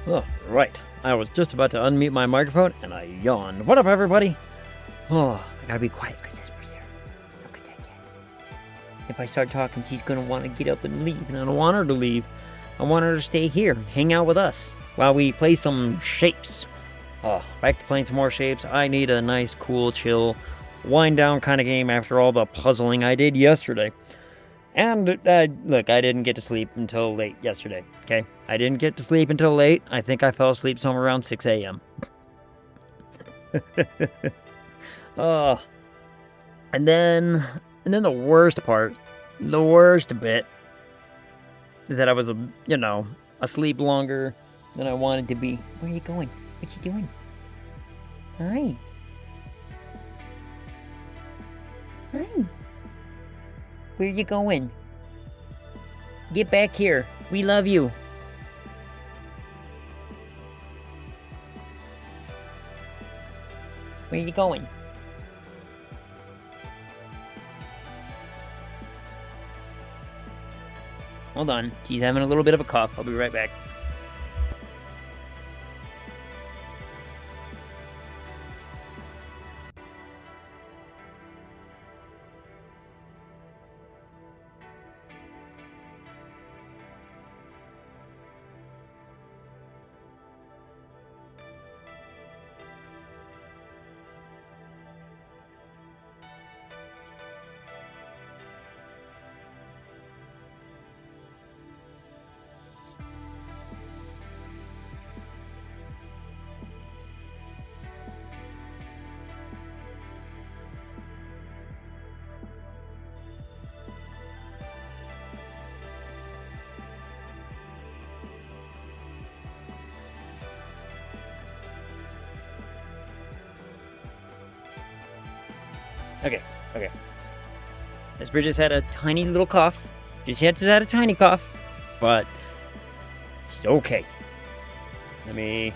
Oh, right. I was just about to unmute my microphone and I yawned. What up, everybody? Oh, I gotta be quiet because Esper's here. Look at that cat. If I start talking, she's gonna want to get up and leave, and I don't want her to leave. I want her to stay here, hang out with us, while we play some Shapes. Oh, back to playing some more Shapes. I need a nice, cool, chill, wind-down kind of game after all the puzzling I did yesterday. And, look, I didn't get to sleep until late yesterday, okay? I didn't get to sleep until late. I think I fell asleep somewhere around 6 a.m. And then the worst part, the worst bit, is that I was, asleep longer than I wanted to be. Where are you going? What you doing? Hi. Hi. Where you going? Get back here. We love you. Where you going? Hold on. She's having a little bit of a cough. I'll be right back. Okay. Miss Bridges had a tiny little cough. Just had a tiny cough. But she's okay. Let me...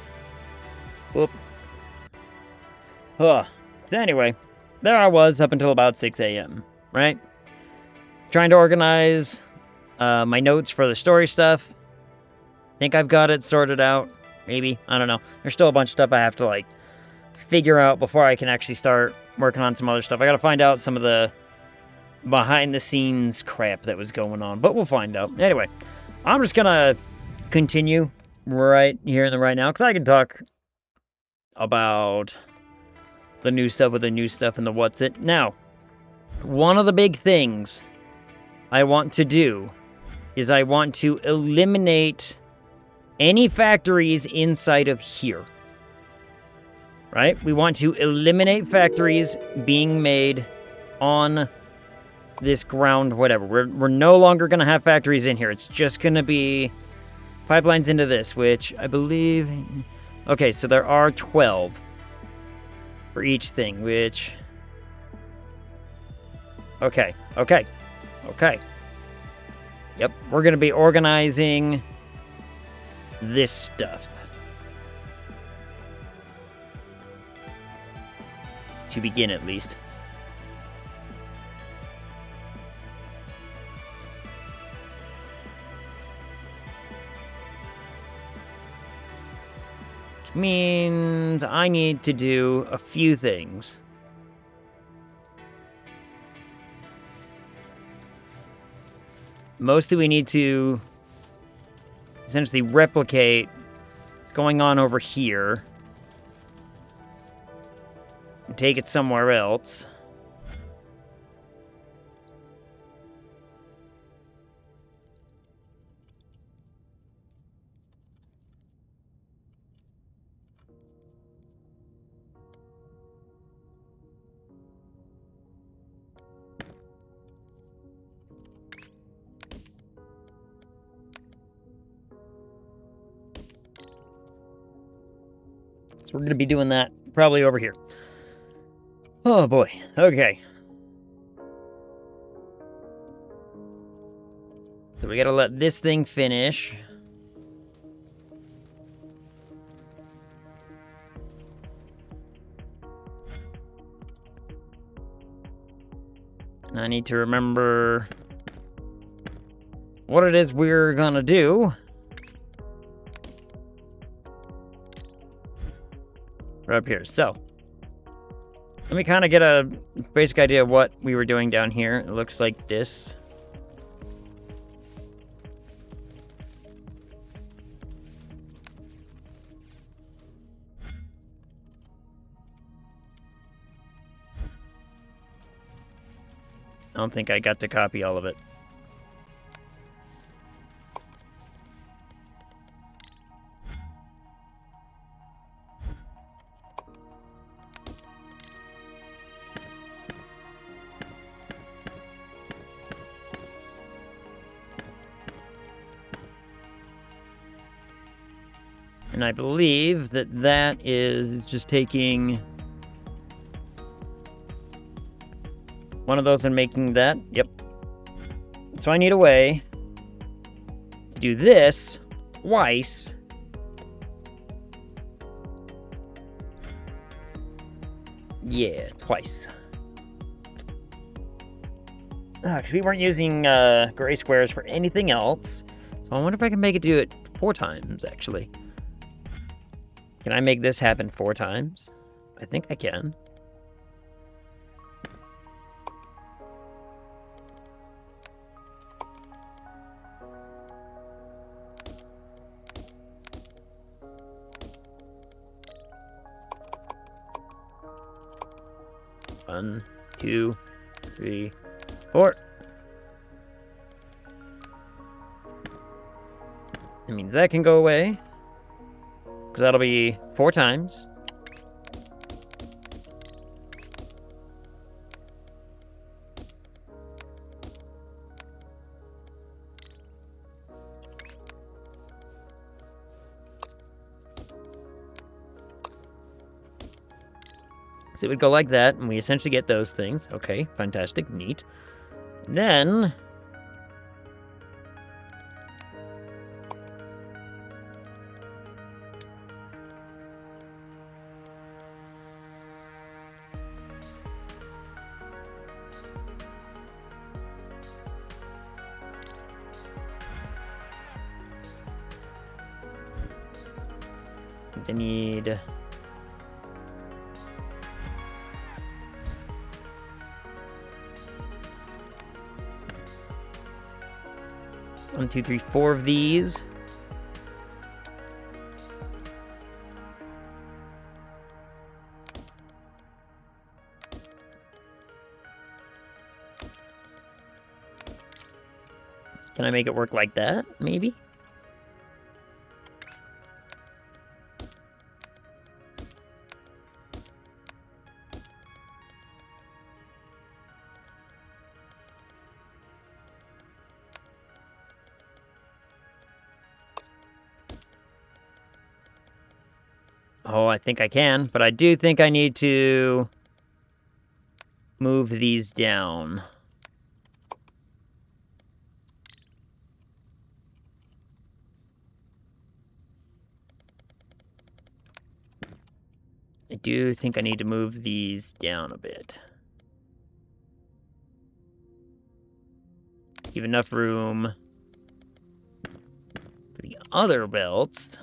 Whoop. So anyway, there I was up until about 6 a.m., right? Trying to organize my notes for the story stuff. Think I've got it sorted out. Maybe. I don't know. There's still a bunch of stuff I have to, figure out before I can actually start working on some other stuff. I gotta find out some of the behind-the-scenes crap that was going on, but we'll find out. Anyway, I'm just gonna continue right here and right now, because I can talk about the new stuff with the new stuff and the what's it. Now, one of the big things I want to do is I want to eliminate any factories inside of here. Right? We want to eliminate factories being made on this ground, whatever. We're no longer going to have factories in here. It's just going to be pipelines into this, which I believe... Okay, so there are 12 for each thing, which... Okay. Yep, we're going to be organizing this stuff. To begin, at least. Which means I need to do a few things. Mostly we need to essentially replicate what's going on over here. And take it somewhere else. So we're going to be doing that probably over here. Oh boy, okay. So we gotta let this thing finish. And I need to remember what it is we're gonna do. right up here. So, let me kind of get a basic idea of what we were doing down here. It looks like this. I don't think I got to copy all of it. And I believe that that is just taking one of those and making that. Yep. So I need a way to do this twice. Yeah, twice. Because we weren't using gray squares for anything else. So I wonder if I can make it do it 4 times, actually. Can I make this happen 4 times? I think I can. One, 2, 3, 4. That means that can go away. Because that'll be 4 times. So it would go like that, and we essentially get those things. Okay, fantastic, neat. Then I need 1, 2, 3, 4 of these. Can I make it work like that, maybe? Oh, I think I can, but I do think I need to move these down. I do think I need to move these down a bit. Give enough room for the other belts.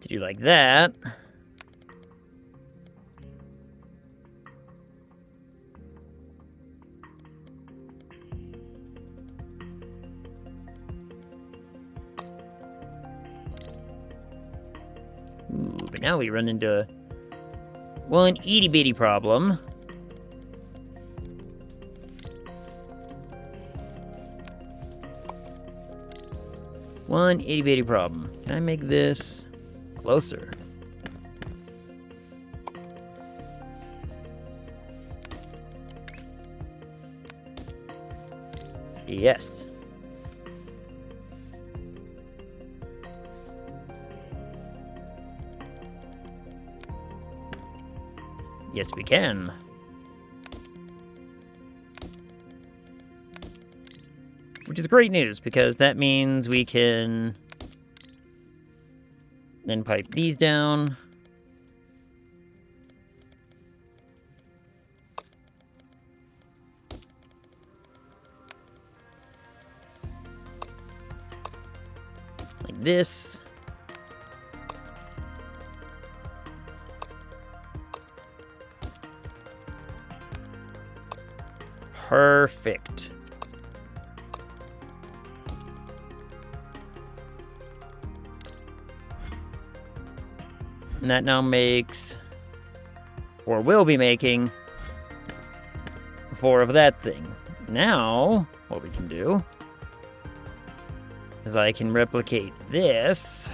To do like that. Ooh, but now we run into one itty bitty problem. One itty bitty problem. Can I make this closer? Yes. Yes, we can. Which is great news, because that means we can then pipe these down. this. Perfect. And that now makes, or will be making, 4 of that thing. Now, what we can do is I can replicate this.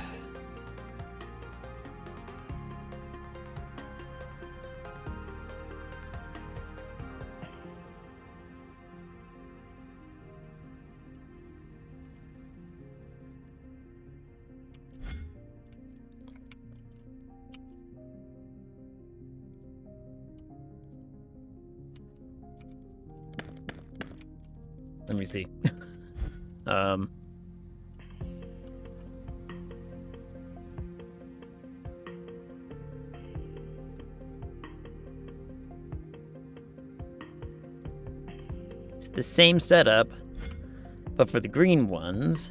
Let me see. It's the same setup, but for the green ones.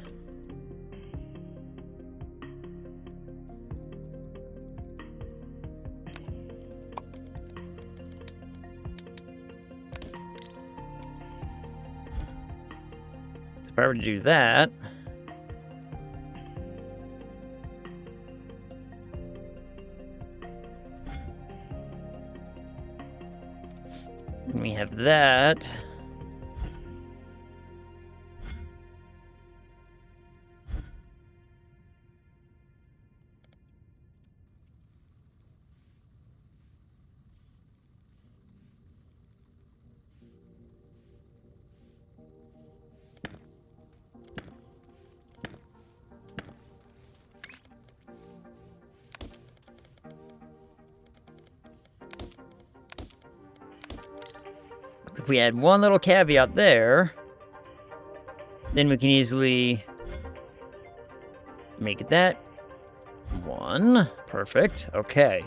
If I were to do that, and we have that. If we add one little caveat there, then we can easily make it that 1. Perfect. Okay.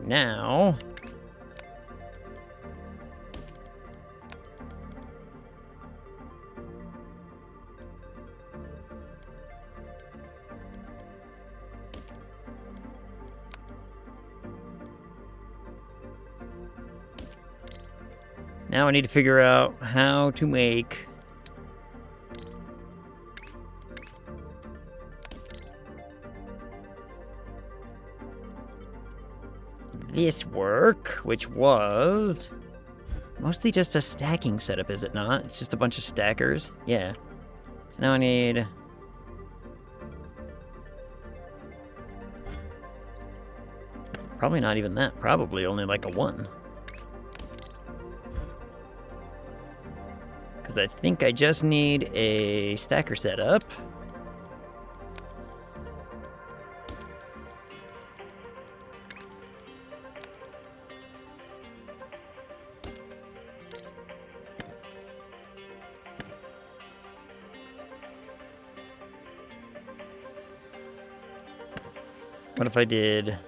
Now, I need to figure out how to make this work, which was mostly just a stacking setup, is it not? It's just a bunch of stackers. Yeah. So now I need probably not even that. Probably only like a 1. Because I think I just need a stacker setup. What if I did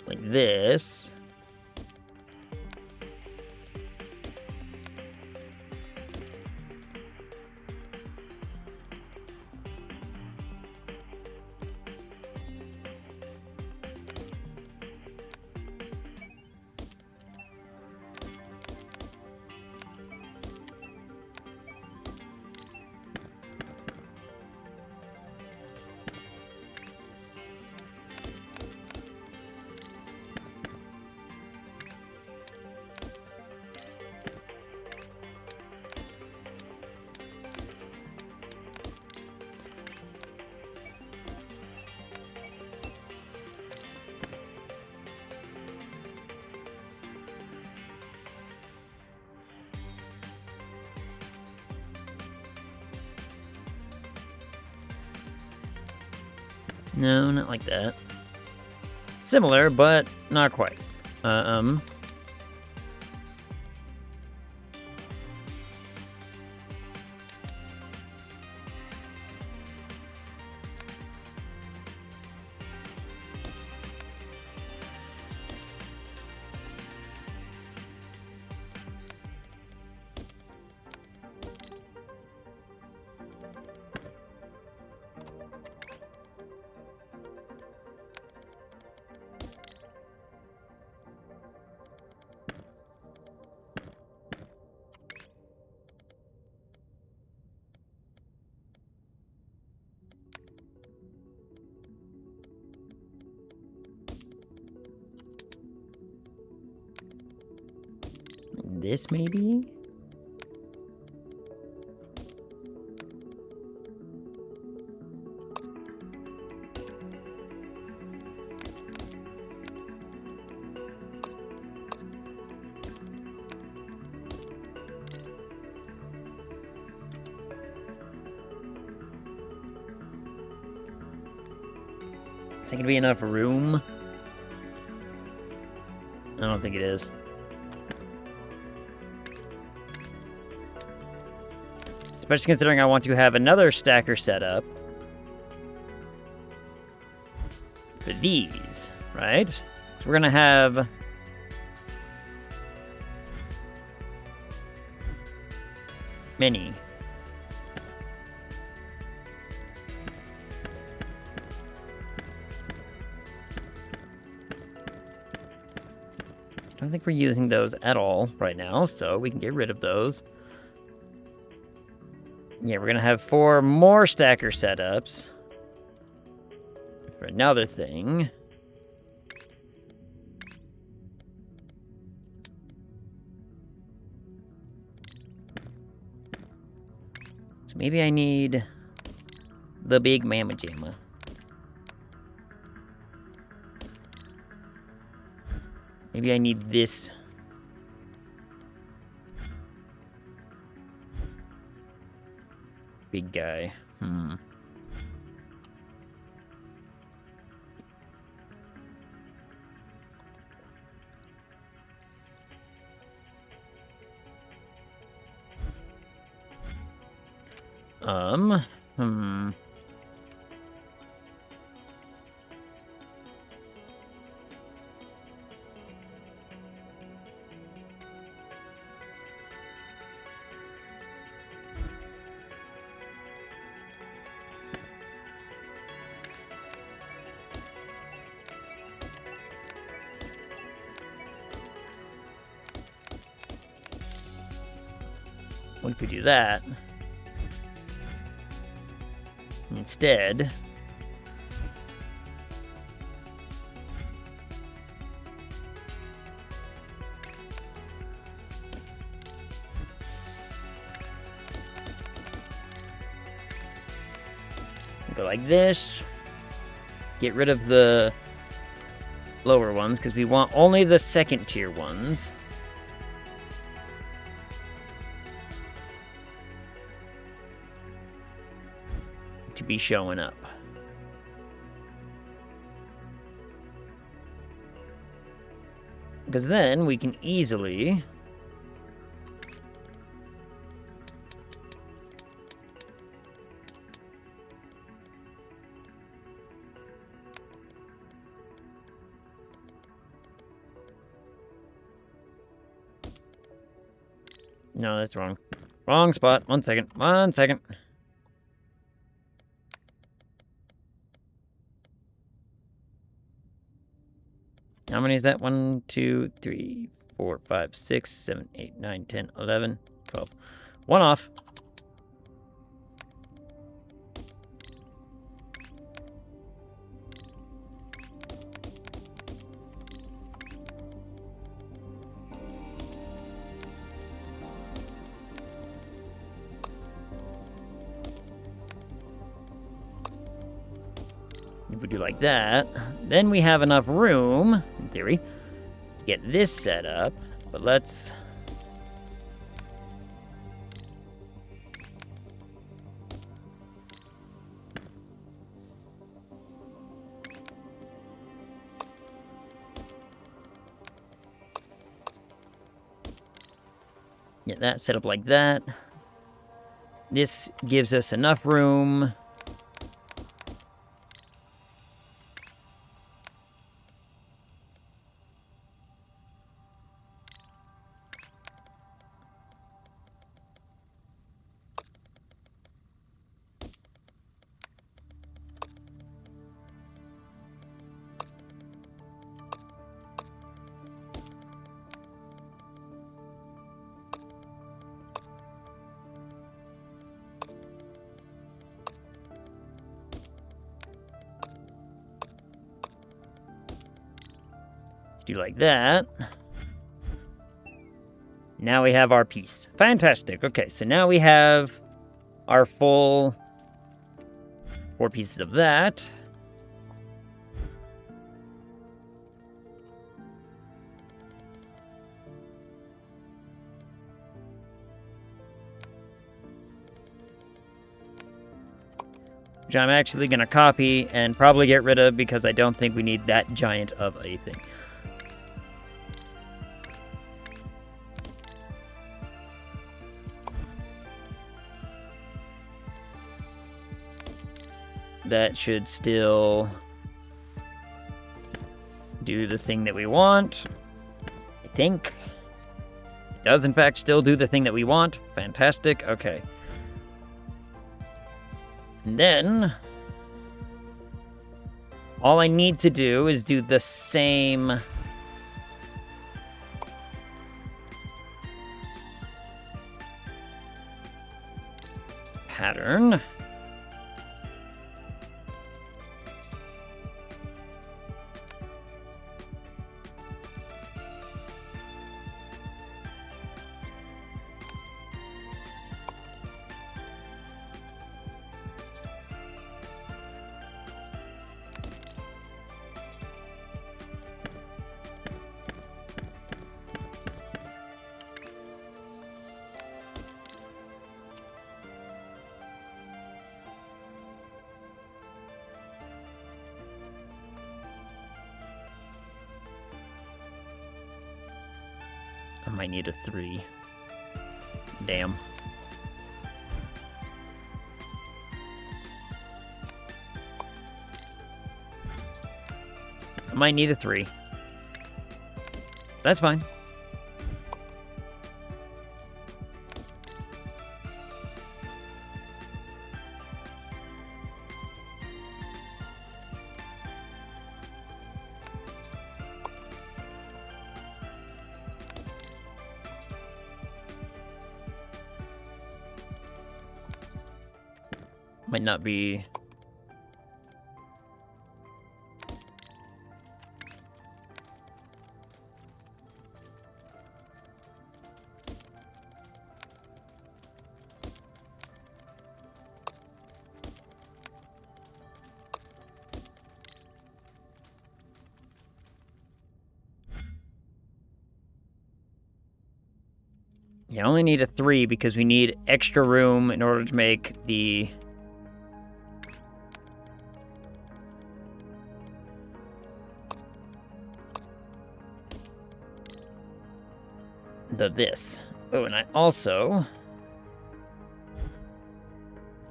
like this? No, not like that. Similar, but not quite. This maybe? Is that gonna be enough room? I don't think it is. Especially considering I want to have another stacker set up for these, right? So we're gonna have many. I don't think we're using those at all right now, so we can get rid of those. Yeah, we're gonna have 4 more stacker setups for another thing. So maybe I need the big mamma jamma. Maybe I need this. Big guy. What if we do that? Instead, go like this. Get rid of the lower ones because we want only the second tier ones. To be showing up. Because then we can easily No, that's wrong. Wrong spot. 1 second. 1 second. How many is that? 1, 2, 3, 4, 5, 6, 7, 8, 9, 10, 11, 12. 1 off. If we do like that, then we have enough room, in theory, to get this set up. But let's... Get that set up like that. This gives us enough room. Do like that. Now we have our piece. Fantastic. Okay, so now we have our full 4 pieces of that. Which I'm actually going to copy and probably get rid of because I don't think we need that giant of a thing. That should still do the thing that we want, I think. It does, in fact, still do the thing that we want. Fantastic. Okay. And then, all I need to do is do the same pattern. I might need a 3. Damn. I might need a 3. That's fine. Might not be... Yeah, I only need a 3 because we need extra room in order to make the... this. Oh, and I also...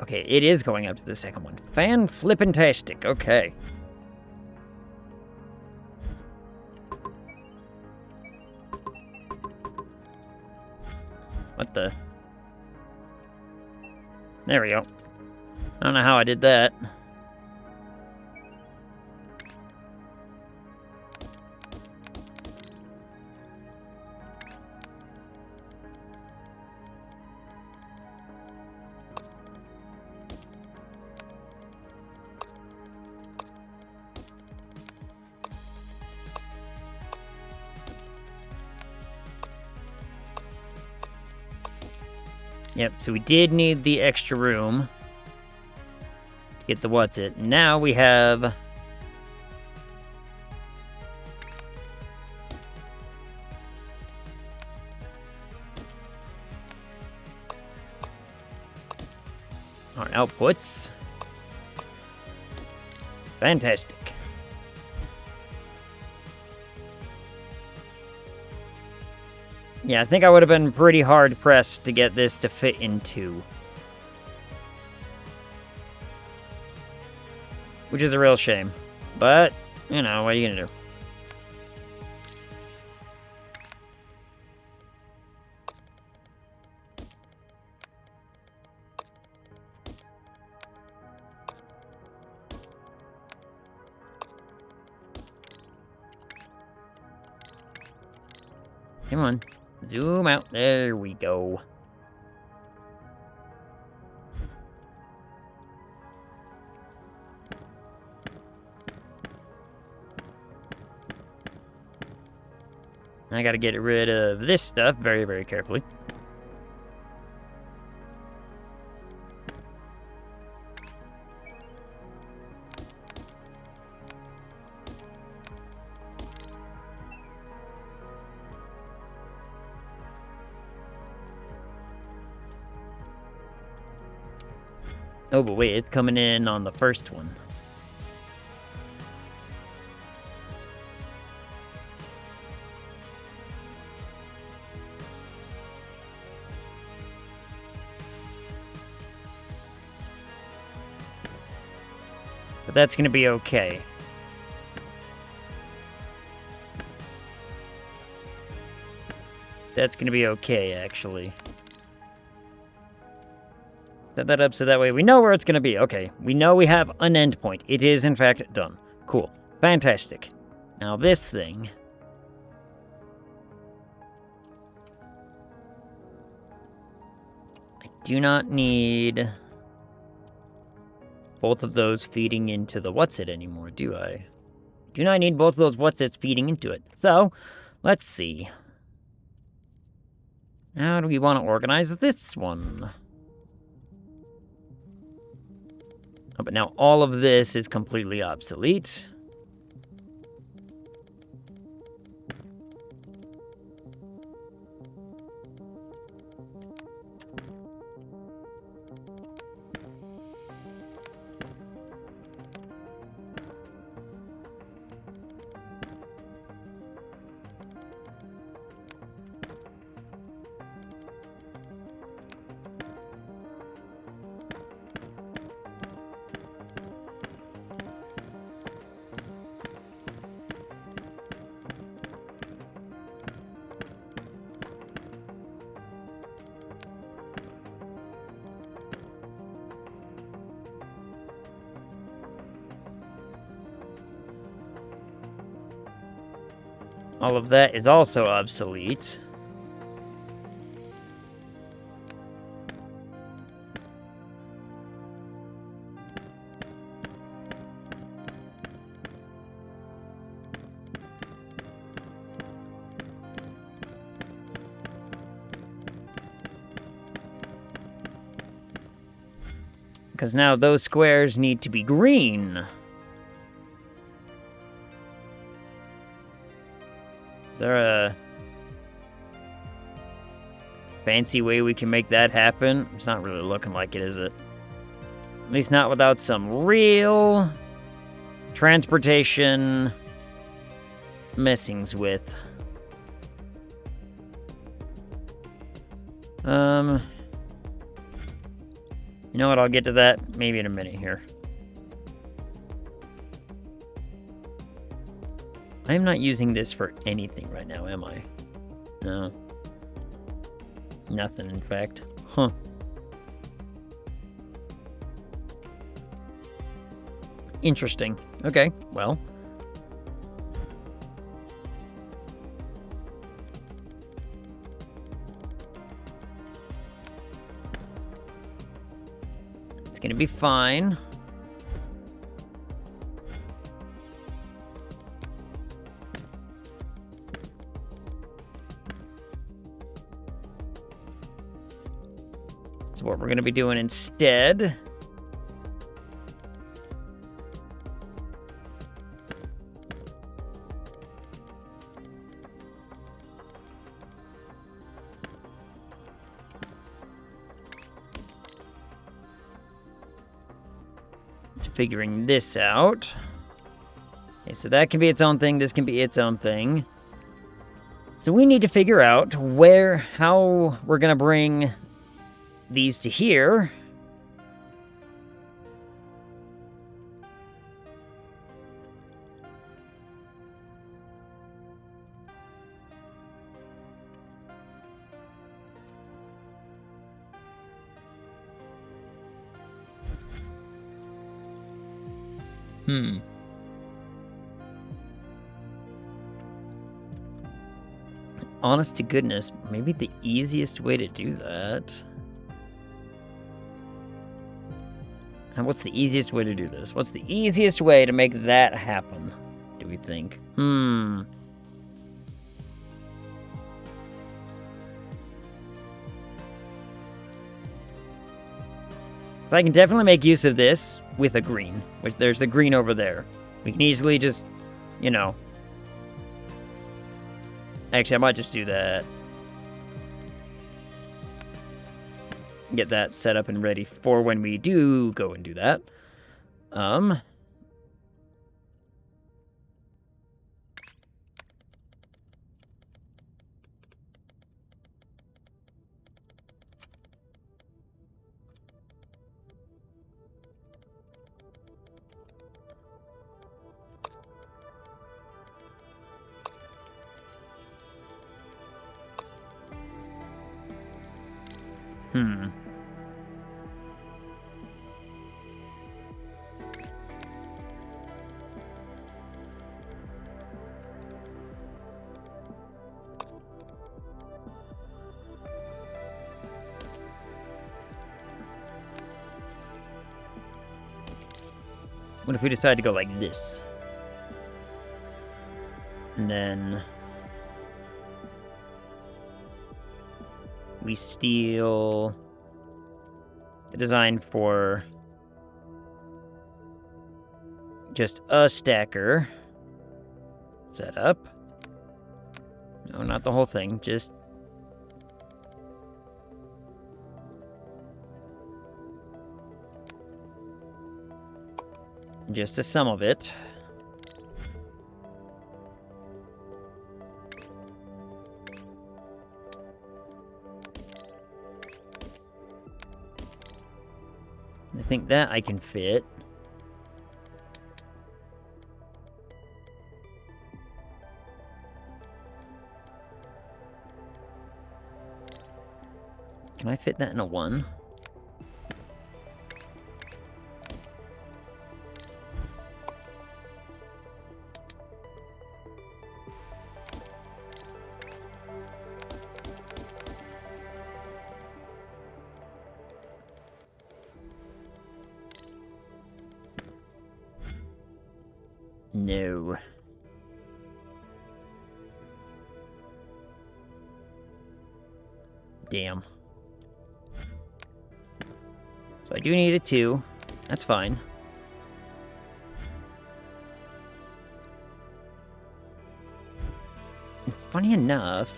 Okay, it is going up to the second one. Fan-flippin-tastic. Okay. What the... There we go. I don't know how I did that. Yep, so we did need the extra room to get the what's it. Now we have... our outputs. Fantastic. Yeah, I think I would have been pretty hard-pressed to get this to fit in 2. Which is a real shame. But, you know, what are you gonna do? Come on. Zoom out. There we go. I gotta get rid of this stuff very, very carefully. Oh, but wait, it's coming in on the first one. But that's gonna be okay. That's gonna be okay, actually. Set that up so that way we know where it's gonna be. Okay, we know we have an endpoint. It is, in fact, done. Cool. Fantastic. Now this thing... I do not need both of those feeding into the what's-it anymore, do I? Do not need both of those what's-its feeding into it. So, let's see. How do we want to organize this one? Oh, but now all of this is completely obsolete. All of that is also obsolete. Because now those squares need to be green. Is there a fancy way we can make that happen? It's not really looking like it, is it? At least not without some real transportation messings with. You know what, I'll get to that maybe in a minute here. I'm not using this for anything right now, am I? No. Nothing, in fact. Huh. Interesting. Okay, well. It's gonna be fine. So what we're gonna be doing instead is figuring this out. Okay, so that can be its own thing, this can be its own thing. So we need to figure out how we're gonna bring these to here. Honest to goodness, maybe the easiest way to do that. And what's the easiest way to do this? What's the easiest way to make that happen, do we think? So I can definitely make use of this with a green, which there's the green over there. We can easily just, you know... Actually, I might just do that. Get that set up and ready for when we do go and do that. What if we decide to go like this? And then... we steal... the design for... just a stacker. Set up. No, not the whole thing, just... just a sum of it. I think that I can fit. Can I fit that in a 1? No. Damn. So I do need a 2. That's fine. Funny enough...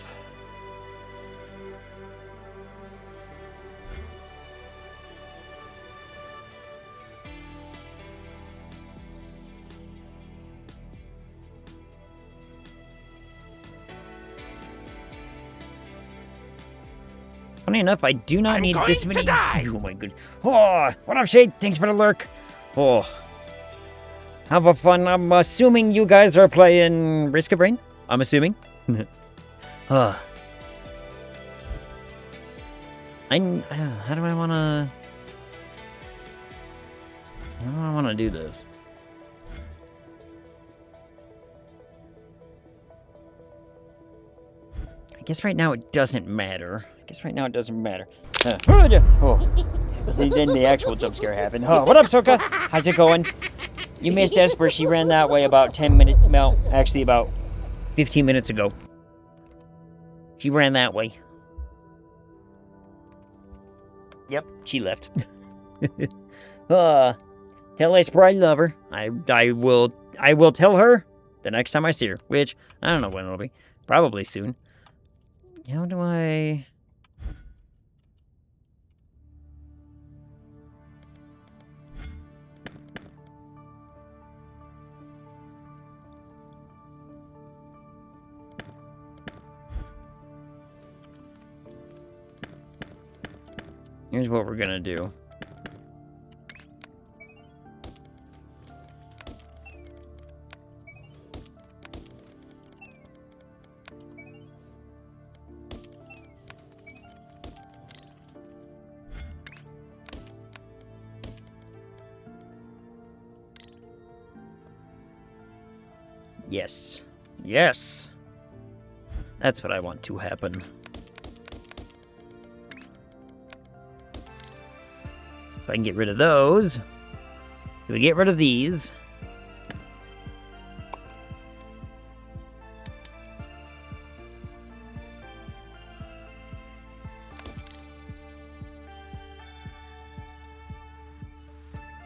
funny enough, I do not need this many... oh my goodness. Oh, what up, Shade? Thanks for the lurk. Oh. Have a fun. I'm assuming you guys are playing Risk of Rain? I'm assuming. How do I wanna... how do I wanna do this? I guess right now it doesn't matter. Oh. Then the actual jump scare happened. Oh, what up, Soka? How's it going? You missed Esper. She ran that way about 10 minutes... well, actually about 15 minutes ago. She ran that way. Yep, she left. Tell Esper I love her. I will tell her the next time I see her. Which, I don't know when it'll be. Probably soon. How do I... Here's what we're gonna do. Yes. Yes! That's what I want to happen. If I can get rid of those. If we get rid of these.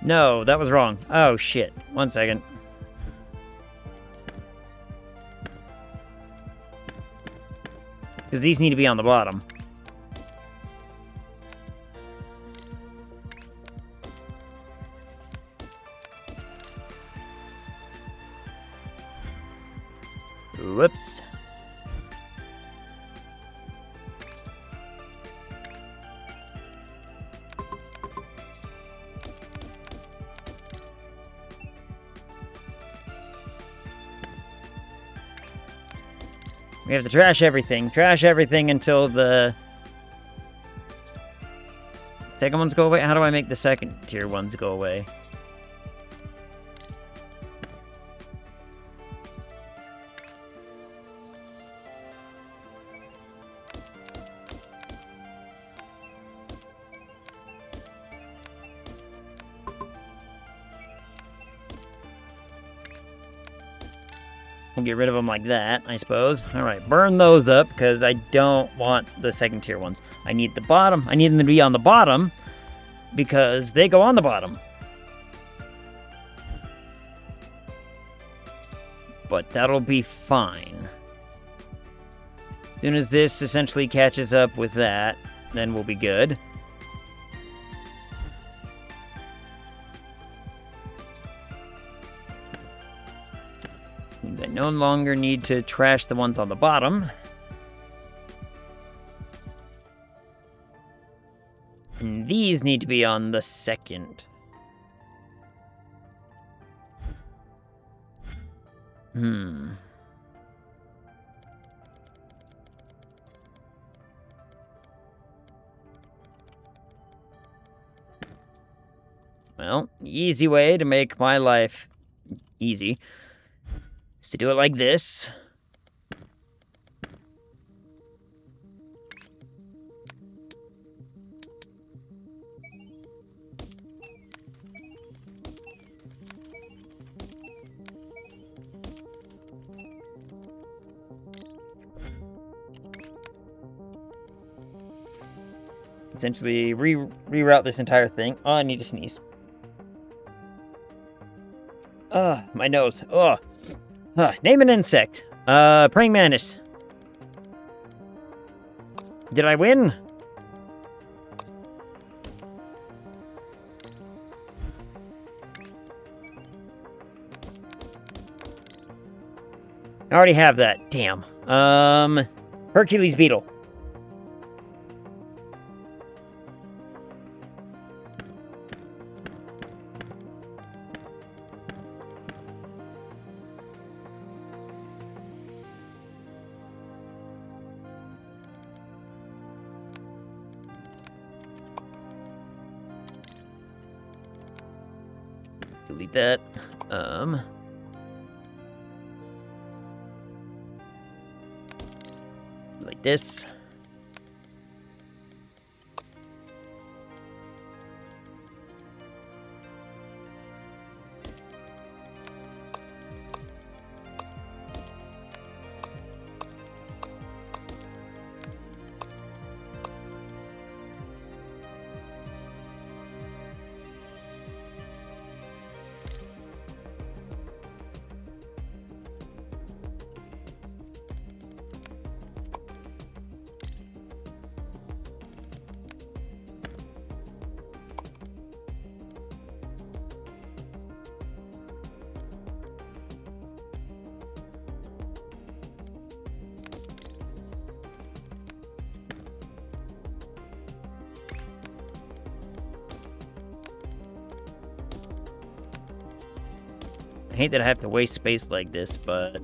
No, that was wrong. Oh, shit. 1 second. Because these need to be on the bottom. Whoops. We have to trash everything. Trash everything until the second ones go away. How do I make the second tier ones go away? We'll get rid of them like that, I suppose. Alright, burn those up, because I don't want the second tier ones. I need the bottom. I need them to be on the bottom, because they go on the bottom. But that'll be fine. As soon as this essentially catches up with that, then we'll be good. I no longer need to trash the ones on the bottom. And these need to be on the second. Well, the easy way to make my life easy is to do it like this. Essentially reroute this entire thing. Oh, I need to sneeze. My nose. Name an insect. Praying mantis. Did I win? I already have that. Damn. Hercules beetle. Delete that. Like this. hate that I have to waste space like this, but...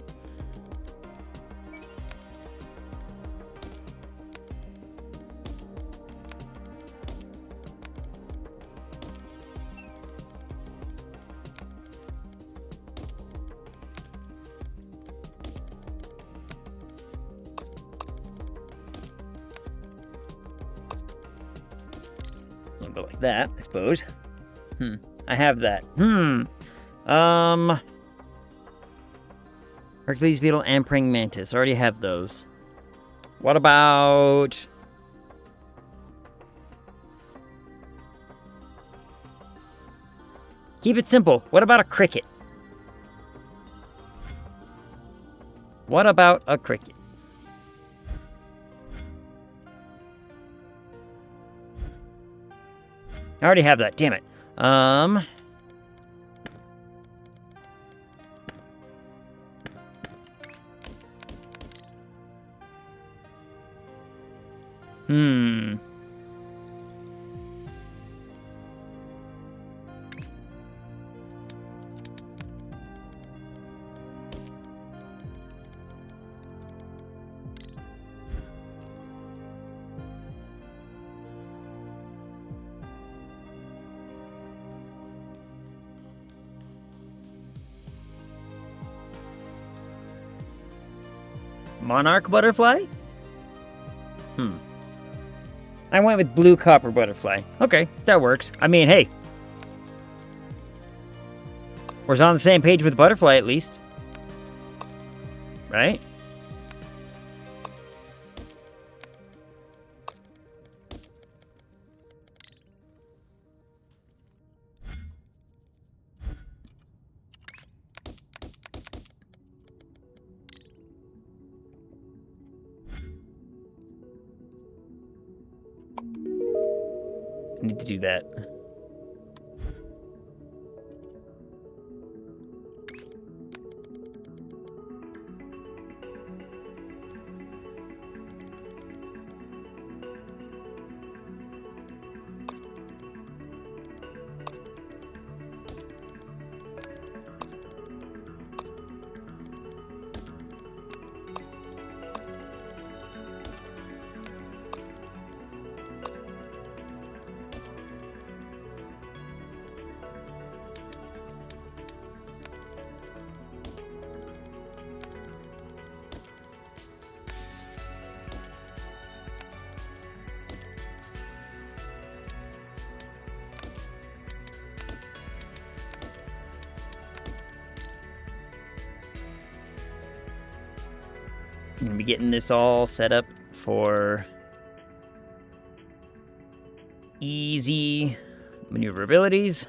I'll go like that, I suppose. I have that. Hercules beetle and praying mantis. I already have those. What about... Keep it simple. What about a cricket? What about a cricket? I already have that. Damn it. Monarch butterfly? I went with blue copper butterfly. Okay, that works. I mean, hey. We're on the same page with butterfly, at least. Right? I need to do that. I'm gonna be getting this all set up for easy maneuverabilities.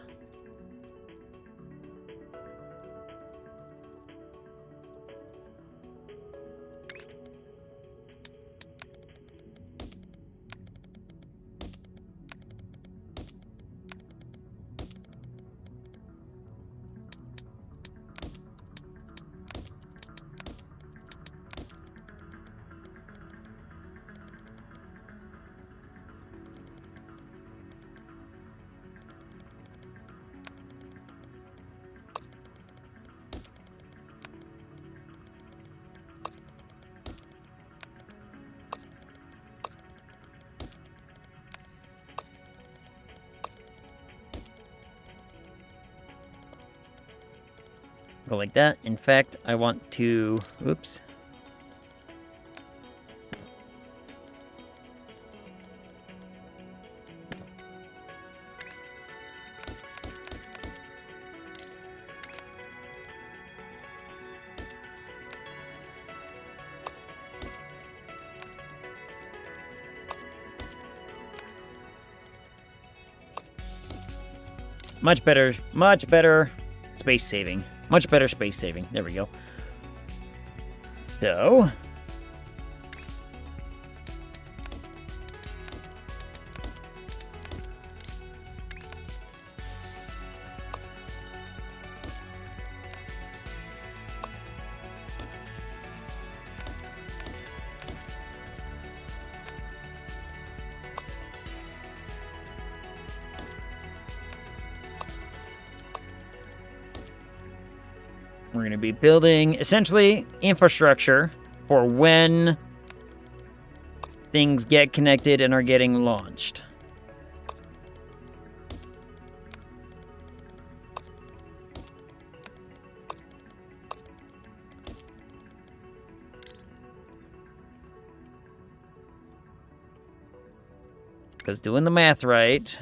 Go like that. In fact, I want to... Oops. Much better space saving. Much better space saving. There we go. So... We're going to be building, essentially, infrastructure for when things get connected and are getting launched. Because doing the math right...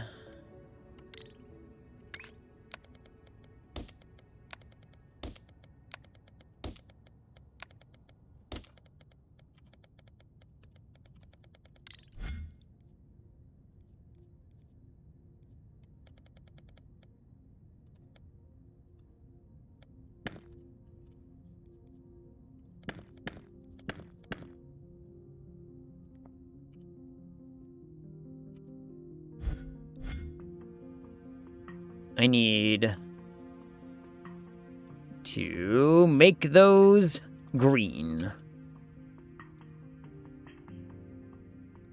I need to make those green.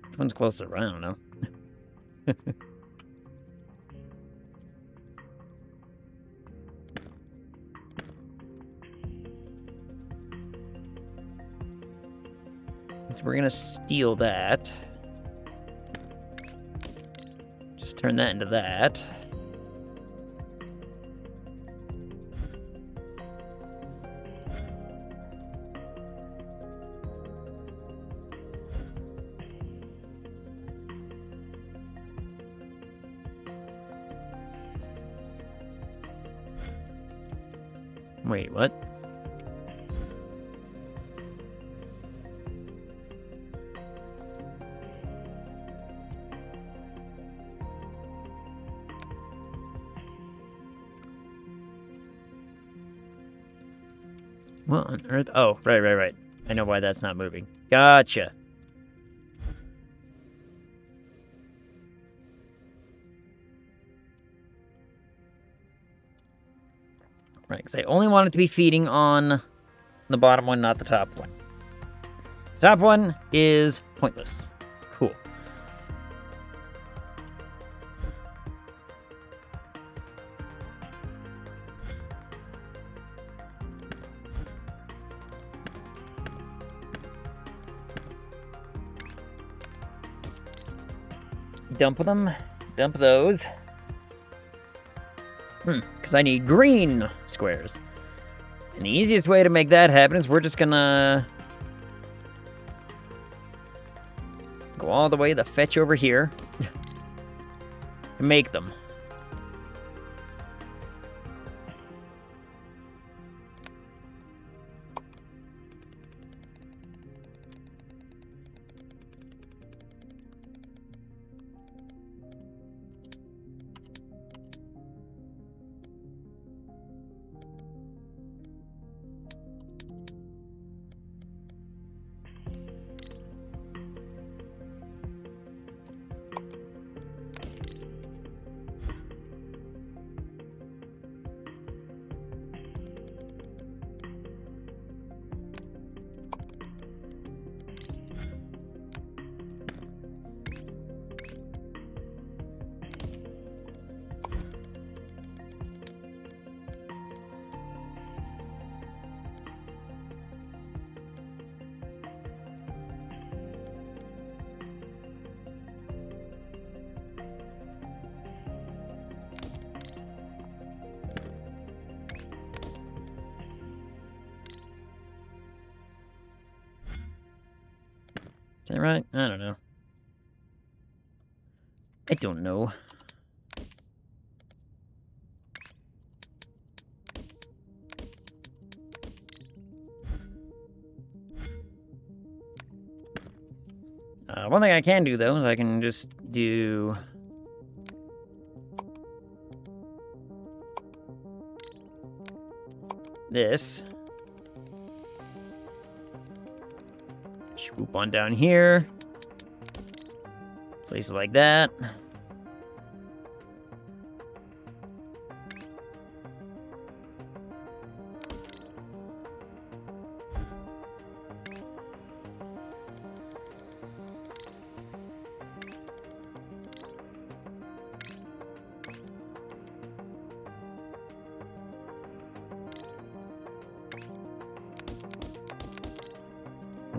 Which one's closer? I don't know. So we're gonna steal that. Just turn that into that. Wait, what? What on earth? Oh, right. I know why that's not moving. Gotcha. Right, because I only want it to be feeding on the bottom one, not the top one. The top one is pointless. Cool. Dump them. Dump those. Because I need green squares. And the easiest way to make that happen is we're just gonna go all the way to fetch over here and make them. Is that right? I don't know. I don't know. One thing I can do, though, is I can just do... this. Swoop on down here. Place it like that.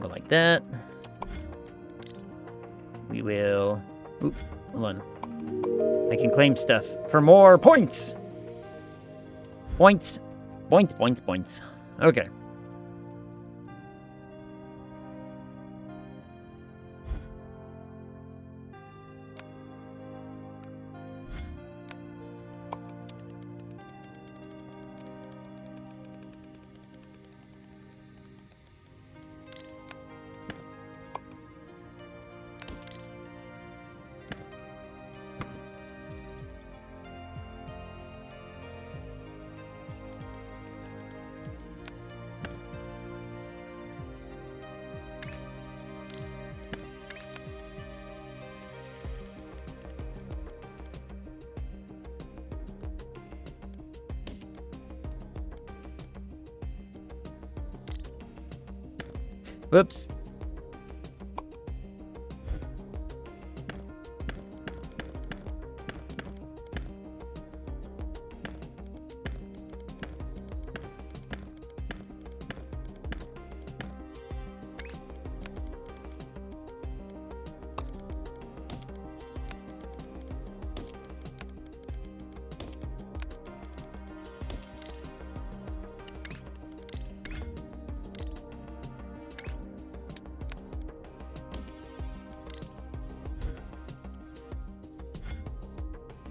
Go like that. We will... Oop, hold on. I can claim stuff for more points! Points. Points, points, points. Okay. Whoops.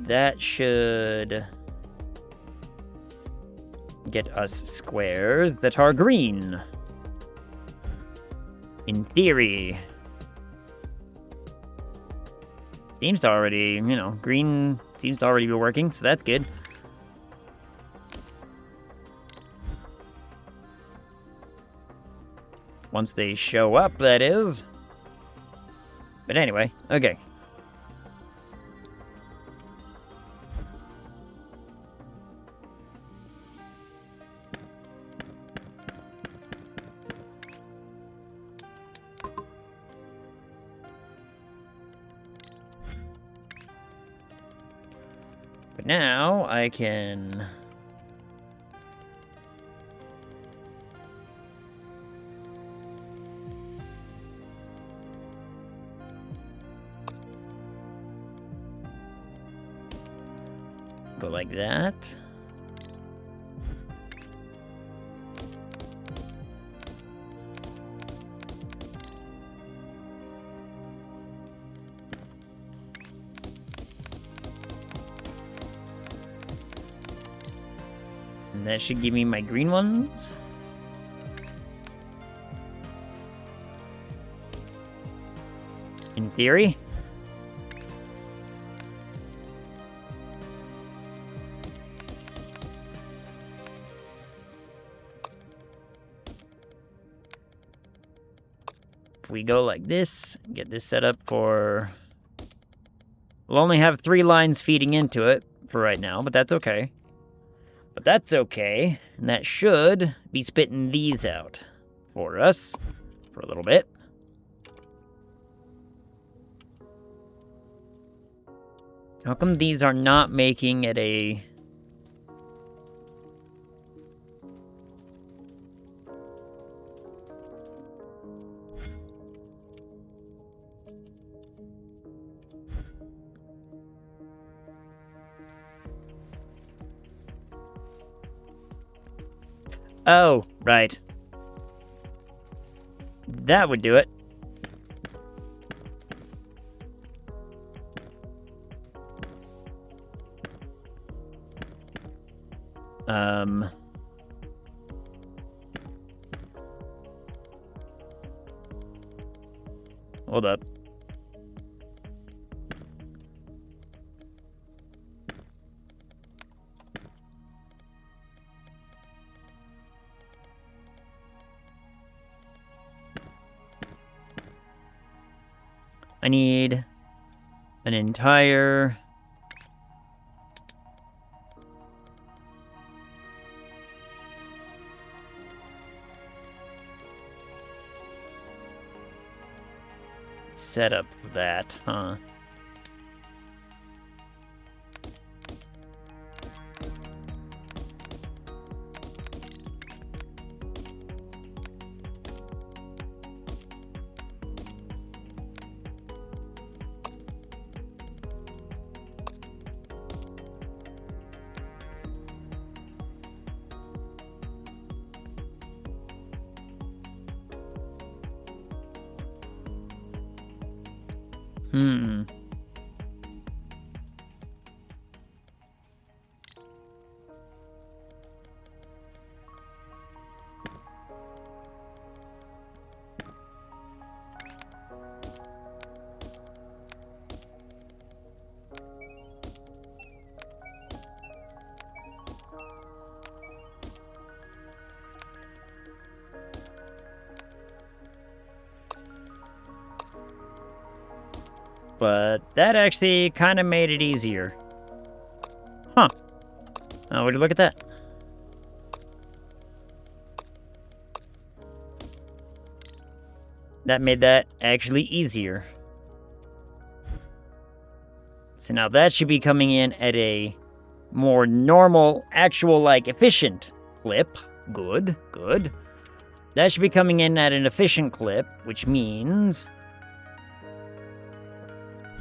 That should get us squares that are green. In theory. Seems to already, green seems to already be working, so that's good. Once they show up, that is. But anyway, okay. But now I can... go like that. And that should give me my green ones. In theory. If we go like this, get this set up for... We'll only have 3 lines feeding into it for right now, but that's okay. But that's okay, and that should be spitting these out for us for a little bit. How come these are not making it a... Oh, right. That would do it. Hold up. I need an entire... setup for that, huh? Hmm. But that actually kind of made it easier. Huh. Oh, would you look at that? That made that actually easier. So now that should be coming in at a more normal, actual, like, efficient clip. Good, good. That should be coming in at an efficient clip, which means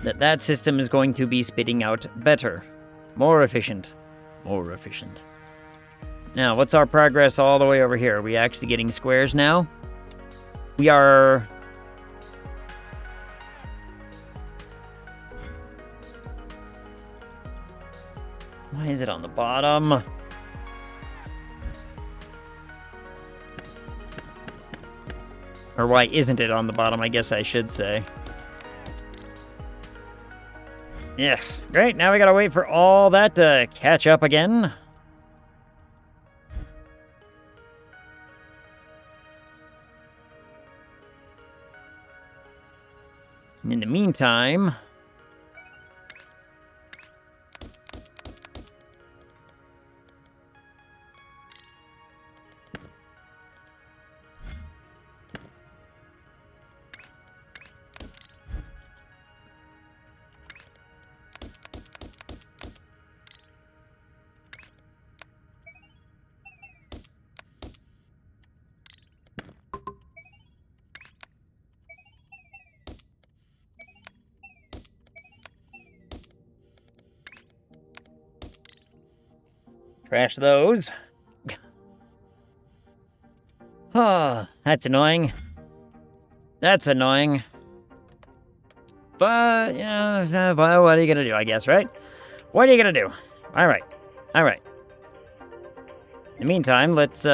that system is going to be spitting out better. More efficient. More efficient. Now, what's our progress all the way over here? Are we actually getting squares now? We are... Why is it on the bottom? Or why isn't it on the bottom, I guess I should say. Yeah, great. Now we gotta wait for all that to catch up again. And in the meantime... trash those. Oh, that's annoying. That's annoying. But, yeah, well, what are you gonna do, I guess, right? What are you gonna do? Alright. Alright. In the meantime, let's,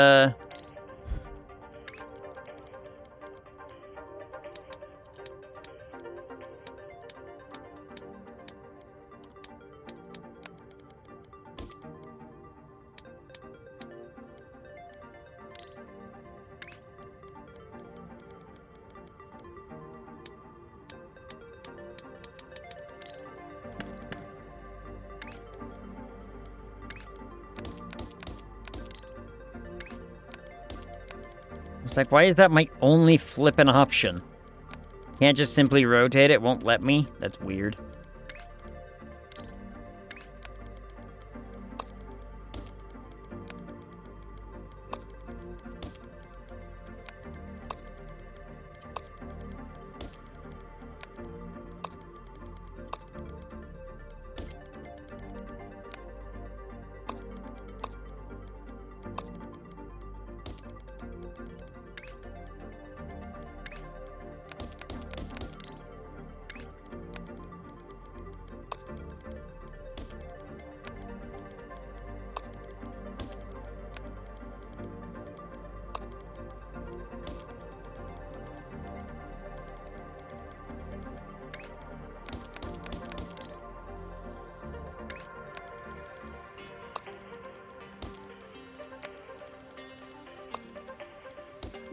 It's like, why is that my only flippin' option? Can't just simply rotate it, won't let me? That's weird.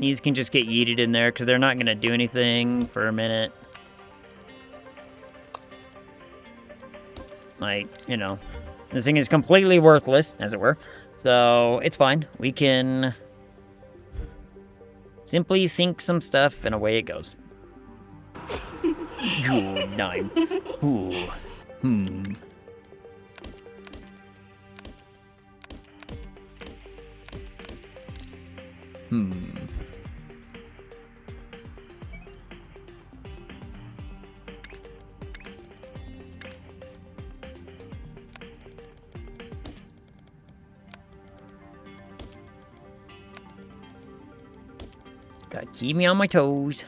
These can just get yeeted in there because they're not going to do anything for a minute. Like, you know, this thing is completely worthless, as it were. So, it's fine. We can simply sink some stuff and away it goes. Ooh, 9. Ooh. Hmm. Gotta keep me on my toes.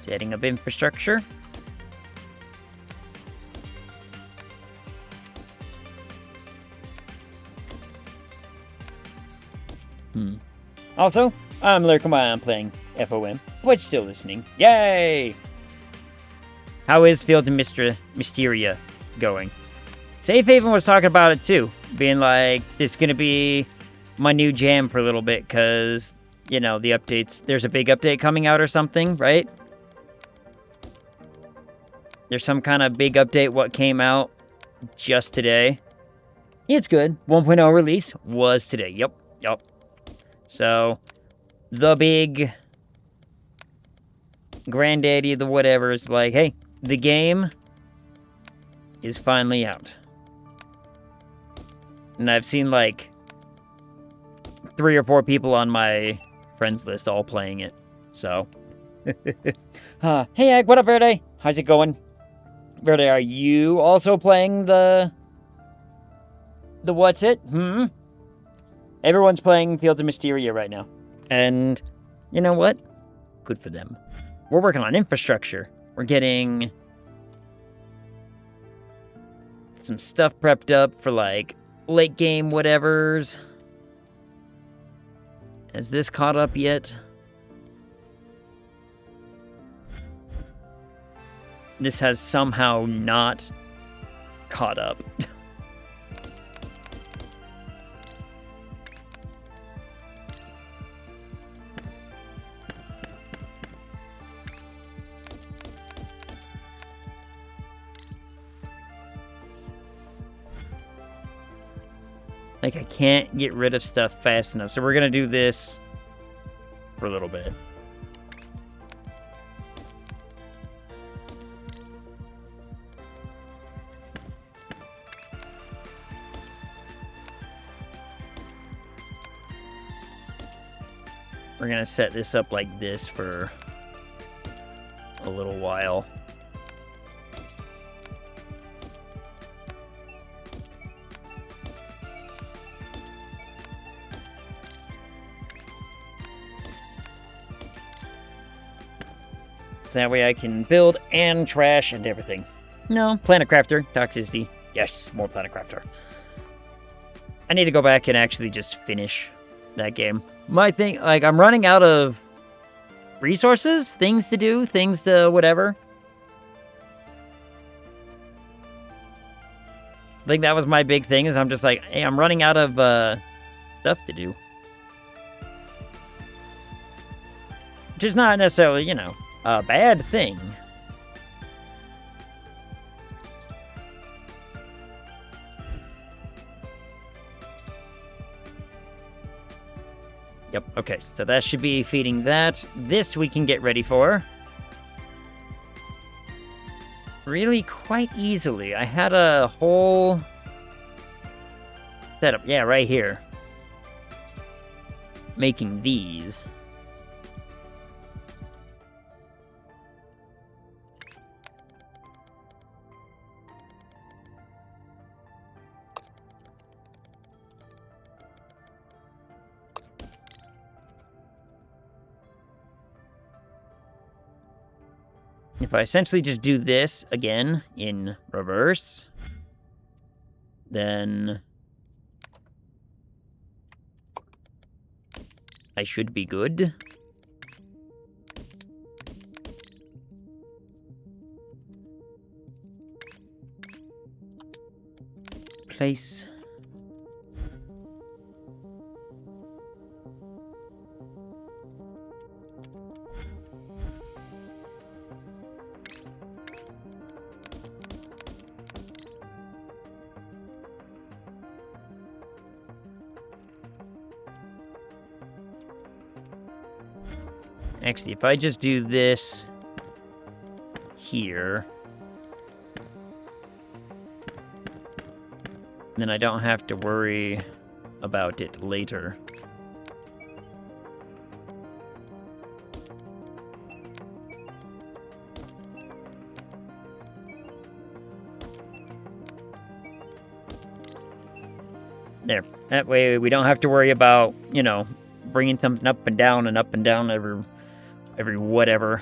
Setting up infrastructure. Also, I'm lurking while I'm playing FOM, but still listening. Yay! How is Fields of Mysteria going? Safe Haven was talking about it too, being like, this is going to be my new jam for a little bit, because, you know, the updates, there's a big update coming out or something, right? There's some kind of big update what came out just today. It's good. 1.0 release was today. Yep. So, the big granddaddy of the whatever is like, hey, the game is finally out. And I've seen like 3 or 4 people on my friends list all playing it. So, hey Egg, what up, Verde? How's it going? Verde, are you also playing the what's it? Everyone's playing Fields of Mysteria right now. And you know what? Good for them. We're working on infrastructure. We're getting some stuff prepped up for like late game whatevers. Has this caught up yet? This has somehow not caught up. Like, I can't get rid of stuff fast enough. So we're going to do this for a little bit. We're going to set this up like this for a little while. So that way I can build and trash and everything. No, Planet Crafter, toxicity. Yes, more Planet Crafter. I need to go back and actually just finish that game. My thing, like, I'm running out of resources, things to do, things to whatever. I think that was my big thing, is I'm just like, hey, I'm running out of stuff to do. Which is not necessarily, you know, a bad thing. Yep, okay, so that should be feeding that. This we can get ready for. Really quite easily. I had a whole setup, yeah, right here. Making these. If I essentially just do this again in reverse, then I should be good. Place. Actually, if I just do this here, then I don't have to worry about it later. There. That way we don't have to worry about, you know, bringing something up and down every whatever.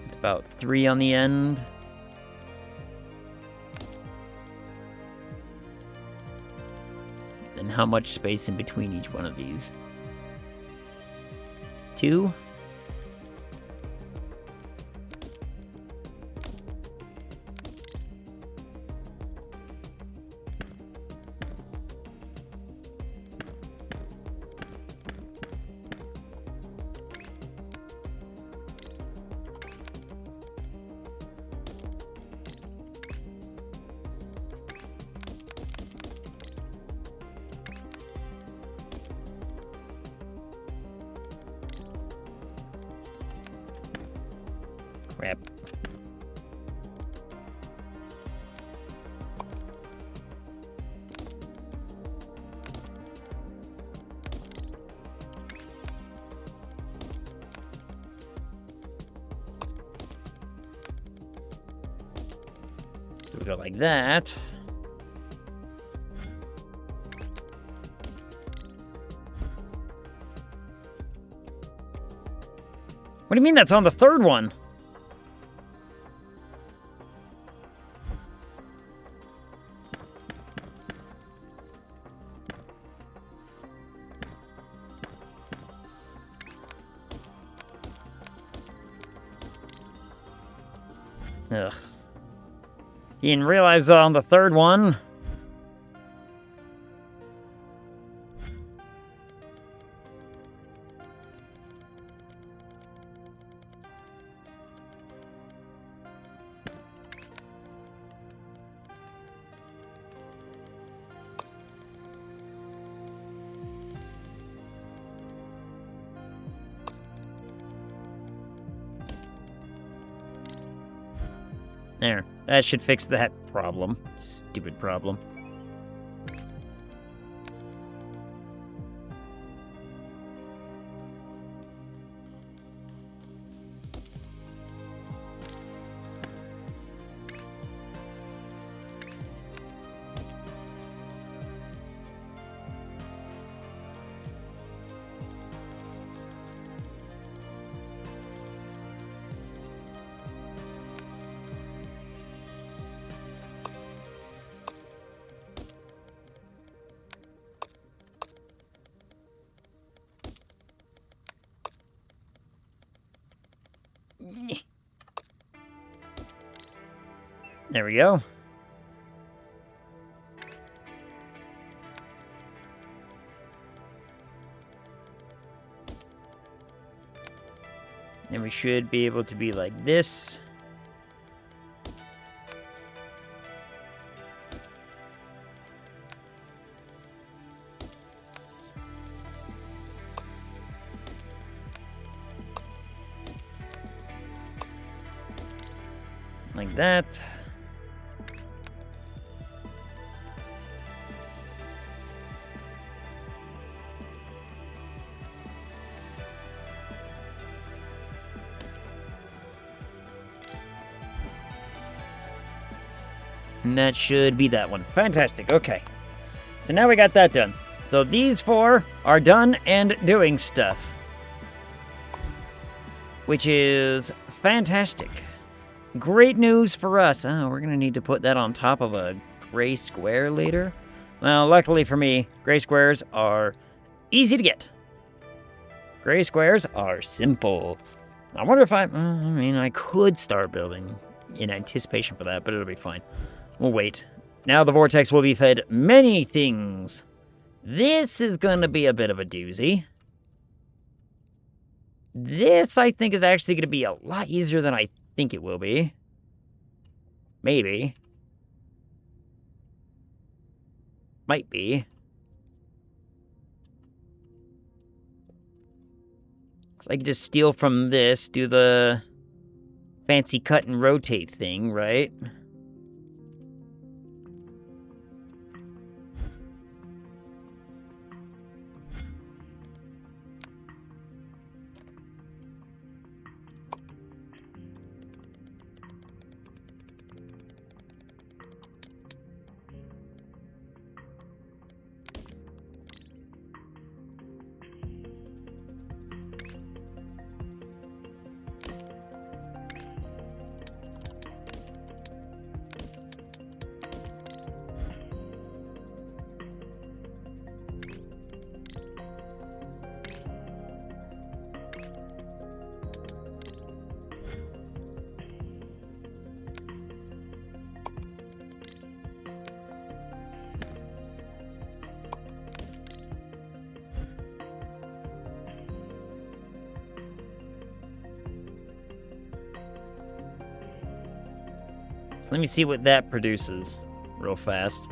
It's about 3 on the end. And how much space in between each one of these? 2? Crap. So we go like that. What do you mean that's on the third one? Ugh. You didn't realize on the third one. There. That should fix that problem. Stupid problem. There we go. And we should be able to be like this. Like that. And that should be that one. Fantastic. Okay. So now we got that done. So these 4 are done and doing stuff. Which is fantastic. Great news for us. Oh, we're going to need to put that on top of a gray square later. Well, luckily for me, gray squares are easy to get. Gray squares are simple. I wonder if I could start building in anticipation for that, but it'll be fine. We'll wait. Now the vortex will be fed many things. This is going to be a bit of a doozy. This, I think, is actually going to be a lot easier than I think it will be. Maybe. Might be. I could just steal from this, do the fancy cut and rotate thing, right? So let me see what that produces real fast.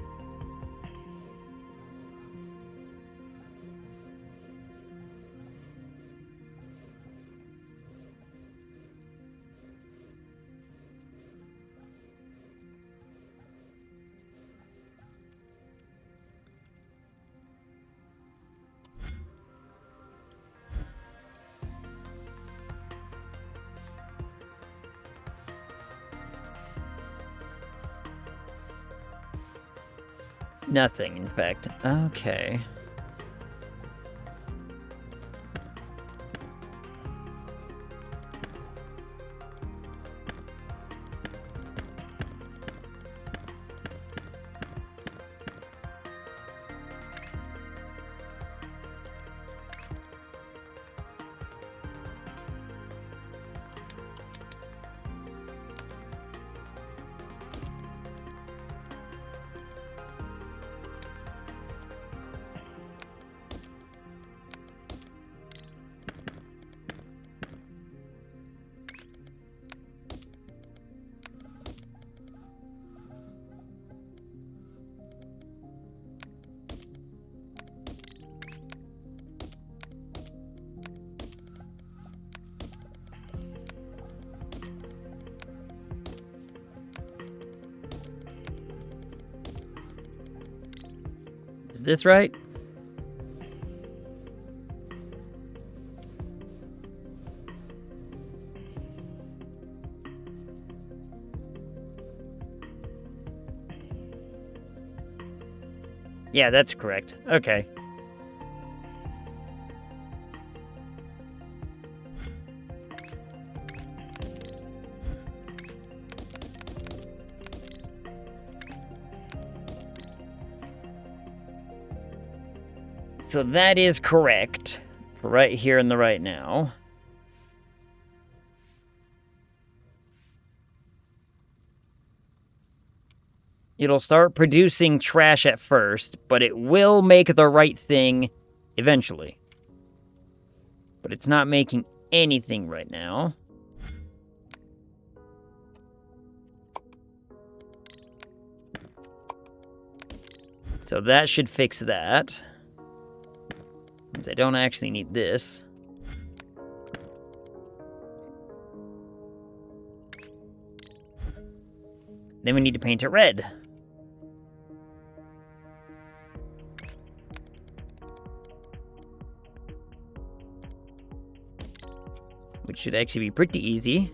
Nothing, in fact. Okay. Is this right? Yeah, that's correct. Okay. So that is correct for right here and the right now. It'll start producing trash at first, but it will make the right thing eventually. But it's not making anything right now. So that should fix that. Because I don't actually need this. Then we need to paint it red. Which should actually be pretty easy.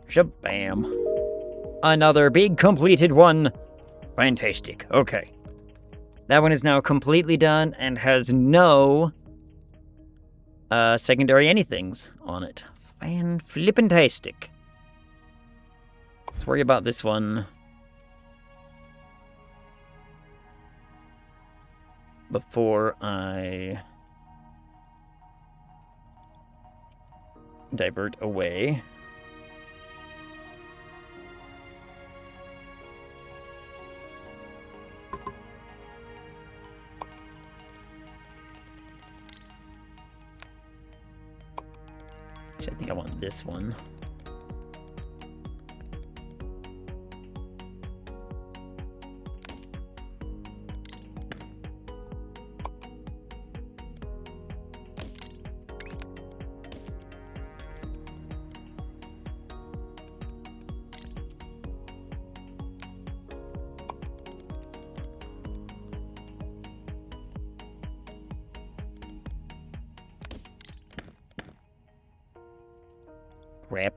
Shabam. Another big completed one. Fantastic. Okay. That one is now completely done and has no secondary anythings on it. Fan-flippantastic. Let's worry about this one before I divert away. I think I want this one. Crap.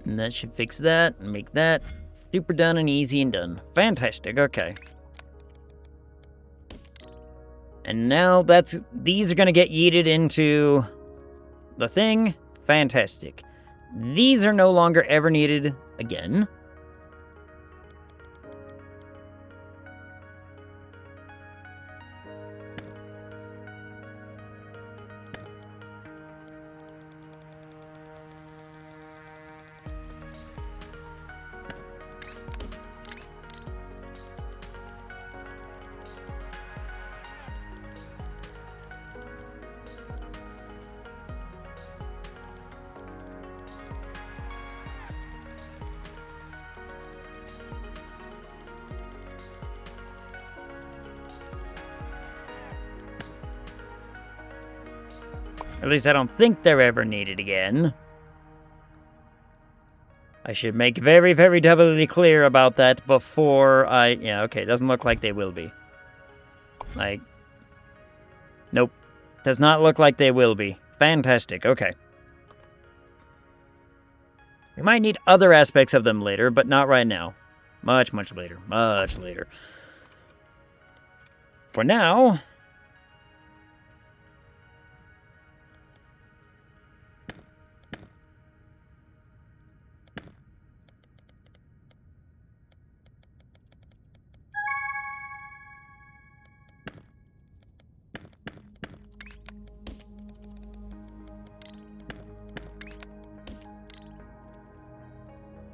And that should fix that and make that super done and easy and done. Fantastic, okay. And now these are going to get yeeted into the thing. Fantastic. These are no longer ever needed again. At least I don't think they're ever needed again. I should make very, very doubly clear about that before I... Yeah, okay, doesn't look like they will be. Like... Nope. Does not look like they will be. Fantastic, okay. We might need other aspects of them later, but not right now. Much, much later. Much later. For now...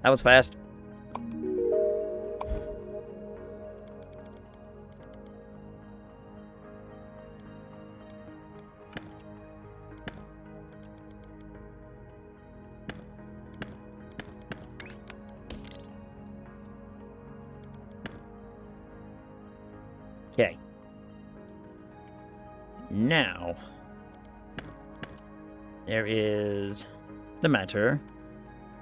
That was fast. Okay. Now, there is the matter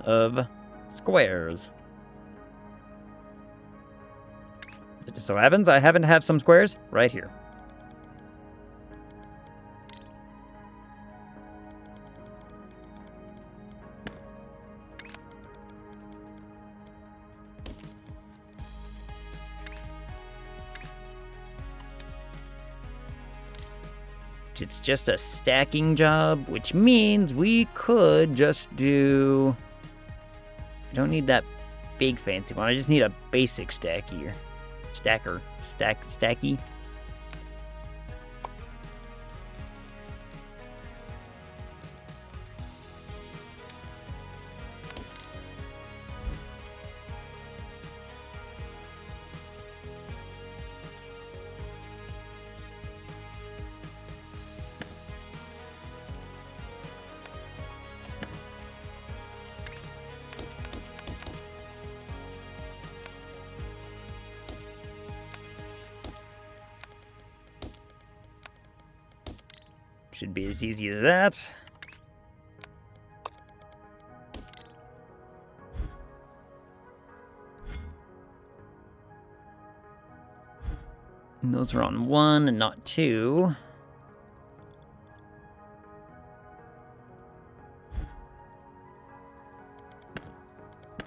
of squares. It just so happens I happen to have some squares right here. It's just a stacking job, which means we could just do... I don't need that big fancy one. I just need a basic stacky. Stacky. Should be as easy as that. And those are on 1 and not 2.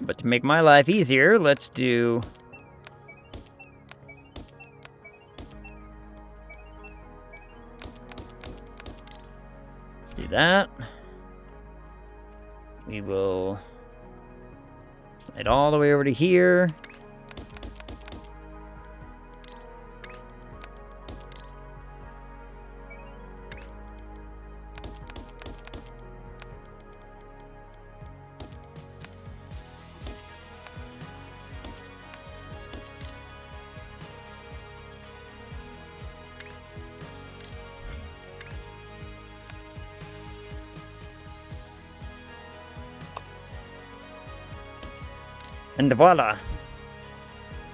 But to make my life easier, let's do... do that. We will slide all the way over to here. And voila.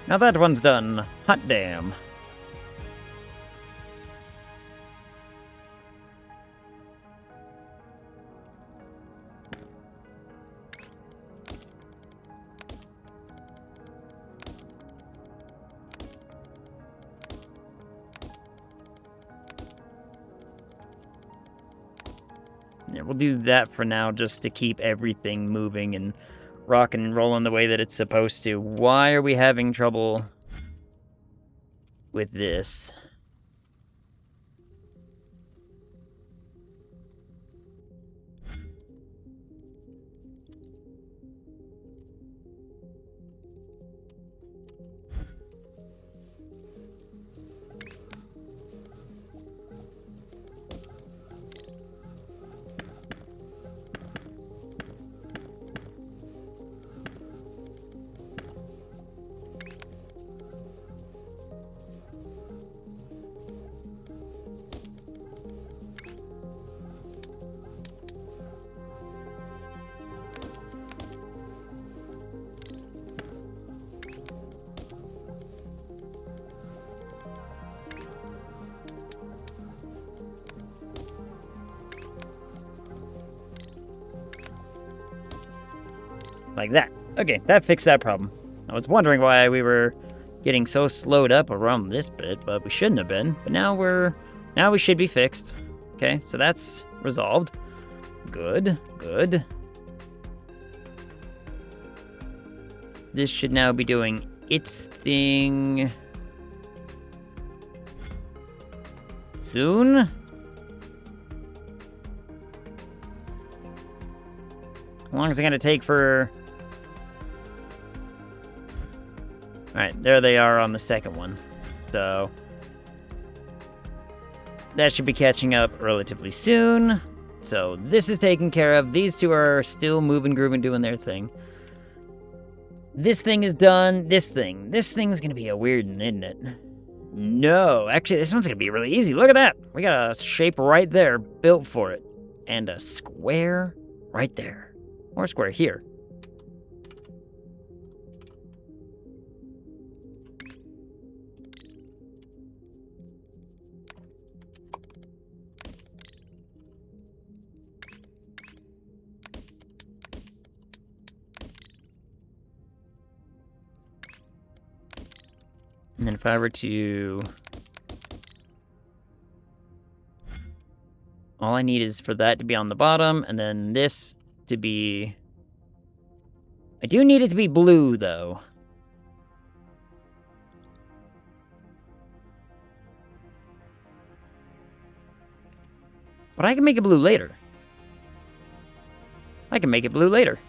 Now that one's done. Hot damn. Yeah, we'll do that for now just to keep everything moving and rock and rolling the way that it's supposed to. Why are we having trouble with this? Like that. Okay, that fixed that problem. I was wondering why we were getting so slowed up around this bit, but we shouldn't have been. But now we should be fixed. Okay, so that's resolved. Good, good. This should now be doing its thing soon. How long is it going to take for... Alright, there they are on the second one. So... that should be catching up relatively soon. So this is taken care of. These two are still moving, grooving, doing their thing. This thing is done. This thing's going to be a weird one, isn't it? No, actually, this one's going to be really easy. Look at that. We got a shape right there built for it. And a square right there. Or a square here. And then if I were to... all I need is for that to be on the bottom, and then this to be... I do need it to be blue, though. But I can make it blue later. I can make it blue later.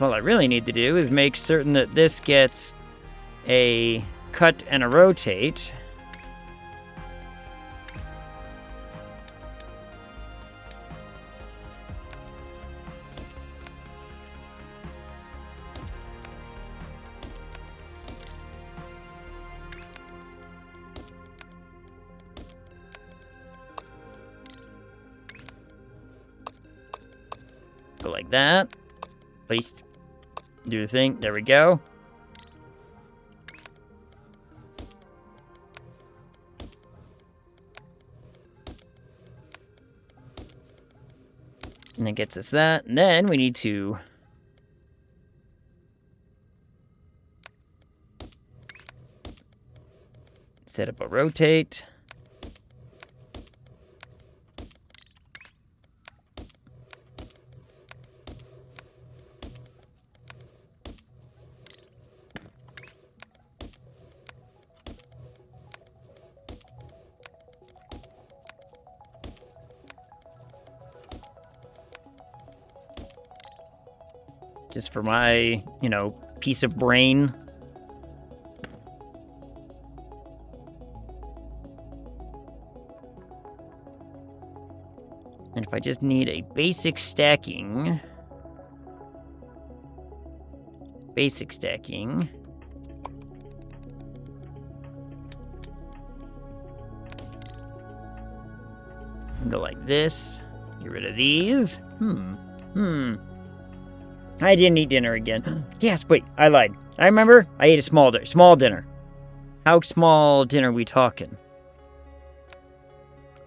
All I really need to do is make certain that this gets a cut and a rotate. Go like that. Please do the thing. There we go. And it gets us that. And then we need to set up a rotate. Just for my, piece of brain. And if I just need a basic stacking. Go like this. Get rid of these. I didn't eat dinner again. Yes, wait, I lied. I remember I ate a small dinner. How small dinner we talking?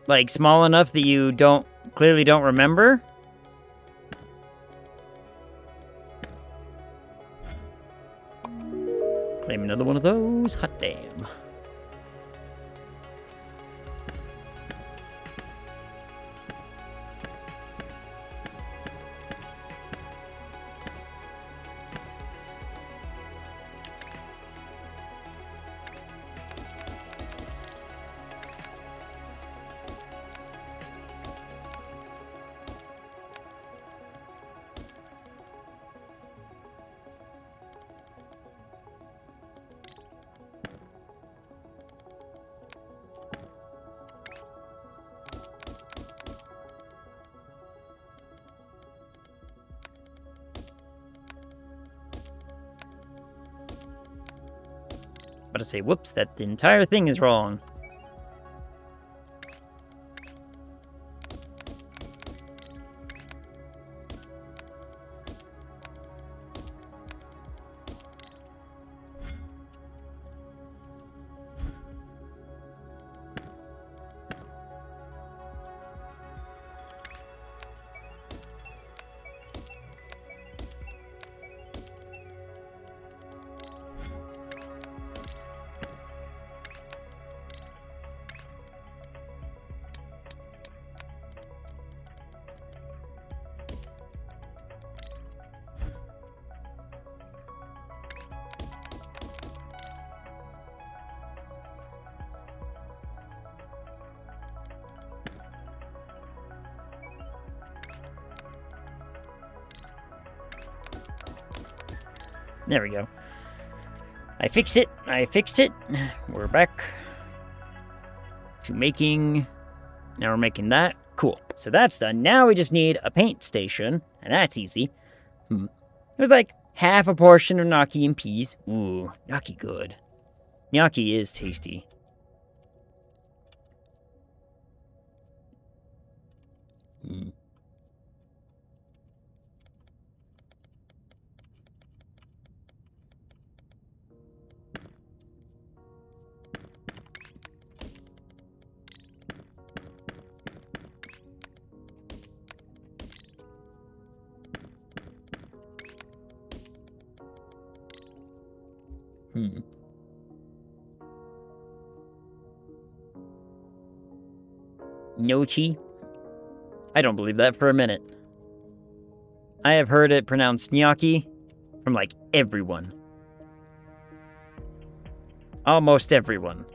Like, small enough that you clearly don't remember? Claim another one of those. Hot damn. About to say, whoops, that the entire thing is wrong. There we go. I fixed it. We're back to making... Now we're making that. Cool. So that's done. Now we just need a paint station, and that's easy. It was like half a portion of gnocchi and peas. Ooh, gnocchi good. Gnocchi is tasty. Gnocchi? I don't believe that for a minute. I have heard it pronounced gnocchi from, like, everyone. Almost everyone.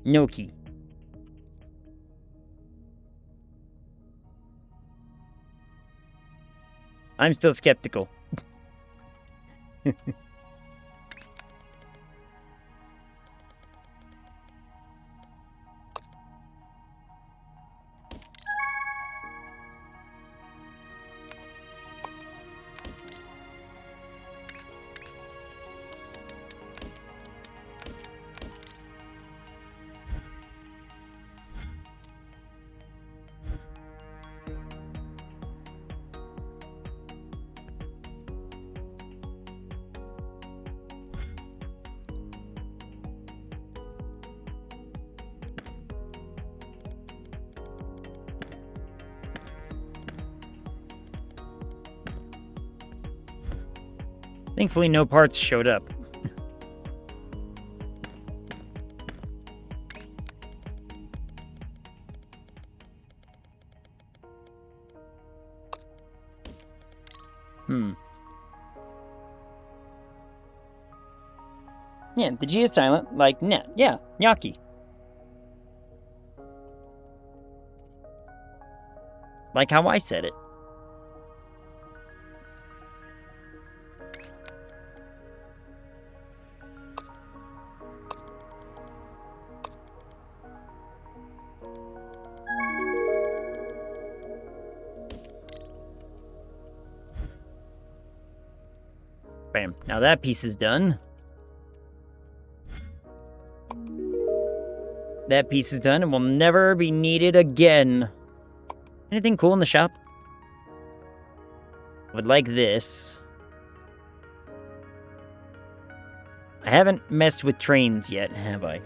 Gnocchi. I'm still skeptical. Thankfully, no parts showed up. Yeah, the G is silent, like net. Yeah, gnocchi. Like how I said it. Bam. Now that piece is done. That piece is done and will never be needed again. Anything cool in the shop? I would like this. I haven't messed with trains yet, have I?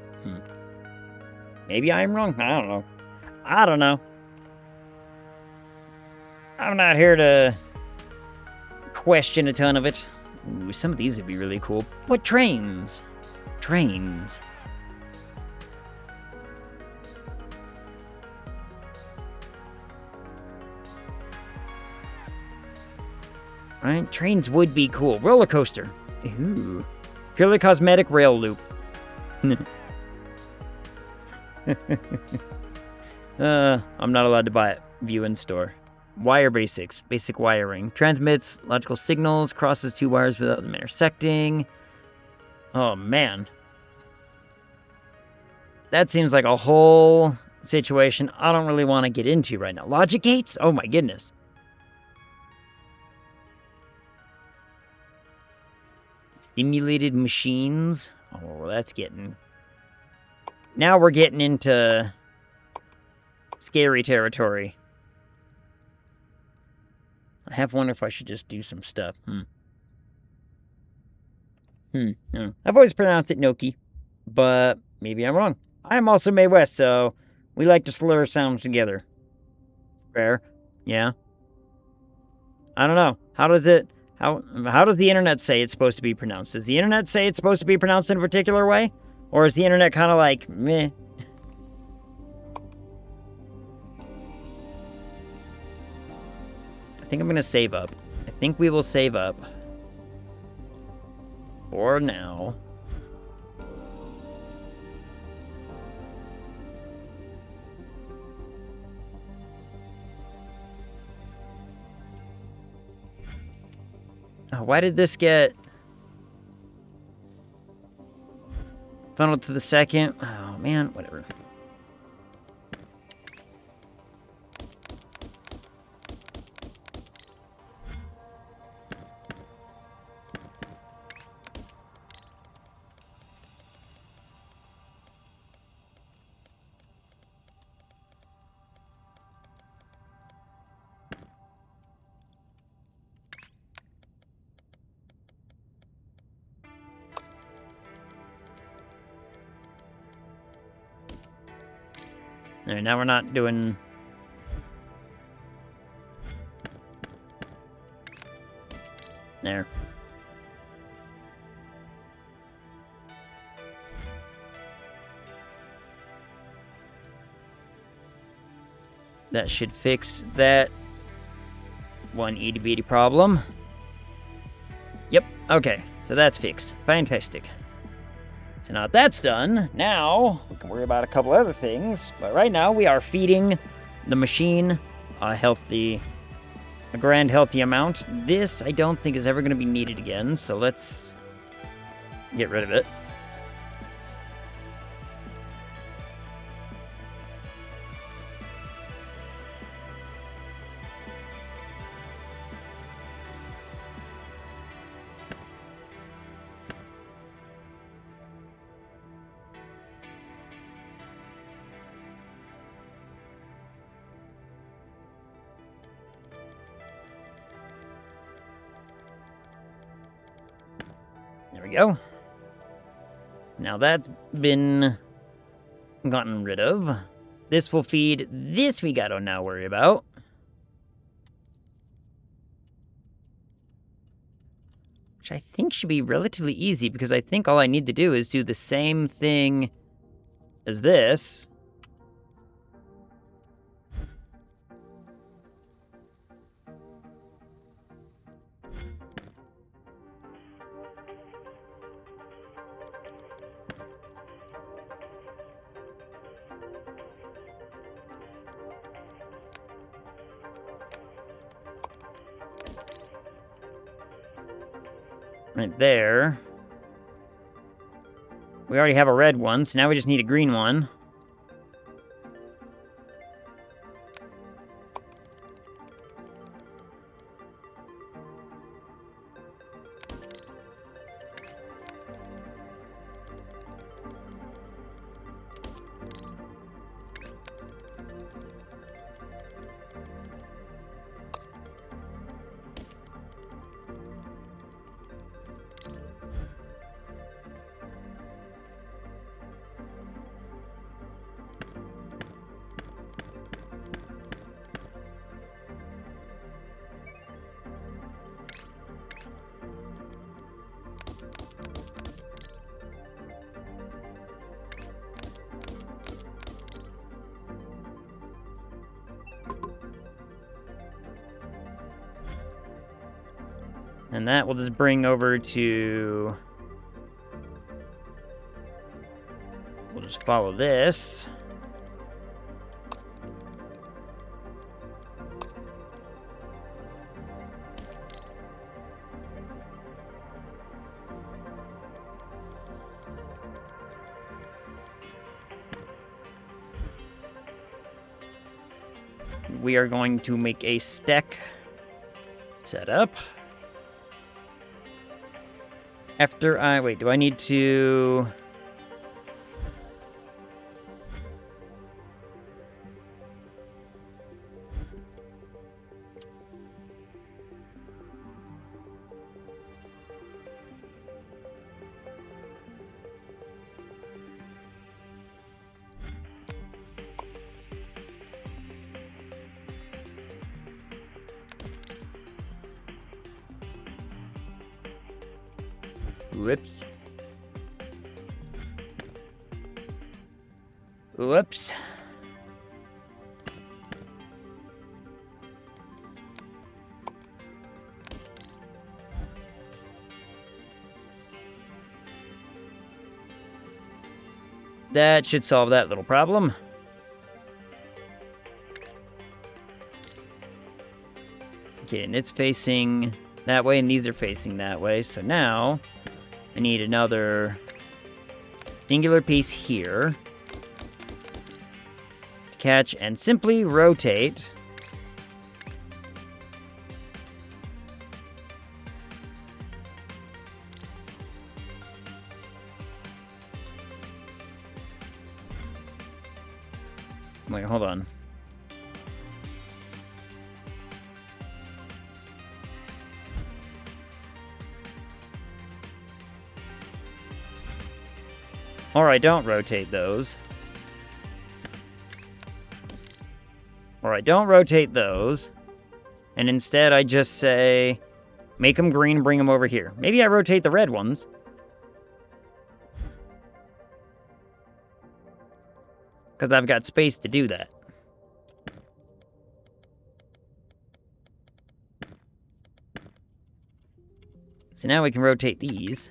Maybe I'm wrong. I don't know. I'm not here to question a ton of it. Ooh, some of these would be really cool. What trains? Trains. Right? Trains would be cool. Roller coaster. Ooh. Purely cosmetic rail loop. I'm not allowed to buy it. View in store. Wire basics. Basic wiring. Transmits logical signals. Crosses two wires without them intersecting. Oh, man. That seems like a whole situation I don't really want to get into right now. Logic gates? Oh, my goodness. Simulated machines. Oh, that's getting... Now we're getting into scary territory. I have wondered if I should just do some stuff. I've always pronounced it gnocchi, but maybe I'm wrong. I'm also Midwest, so we like to slur sounds together. Fair? Yeah. I don't know. How does the internet say it's supposed to be pronounced? Does the internet say it's supposed to be pronounced in a particular way? Or is the internet kind of like, meh? I think I'm going to save up. I think we will save up. For now. Oh, why did this get funneled to the second? Oh, man, whatever. Alright, now we're not doing... There. That should fix that one itty bitty problem. Yep, okay, so that's fixed. Fantastic. So now that that's done, now we can worry about a couple other things. But right now we are feeding the machine a grand healthy amount. This I don't think is ever going to be needed again, so let's get rid of it. There we go. Now that's been gotten rid of. This will feed this we gotta now worry about. Which I think should be relatively easy because I think all I need to do is do the same thing as this. Right there. We already have a red one, so now we just need a green one. And that will just bring over to... We'll just follow this. We are going to make a stack setup. After I... Wait, do I need to... Whoops. Whoops. That should solve that little problem. Okay, and it's facing that way, and these are facing that way. So now, I need another singular piece here to catch and simply rotate. Wait, hold on. Alright, don't rotate those. Alright, don't rotate those. And instead I just say, make them green, bring them over here. Maybe I rotate the red ones. Because I've got space to do that. So now we can rotate these.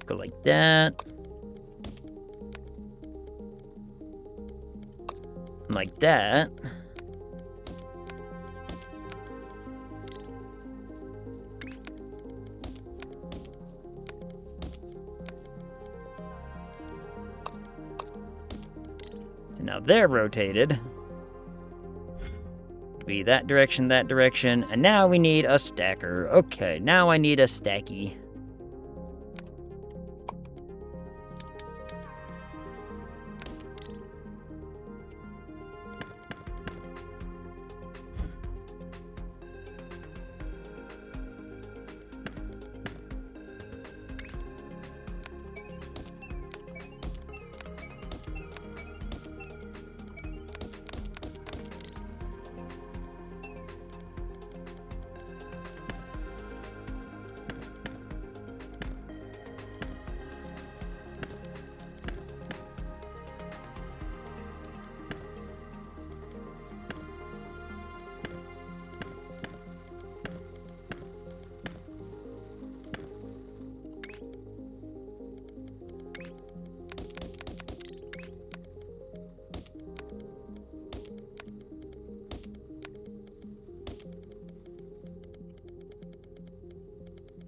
Go like that. Like that. So now they're rotated. Be that direction, and now we need a stacker. Okay, now I need a stacky.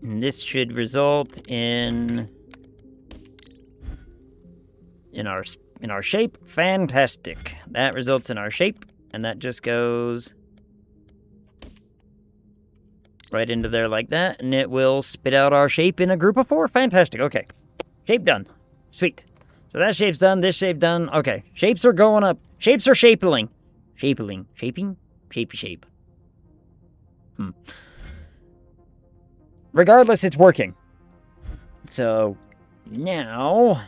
And this should result in our shape. Fantastic. That results in our shape, and that just goes right into there like that, and it will spit out our shape in a group of 4. Fantastic. Okay. Shape done. Sweet. So that shape's done, this shape done. Okay. Shapes are going up. Shapes are shaping. Shaping? Shapey shape. Regardless, it's working. So, now,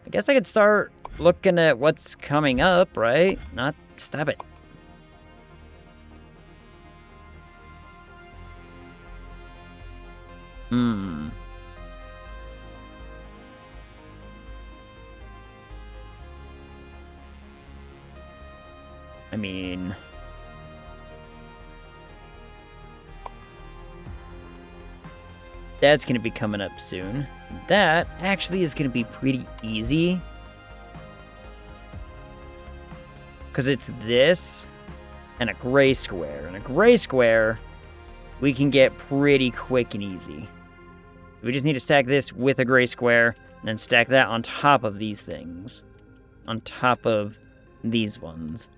I guess I could start looking at what's coming up, right? Not, stop it. I mean... that's going to be coming up soon. That actually is going to be pretty easy. Because it's this and a gray square. And a gray square we can get pretty quick and easy. So we just need to stack this with a gray square and then stack that on top of these things. On top of these ones.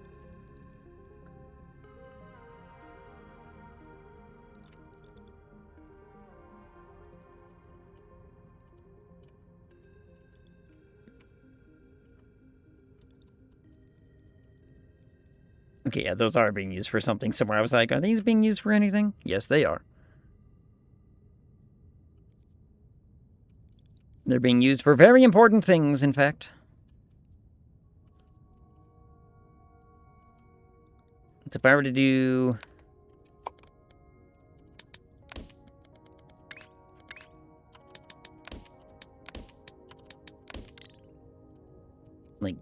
Okay, yeah, those are being used for something somewhere. I was like, are these being used for anything? Yes, they are. They're being used for very important things, in fact. So if I were to do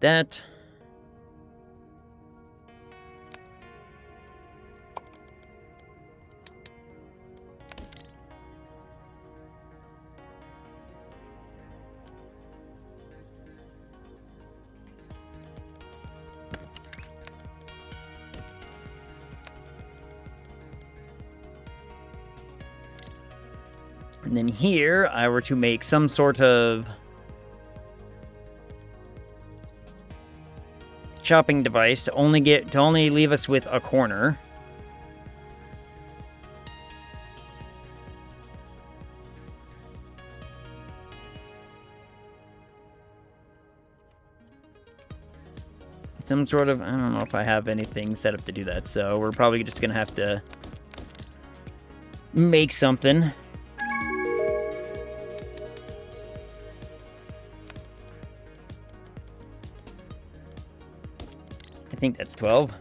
that. And then here, I were to make some sort of chopping device to only leave us with a corner. Some sort of, I don't know if I have anything set up to do that, so we're probably just gonna have to make something. I think that's 12.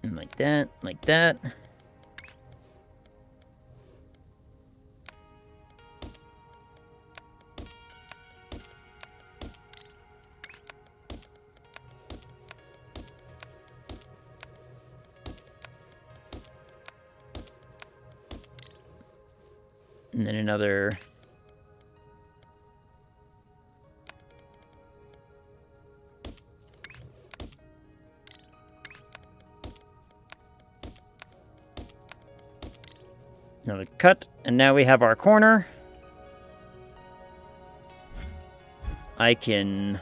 And like that, like that. And then another. Another cut, and now we have our corner. I can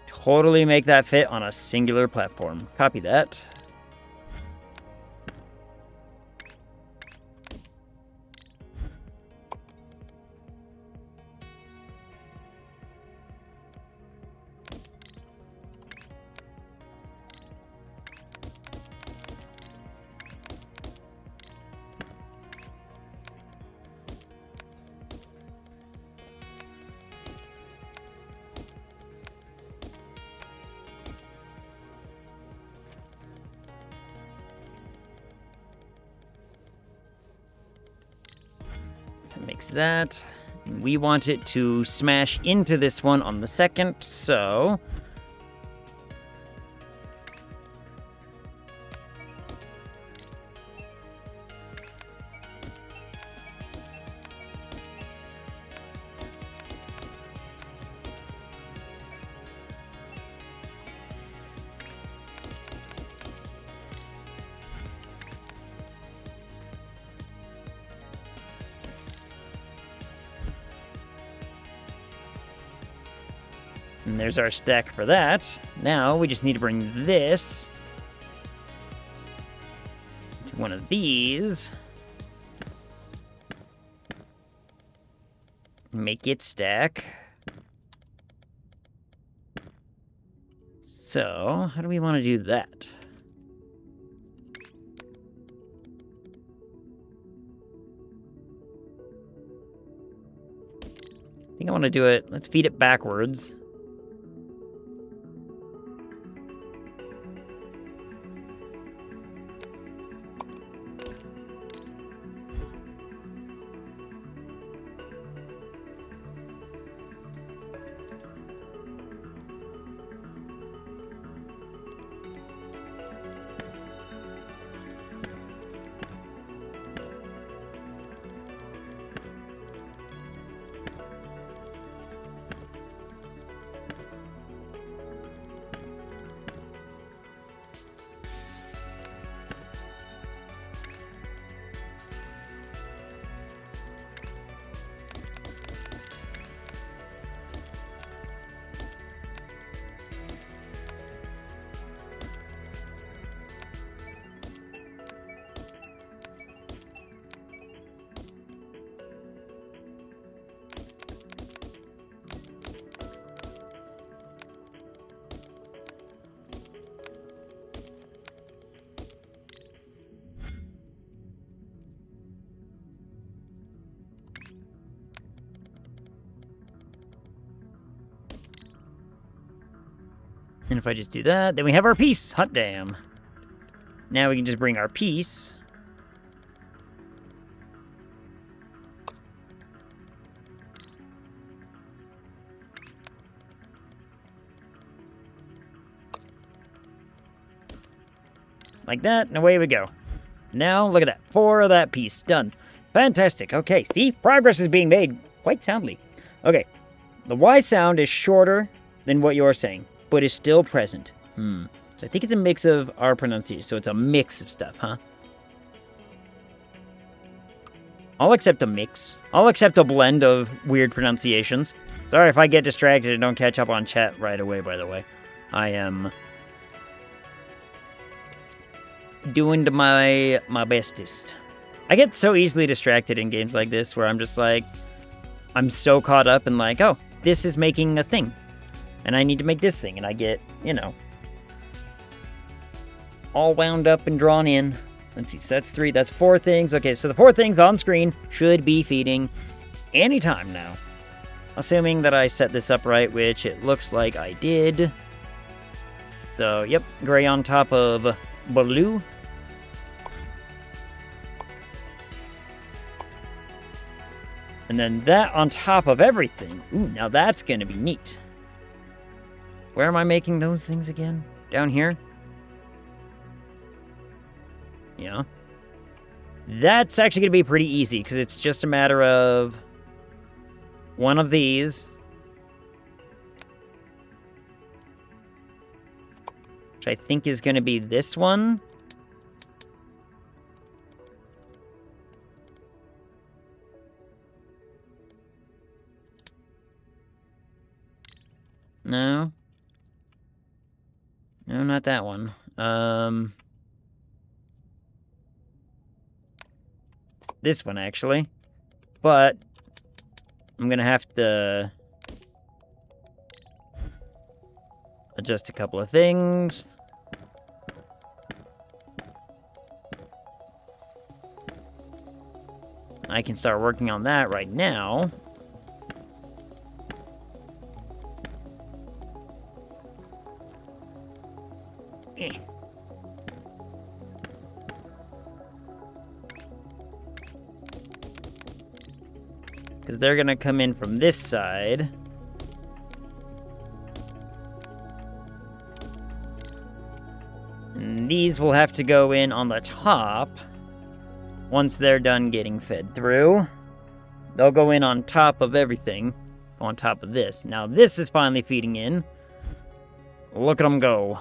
totally make that fit on a singular platform. Copy that. To mix that. We want it to smash into this one on the second, so and there's our stack for that. Now we just need to bring this to one of these. Make it stack. So, how do we want to do that? I think I want to do it, let's feed it backwards. if I just do that, then we have our piece. Hot damn. Now we can just bring our piece. Like that, and away we go. Now, look at that. 4 of that piece. Done. Fantastic. Okay, see? Progress is being made quite soundly. Okay. The Y sound is shorter than what you're saying, but is still present. So I think it's a mix of our pronunciation. So it's a mix of stuff, huh? I'll accept a mix. I'll accept a blend of weird pronunciations. Sorry if I get distracted and don't catch up on chat right away, by the way. I am doing my bestest. I get so easily distracted in games like this where I'm just like, I'm so caught up in like, oh, this is making a thing. And I need to make this thing. And I get, you know, all wound up and drawn in. Let's see, so that's 3, that's 4 things. Okay, so the 4 things on screen should be feeding anytime now. Assuming that I set this up right, which it looks like I did. So, yep, gray on top of blue. And then that on top of everything. Ooh, now that's going to be neat. Where am I making those things again? Down here? Yeah. That's actually going to be pretty easy, because it's just a matter of one of these. Which I think is going to be this one. No. No, not that one. This one, actually. But I'm gonna have to adjust a couple of things. I can start working on that right now. Because they're going to come in from this side. And these will have to go in on the top. Once they're done getting fed through. They'll go in on top of everything. On top of this. Now this is finally feeding in. Look at them go.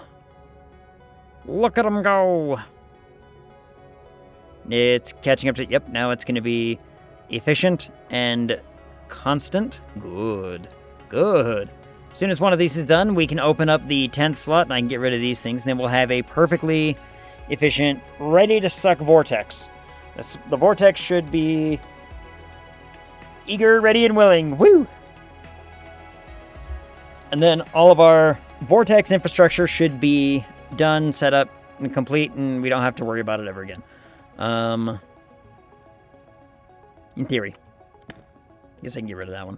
Look at them go. It's catching up to... Yep, now it's going to be efficient and constant. Good. Good. As soon as one of these is done, we can open up the 10th slot and I can get rid of these things. And then we'll have a perfectly efficient, ready to suck vortex. The vortex should be eager, ready, and willing. Woo! And then all of our vortex infrastructure should be done, set up, and complete, and we don't have to worry about it ever again. In theory. I guess I can get rid of that one.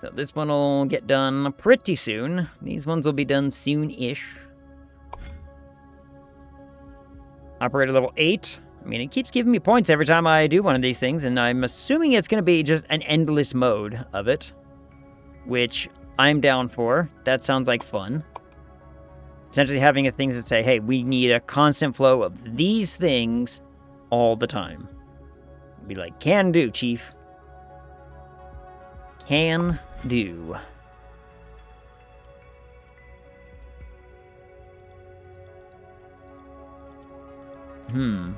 So this one will get done pretty soon. These ones will be done soon-ish. Operator level 8. I mean, it keeps giving me points every time I do one of these things, and I'm assuming it's going to be just an endless mode of it. Which I'm down for. That sounds like fun. Essentially having things that say, hey, we need a constant flow of these things all the time. Be like, can do, Chief. Can do. I'm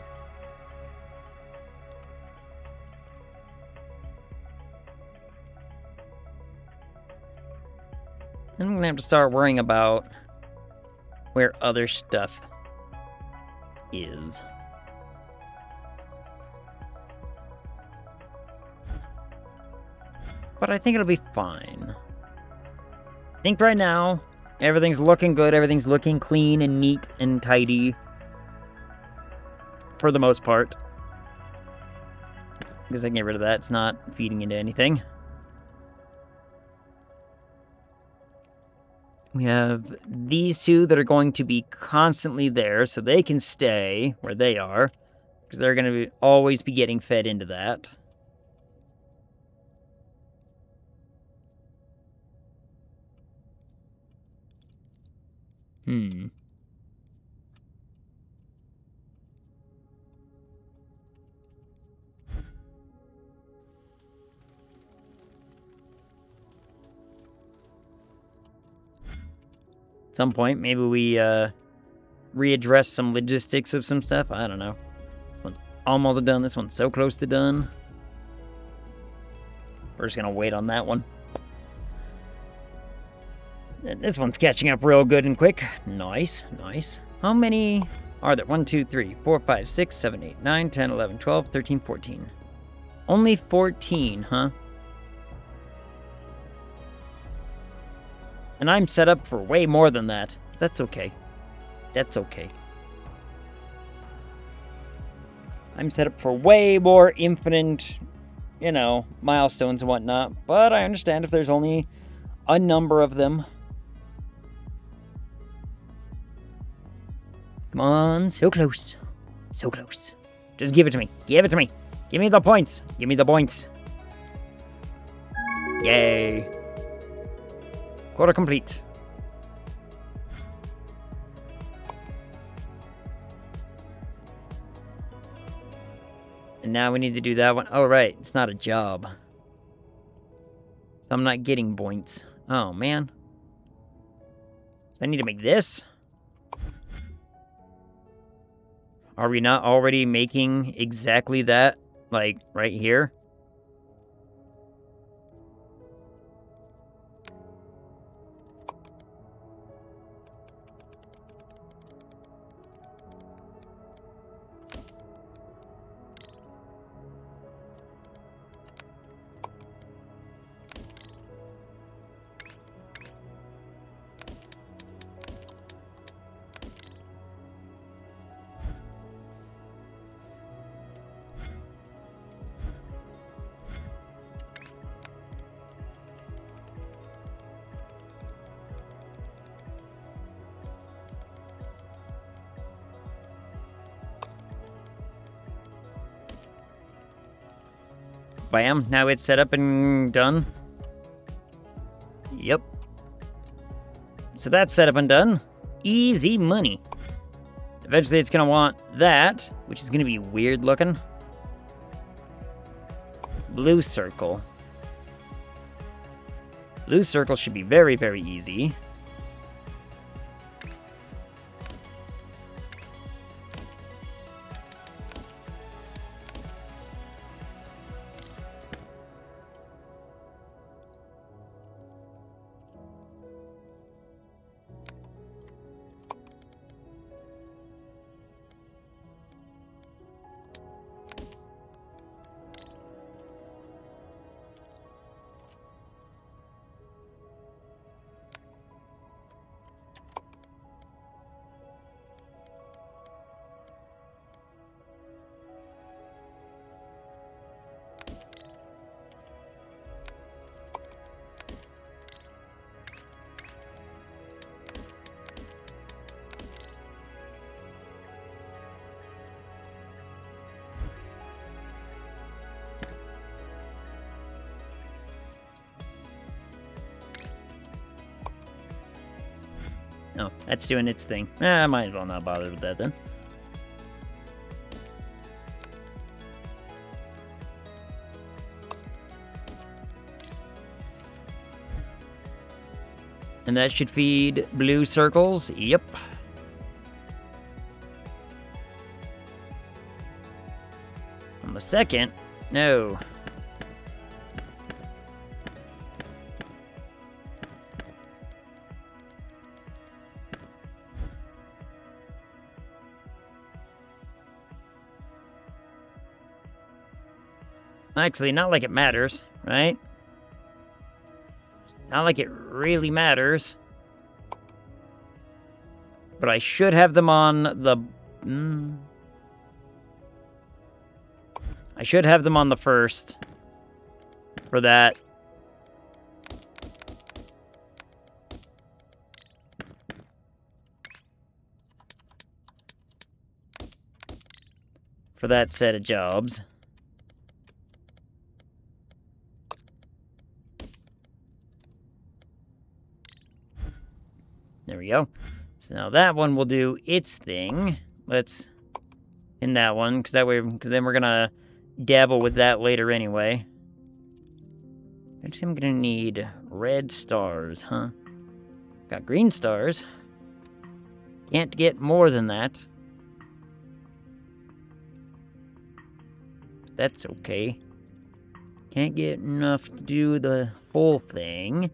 going to have to start worrying about where other stuff is. But I think it'll be fine. I think right now, everything's looking good, everything's looking clean and neat and tidy. For the most part. Because I can get rid of that. It's not feeding into anything. We have these two that are going to be constantly there, so they can stay where they are. Because they're going to always be getting fed into that. At some point, maybe we readdress some logistics of some stuff. I don't know. This one's almost done. This one's so close to done. We're just going to wait on that one. And this one's catching up real good and quick. Nice, nice. How many are there? 1, 2, 3, 4, 5, 6, 7, 8, 9, 10, 11, 12, 13, 14. Only 14, huh? And I'm set up for way more than that. That's okay. That's okay. I'm set up for way more infinite, you know, milestones and whatnot. But I understand if there's only a number of them. Come on, so close. So close. Just give it to me. Give it to me. Give me the points. Give me the points. Yay. Quota complete. And now we need to do that one. Oh, right. It's not a job. So I'm not getting points. Oh, man. I need to make this? Are we not already making exactly that? Like, right here? Bam, now it's set up and done. Yep. So that's set up and done. Easy money. Eventually it's going to want that, which is going to be weird looking. Blue circle. Blue circle should be very, very easy. Oh, that's doing its thing. I might as well not bother with that then. And that should feed blue circles. Yep. On the second, no. Actually, not like it matters, right? Not like it really matters. But I should have them on the... I should have them on the first for that. For that set of jobs. There we go. So now that one will do its thing. Let's in that one, because then we're gonna dabble with that later anyway. Actually, I'm gonna need red stars, huh? Got green stars. Can't get more than that. That's okay. Can't get enough to do the whole thing.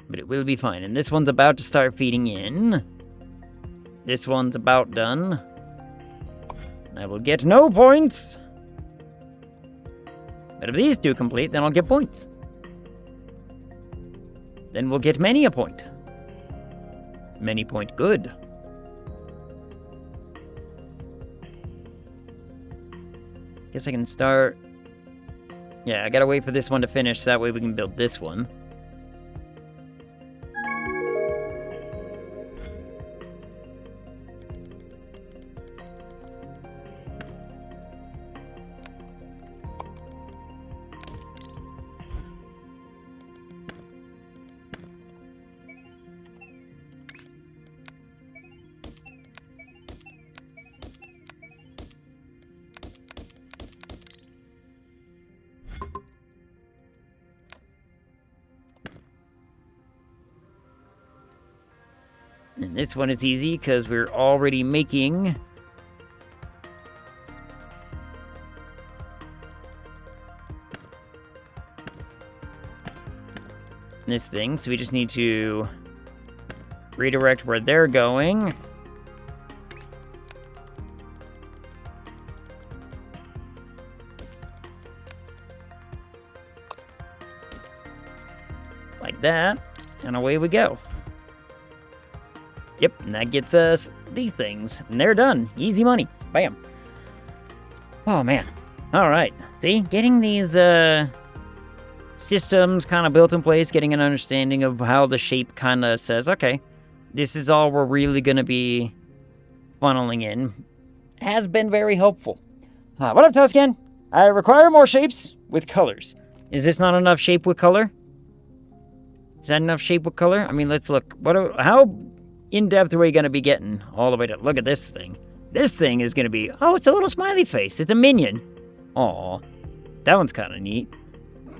But it will be fine. And this one's about to start feeding in. This one's about done. I will get no points. But if these two complete, then I'll get points. Then we'll get many a point. Many point good. Guess I can start... Yeah, I gotta wait for this one to finish, so that way we can build this one. And this one is easy because we're already making this thing, so we just need to redirect where they're going. Like that, and away we go. Yep, and that gets us these things. And they're done. Easy money. Bam. Oh, man. All right. See, getting these systems kind of built in place, getting an understanding of how the shape kind of says, okay, this is all we're really going to be funneling in, has been very helpful. What up, Tuscan? I require more shapes with colors. Is this not enough shape with color? Is that enough shape with color? I mean, let's look. How in-depth are we going to be getting all the way to... Look at this thing. This thing is going to be... Oh, it's a little smiley face. It's a minion. Aw. That one's kind of neat.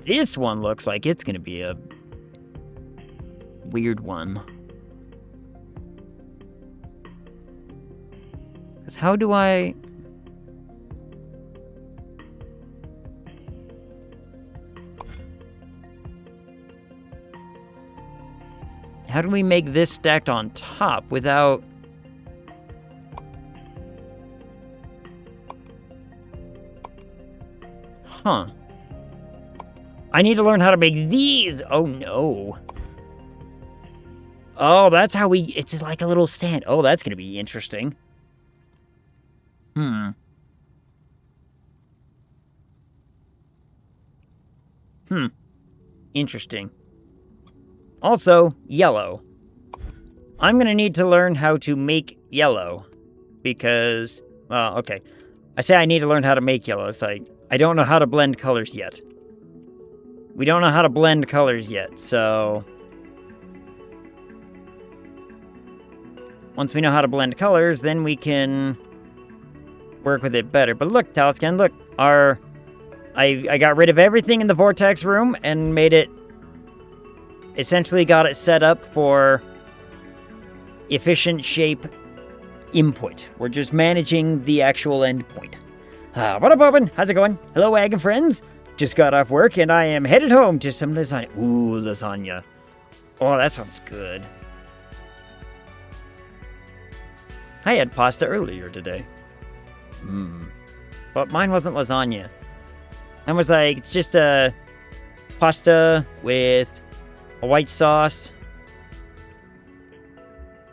This one looks like it's going to be a... weird one. Because how do I... How do we make this stacked on top without... Huh. I need to learn how to make these! Oh, no. Oh, that's how we... It's like a little stand. Oh, that's going to be interesting. Interesting. Also, yellow. I'm going to need to learn how to make yellow. Because, well, okay. I say I need to learn how to make yellow. It's like, I don't know how to blend colors yet. We don't know how to blend colors yet, so... Once we know how to blend colors, then we can work with it better. But look, Taliscan, look. I got rid of everything in the vortex room and made it... Essentially got it set up for efficient shape input. We're just managing the actual endpoint. What up, Open? How's it going? Hello, Wagon friends. Just got off work and I am headed home to some lasagna. Ooh, lasagna. Oh, that sounds good. I had pasta earlier today. But mine wasn't lasagna. Mine was like, it's just a pasta with a white sauce,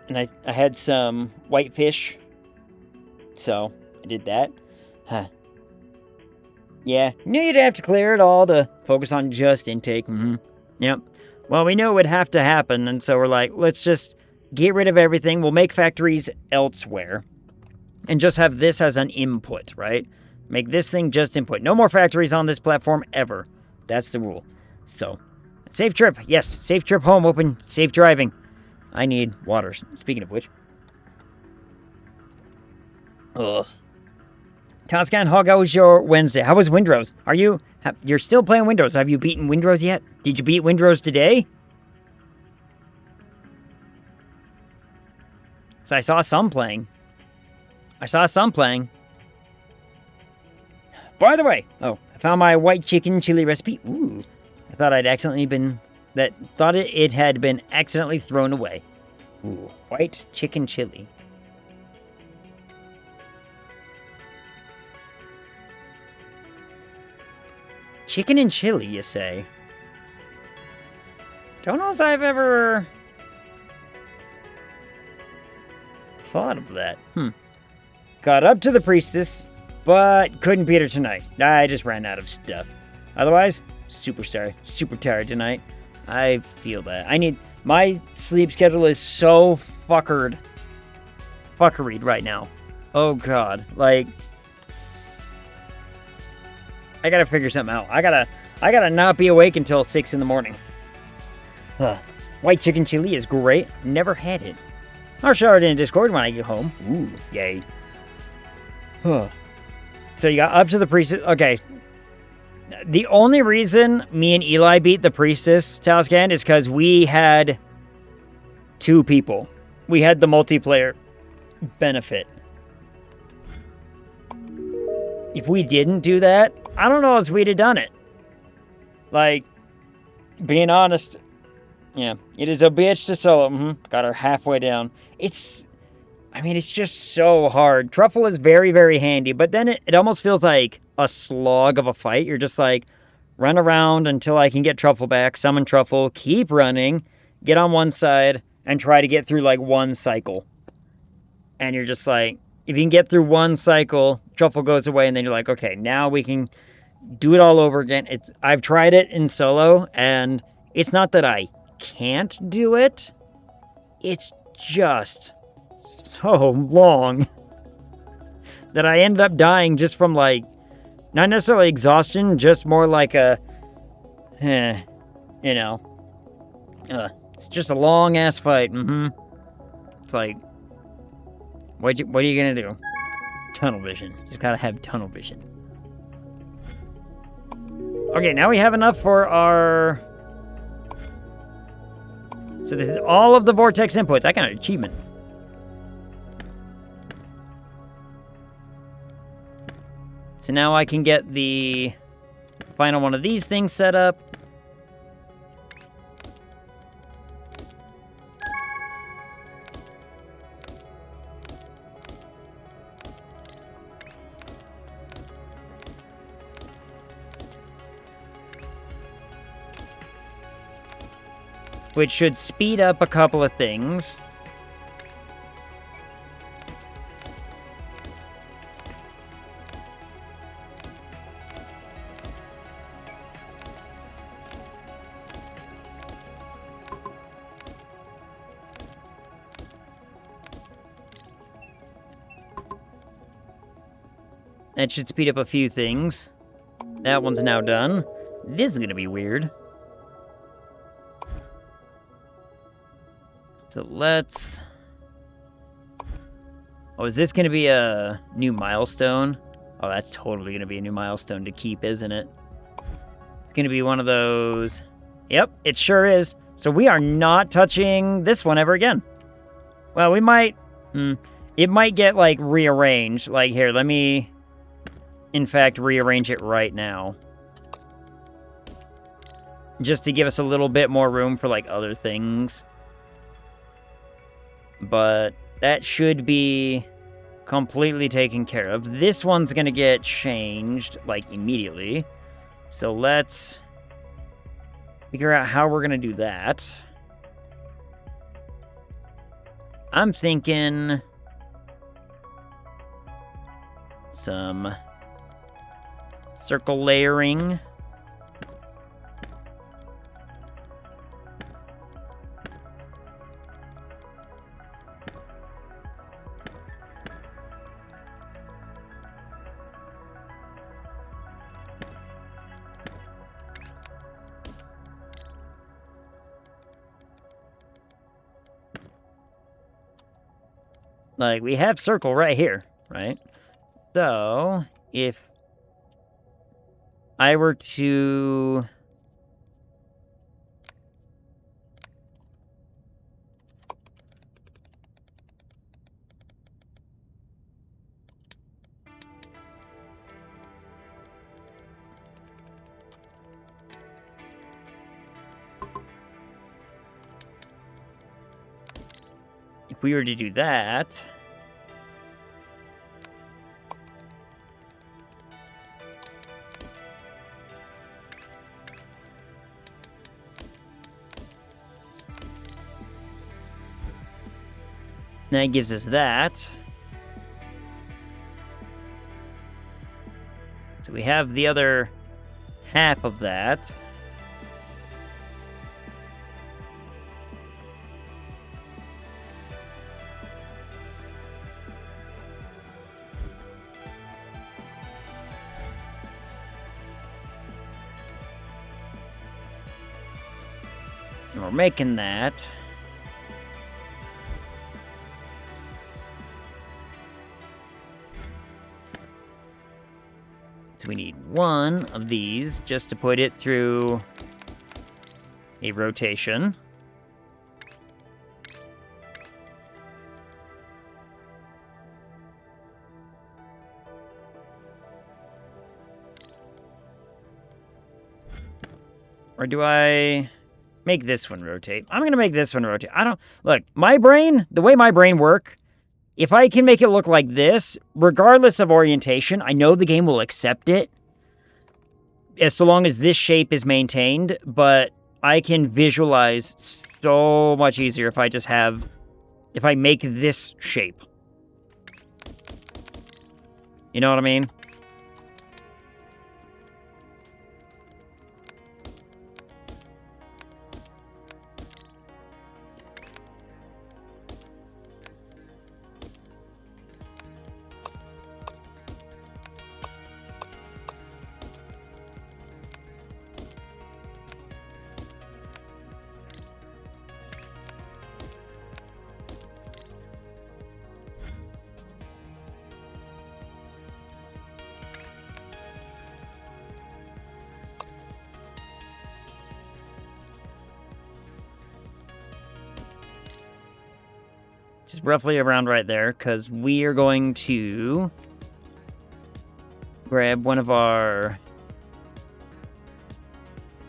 and I had some white fish So, I did that. Huh. Yeah, knew you'd have to clear it all to focus on just intake. Yep. Well, we knew it would have to happen, and so we're like, let's just get rid of everything. We'll make factories elsewhere. And just have this as an input, right? Make this thing just input. No more factories on this platform ever. That's the rule. So, safe trip. Yes, safe trip home. Open, safe driving. I need water. Speaking of which. Ugh. Toscan Hog, how was your Wednesday? How was Windrose? You're still playing Windrose. Have you beaten Windrose yet? Did you beat Windrose today? So I saw some playing. By the way, I found my white chicken chili recipe. Ooh, I thought it had been accidentally thrown away. Ooh, white chicken chili. Chicken and chili, you say? Don't know if I've ever thought of that. Got up to the priestess, but couldn't beat her tonight. I just ran out of stuff. Otherwise, super tired tonight. I feel that. My sleep schedule is so fuckered. Fuckeried right now. Oh god. Like, I gotta figure something out. I gotta not be awake until 6 in the morning. White chicken chili is great. Never had it. I'll share it in Discord when I get home. Ooh, yay. So you got up to the priestess. Okay. The only reason me and Eli beat the priestess, Tauscan, is because we had 2 people. We had the multiplayer benefit. If we didn't do that, I don't know if we'd have done it. Like, being honest, yeah, it is a bitch to solo. Got her halfway down. It's just so hard. Truffle is very, very handy, but then it almost feels like a slog of a fight. You're just like, run around until I can get Truffle back, summon Truffle, keep running, get on one side, and try to get through like one cycle. And you're just like, if you can get through one cycle, Truffle goes away, and then you're like, okay, now we can do it all over again. I've tried it in solo, and it's not that I can't do it. It's just so long that I ended up dying just from, like, not necessarily exhaustion, just more like a, it's just a long-ass fight. It's like, what are you gonna do? Tunnel vision. Just gotta have tunnel vision. Okay, now we have enough for our... So this is all of the vortex inputs. I got an achievement. So now I can get the final one of these things set up. Which should speed up a couple of things. That should speed up a few things. That one's now done. This is gonna be weird. So let's... Oh, is this gonna be a new milestone? Oh, that's totally gonna be a new milestone to keep, isn't it? It's gonna be one of those... Yep, it sure is. So we are not touching this one ever again. Well, we might... It might get, like, rearranged. Like, here, let me... in fact, rearrange it right now. Just to give us a little bit more room for, like, other things. But that should be completely taken care of. This one's gonna get changed, like, immediately. So let's figure out how we're gonna do that. I'm thinking... some circle layering. Like, we have circle right here, right? So, if I were to... If we were to do that... that gives us that. So we have the other half of that. And we're making that. So we need one of these just to put it through a rotation. Or do I make this one rotate? I'm going to make this one rotate. Look, my brain, the way my brain works, if I can make it look like this, regardless of orientation, I know the game will accept it, as so long as this shape is maintained, but I can visualize so much easier if I make this shape. You know what I mean? Just roughly around right there, because we are going to grab one of our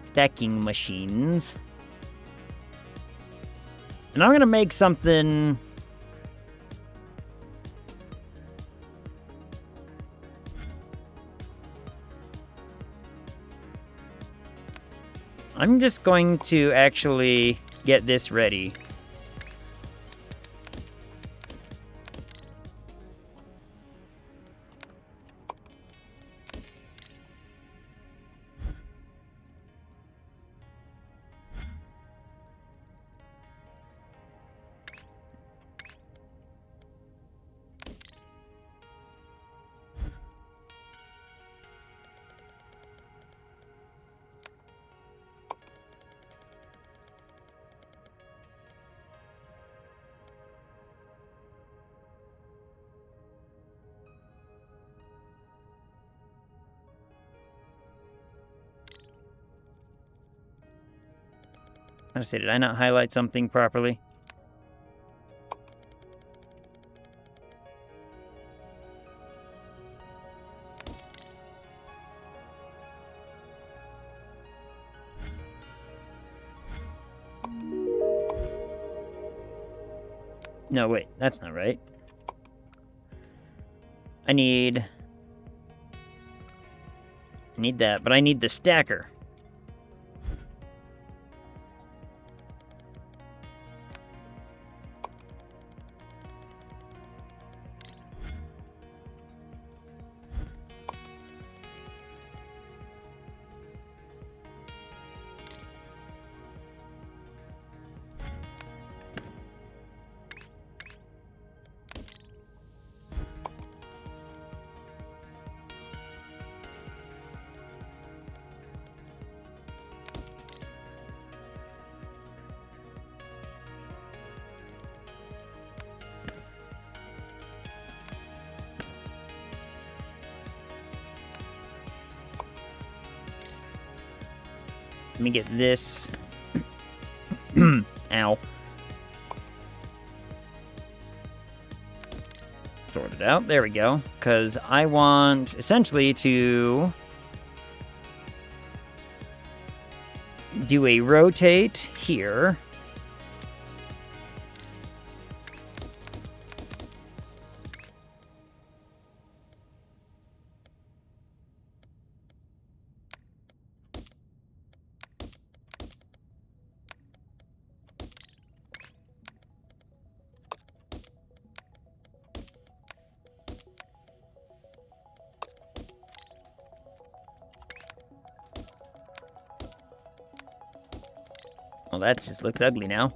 stacking machines. And I'm going to make something... I'm just going to actually get this ready. Honestly, did I not highlight something properly? No, wait, that's not right. I need that, but I need the stacker. Let me get this. Ow. Sort it out. There we go. Because I want, essentially, to do a rotate here. Well, that just looks ugly now.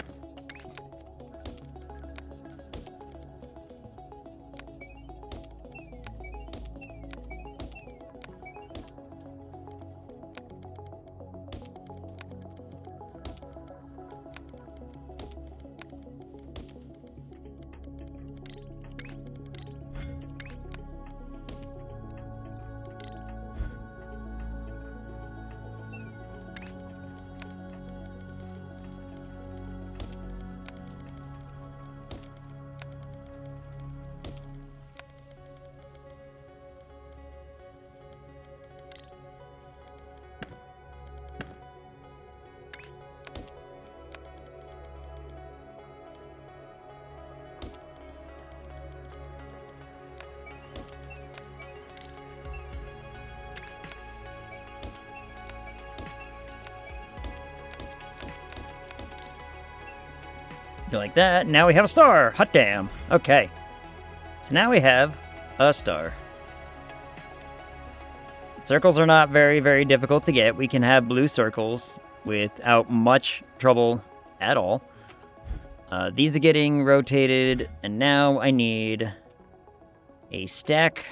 Like that. Now we have a star. Hot damn. Okay. So now we have a star. Circles are not very, very difficult to get. We can have blue circles without much trouble at all. These are getting rotated, and now I need a stack.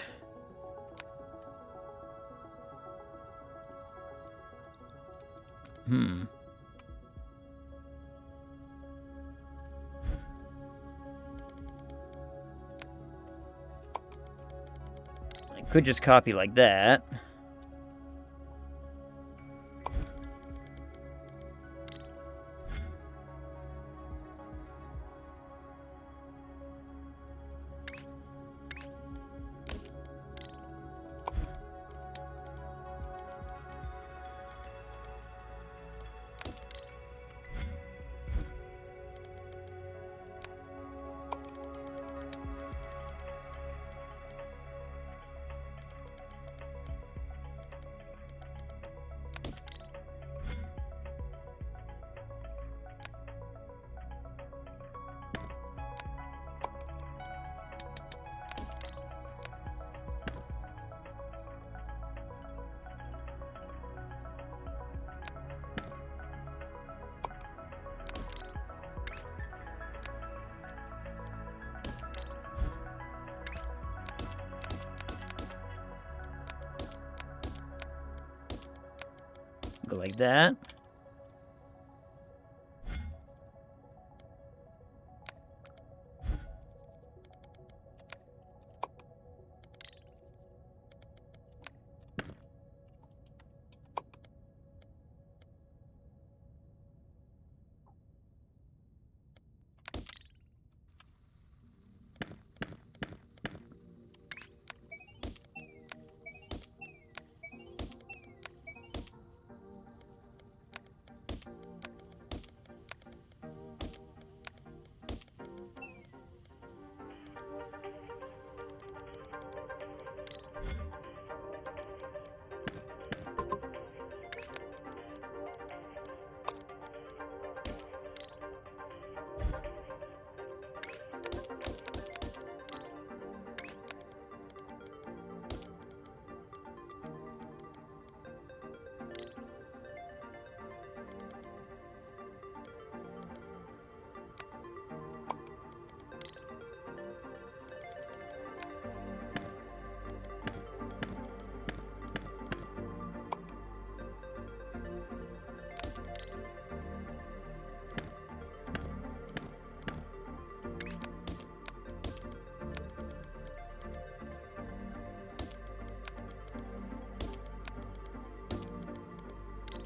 Could just copy like that. Go like that.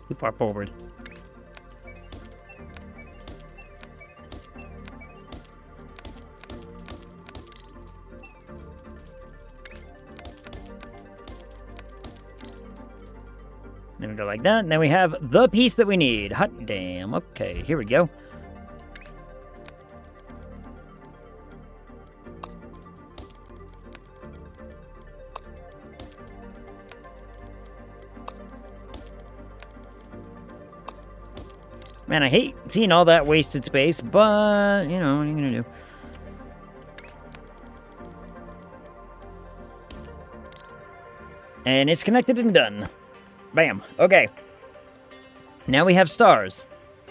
Too far forward. Then we go like that, and then we have the piece that we need. Hot damn. Okay, here we go. Man, I hate seeing all that wasted space, but, you know, what are you gonna do? And it's connected and done. Bam. Okay. Now we have stars.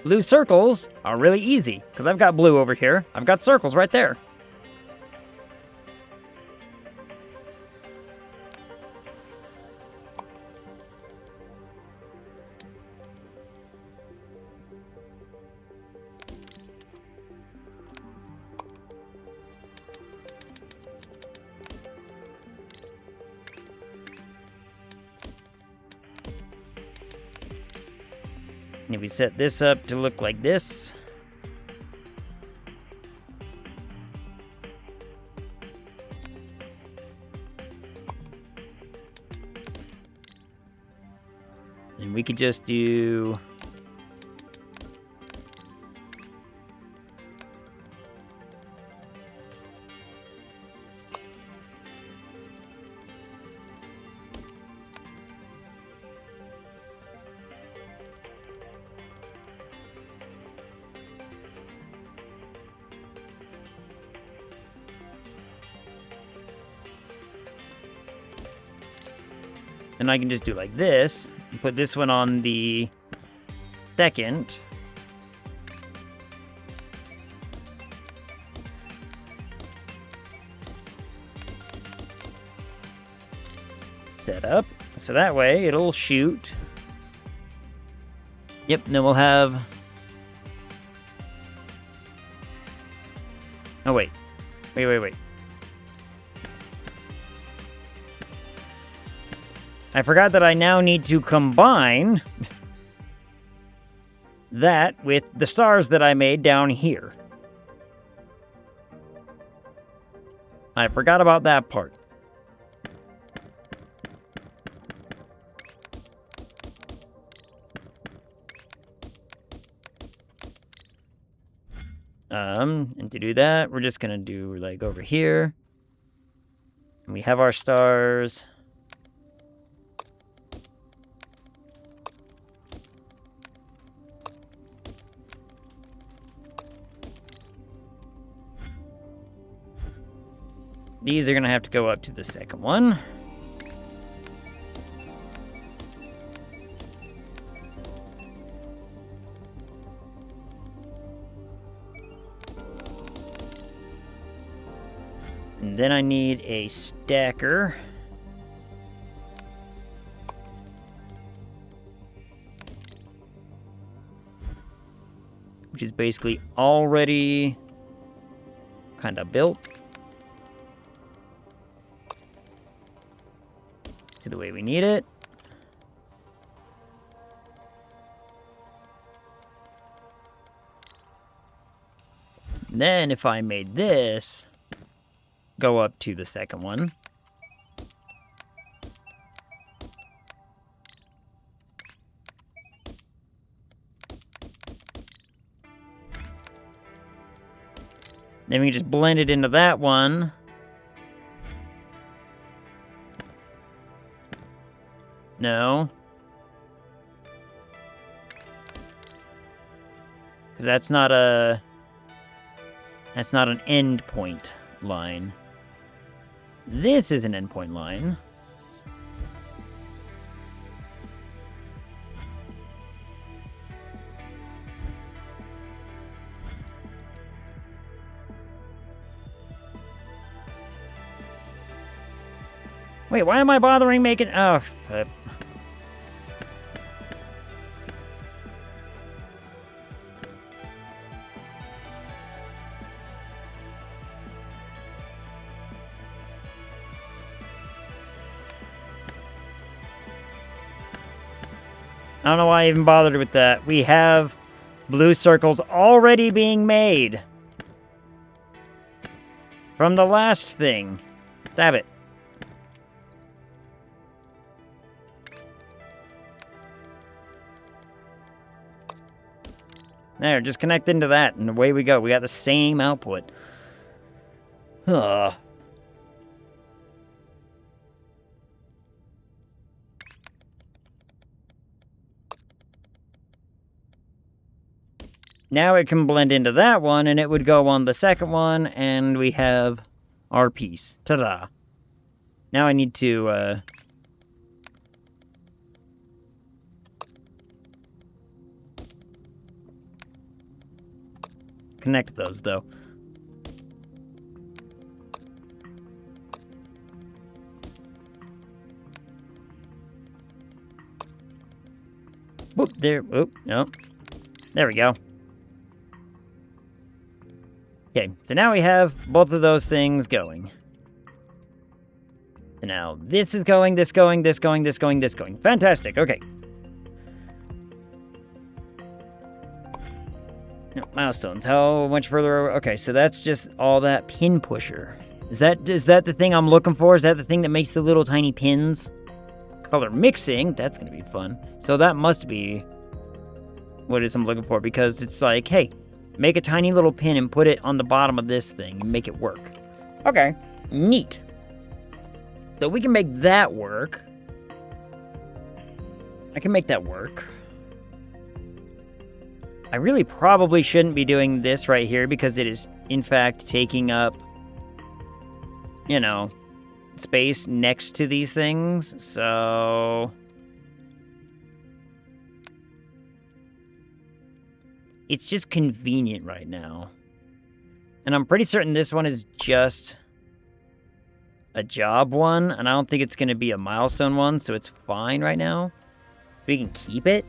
Blue circles are really easy, because I've got blue over here. I've got circles right there. And if we set this up to look like this. And we could just do... And I can just do like this, and put this one on the second. Set up, so that way it'll shoot. Yep, and then we'll have... Oh, wait. Wait. I forgot that I now need to combine that with the stars that I made down here. I forgot about that part. And to do that, we're just gonna do like over here. And we have our stars. These are going to have to go up to the second one. And then I need a stacker. Which is basically already kind of built. To the way we need it. And then if I made this go up to the second one. Then we can just blend it into that one. No. Because that's not an endpoint line. This is an endpoint line. Wait, why am I bothering making... Oh, I don't know why I even bothered with that. We have blue circles already being made. From the last thing. Stab it. There, just connect into that, and away we go. We got the same output. Ugh. Now it can blend into that one, and it would go on the second one, and we have our piece. Ta-da. Now I need to, connect those, though. Whoop, there. Whoop, no. There we go. Okay, so now we have both of those things going. So now this is going, this going, this going, this going, this going. Fantastic, okay. No, milestones. How much further? Okay, so that's just all that pin pusher. Is that the thing I'm looking for? Is that the thing that makes the little tiny pins? Color mixing, that's gonna be fun. So that must be what it is I'm looking for, because it's like, hey, make a tiny little pin and put it on the bottom of this thing and make it work. Okay, neat. So we can make that work. I can make that work. I really probably shouldn't be doing this right here because it is, in fact, taking up, you know, space next to these things, so... It's just convenient right now. And I'm pretty certain this one is just a job one, and I don't think it's going to be a milestone one, so it's fine right now. So we can keep it.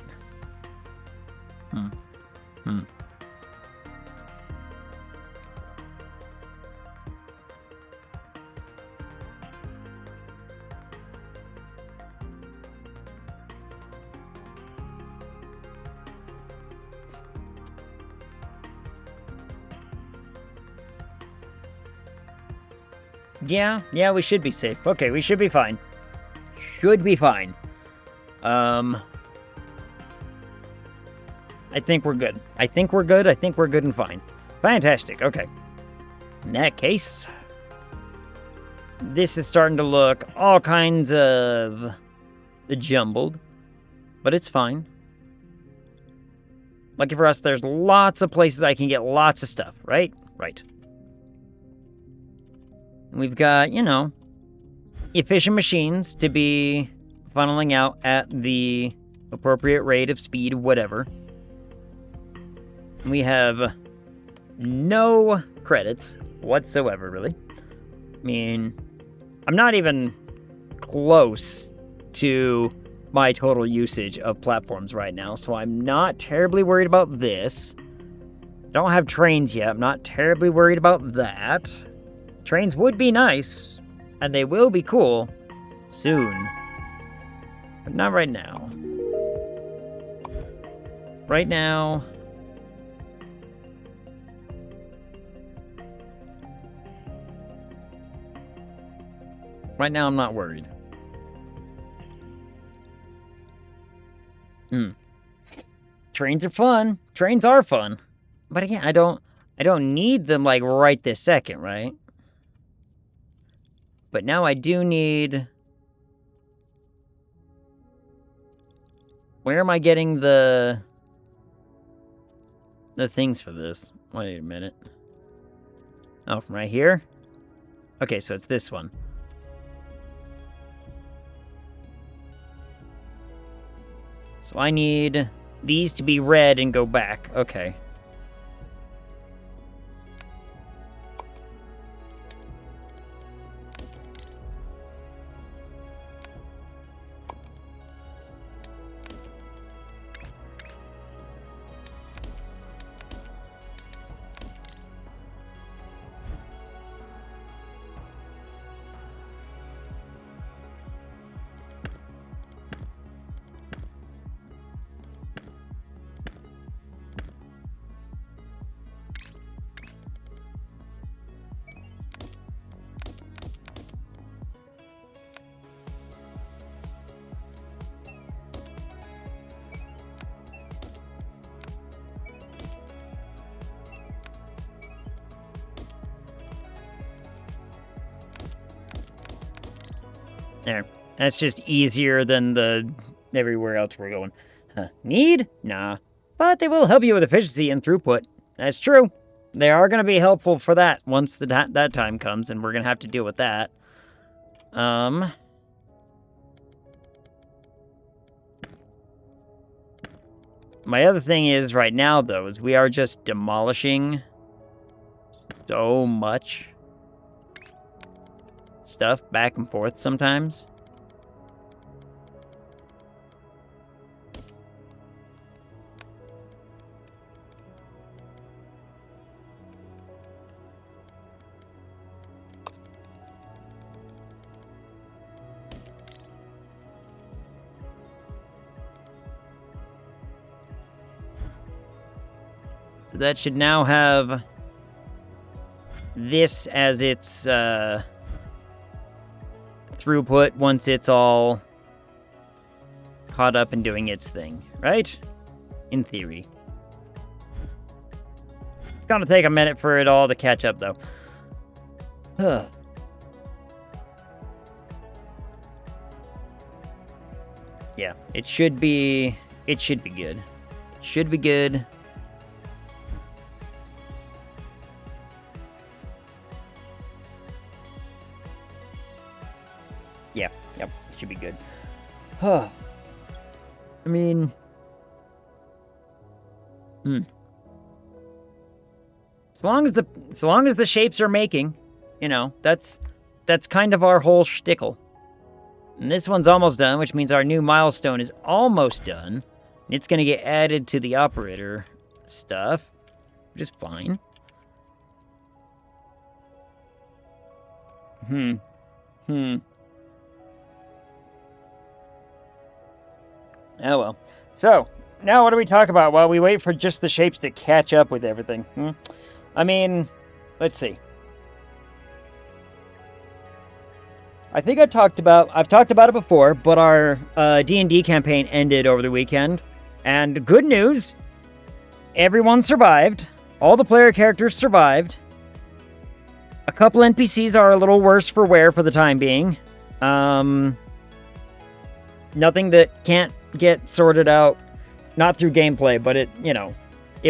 Yeah, we should be safe. Okay, we should be fine. Should be fine. I think we're good. I think we're good and fine. Fantastic, okay. In that case, this is starting to look all kinds of jumbled, but it's fine. Lucky for us, there's lots of places I can get lots of stuff, right? Right. We've got, you know, efficient machines to be funneling out at the appropriate rate of speed, whatever. We have no credits whatsoever, really. I mean, I'm not even close to my total usage of platforms right now, so I'm not terribly worried about this. Don't have trains yet. I'm not terribly worried about that. Trains would be nice, and they will be cool soon, but not right now. Right now, I'm not worried. Trains are fun. Trains are fun. But again, I don't need them like right this second, right? But now I do need... Where am I getting the things for this? Wait a minute. Oh, from right here? Okay, so it's this one. So I need these to be red and go back. Okay. There. That's just easier than the everywhere else we're going. Need? Nah. But they will help you with efficiency and throughput. That's true. They are going to be helpful for that once that time comes, and we're going to have to deal with that. My other thing is, right now, though, is we are just demolishing so much stuff back and forth sometimes. So that should now have this as its throughput once it's all caught up and doing its thing, right? In theory. It's gonna take a minute for it all to catch up, though. Yeah, it should be good. It should be good. Yeah, yep, should be good. I mean... So long as the shapes are making, you know, that's kind of our whole shtickle. And this one's almost done, which means our new milestone is almost done. It's gonna get added to the operator stuff, which is fine. Oh well. So, now what do we talk about while we wait for just the shapes to catch up with everything? I mean, let's see. I think I've talked about it before, but our D&D campaign ended over the weekend. And good news, everyone survived. All the player characters survived. A couple NPCs are a little worse for wear for the time being. Nothing that can't get sorted out, not through gameplay, but it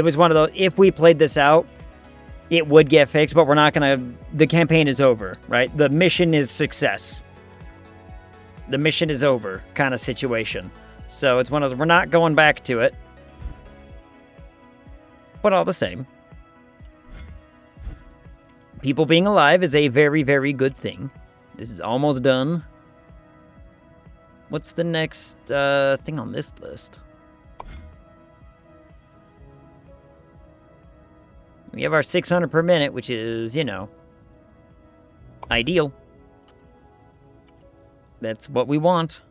was one of those, if we played this out, it would get fixed, but we're not gonna, the campaign is over, right? The mission is success. The mission is over kind of situation. So it's one of those, we're not going back to it. But all the same, people being alive is a very, very good thing. This is almost done. What's the next thing on this list? We have our 600 per minute, which is, ideal. That's what we want.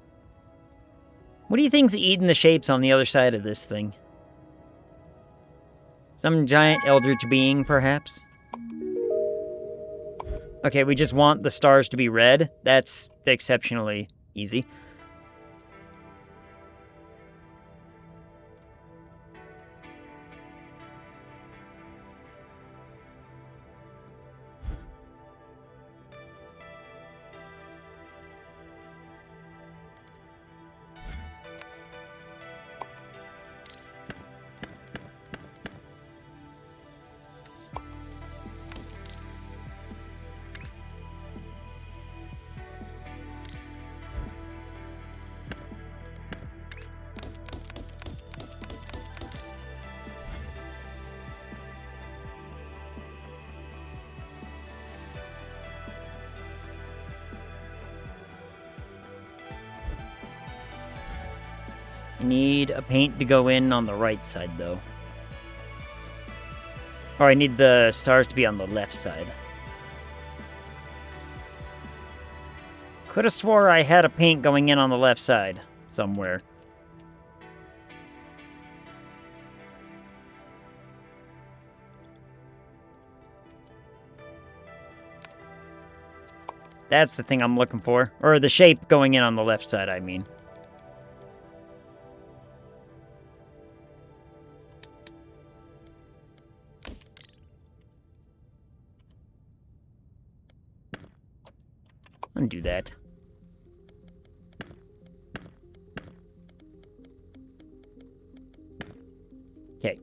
What do you think's eating the shapes on the other side of this thing? Some giant eldritch being, perhaps? Okay, we just want the stars to be red. That's exceptionally easy. I need a paint to go in on the right side, though. Or I need the stars to be on the left side. Could have swore I had a paint going in on the left side somewhere. That's the thing I'm looking for. Or the shape going in on the left side, I mean. Undo that. Okay.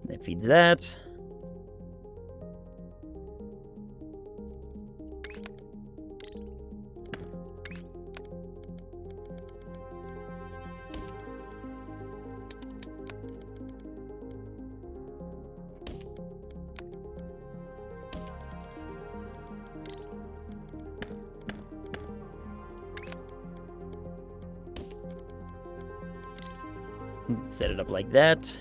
That feeds that. Set it up like that.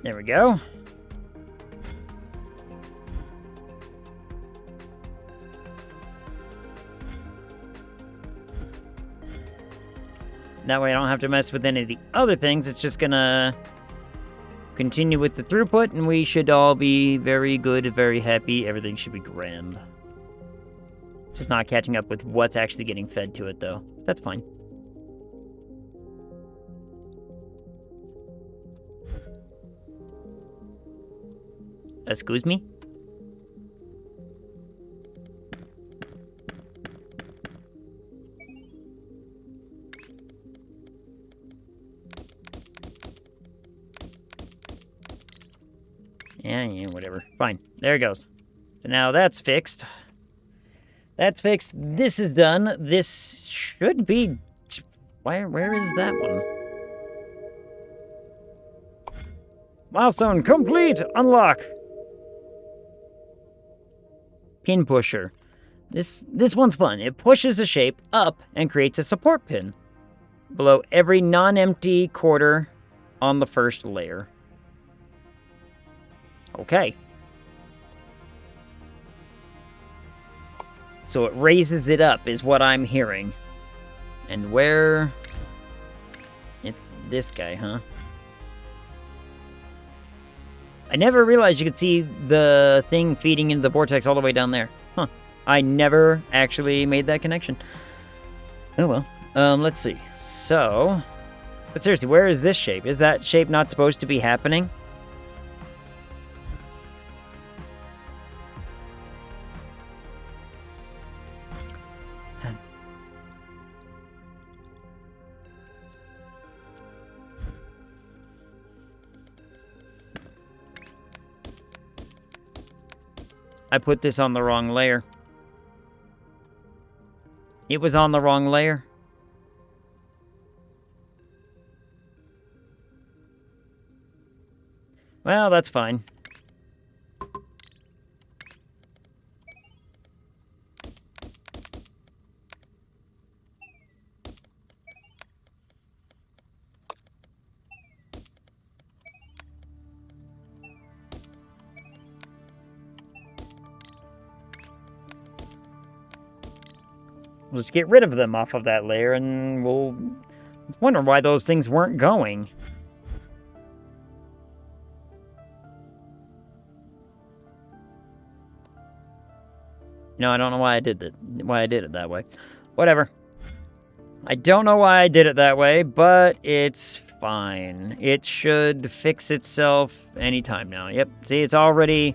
There we go. That way I don't have to mess with any of the other things. It's just gonna continue with the throughput, and we should all be very good, very happy. Everything should be grand. It's just not catching up with what's actually getting fed to it, though. That's fine. Excuse me? Yeah, whatever. Fine. There it goes. So now that's fixed. That's fixed. This is done. This should be... Where is that one? Milestone complete! Unlock! Pin pusher. This one's fun. It pushes a shape up and creates a support pin below every non-empty quarter on the first layer. Okay. So it raises it up, is what I'm hearing. And where... It's this guy, huh? I never realized you could see the thing feeding into the vortex all the way down there. Huh. I never actually made that connection. Oh well. Let's see. So... But seriously, where is this shape? Is that shape not supposed to be happening? I put this on the wrong layer. It was on the wrong layer. Well, that's fine. We'll just get rid of them off of that layer, and we'll wonder why those things weren't going. No, I don't know why I did it that way. Whatever. I don't know why I did it that way, but it's fine. It should fix itself anytime now. Yep. See, it's already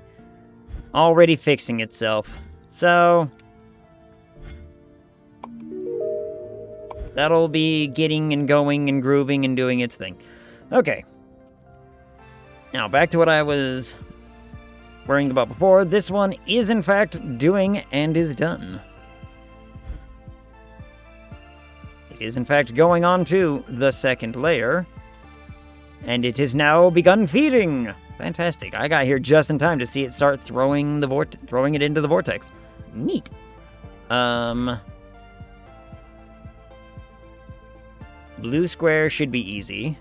fixing itself. So that'll be getting and going and grooving and doing its thing. Okay. Now, back to what I was worrying about before. This one is, in fact, doing and is done. It is, in fact, going on to the second layer. And it has now begun feeding. Fantastic. I got here just in time to see it start throwing it into the vortex. Neat. Blue square should be easy.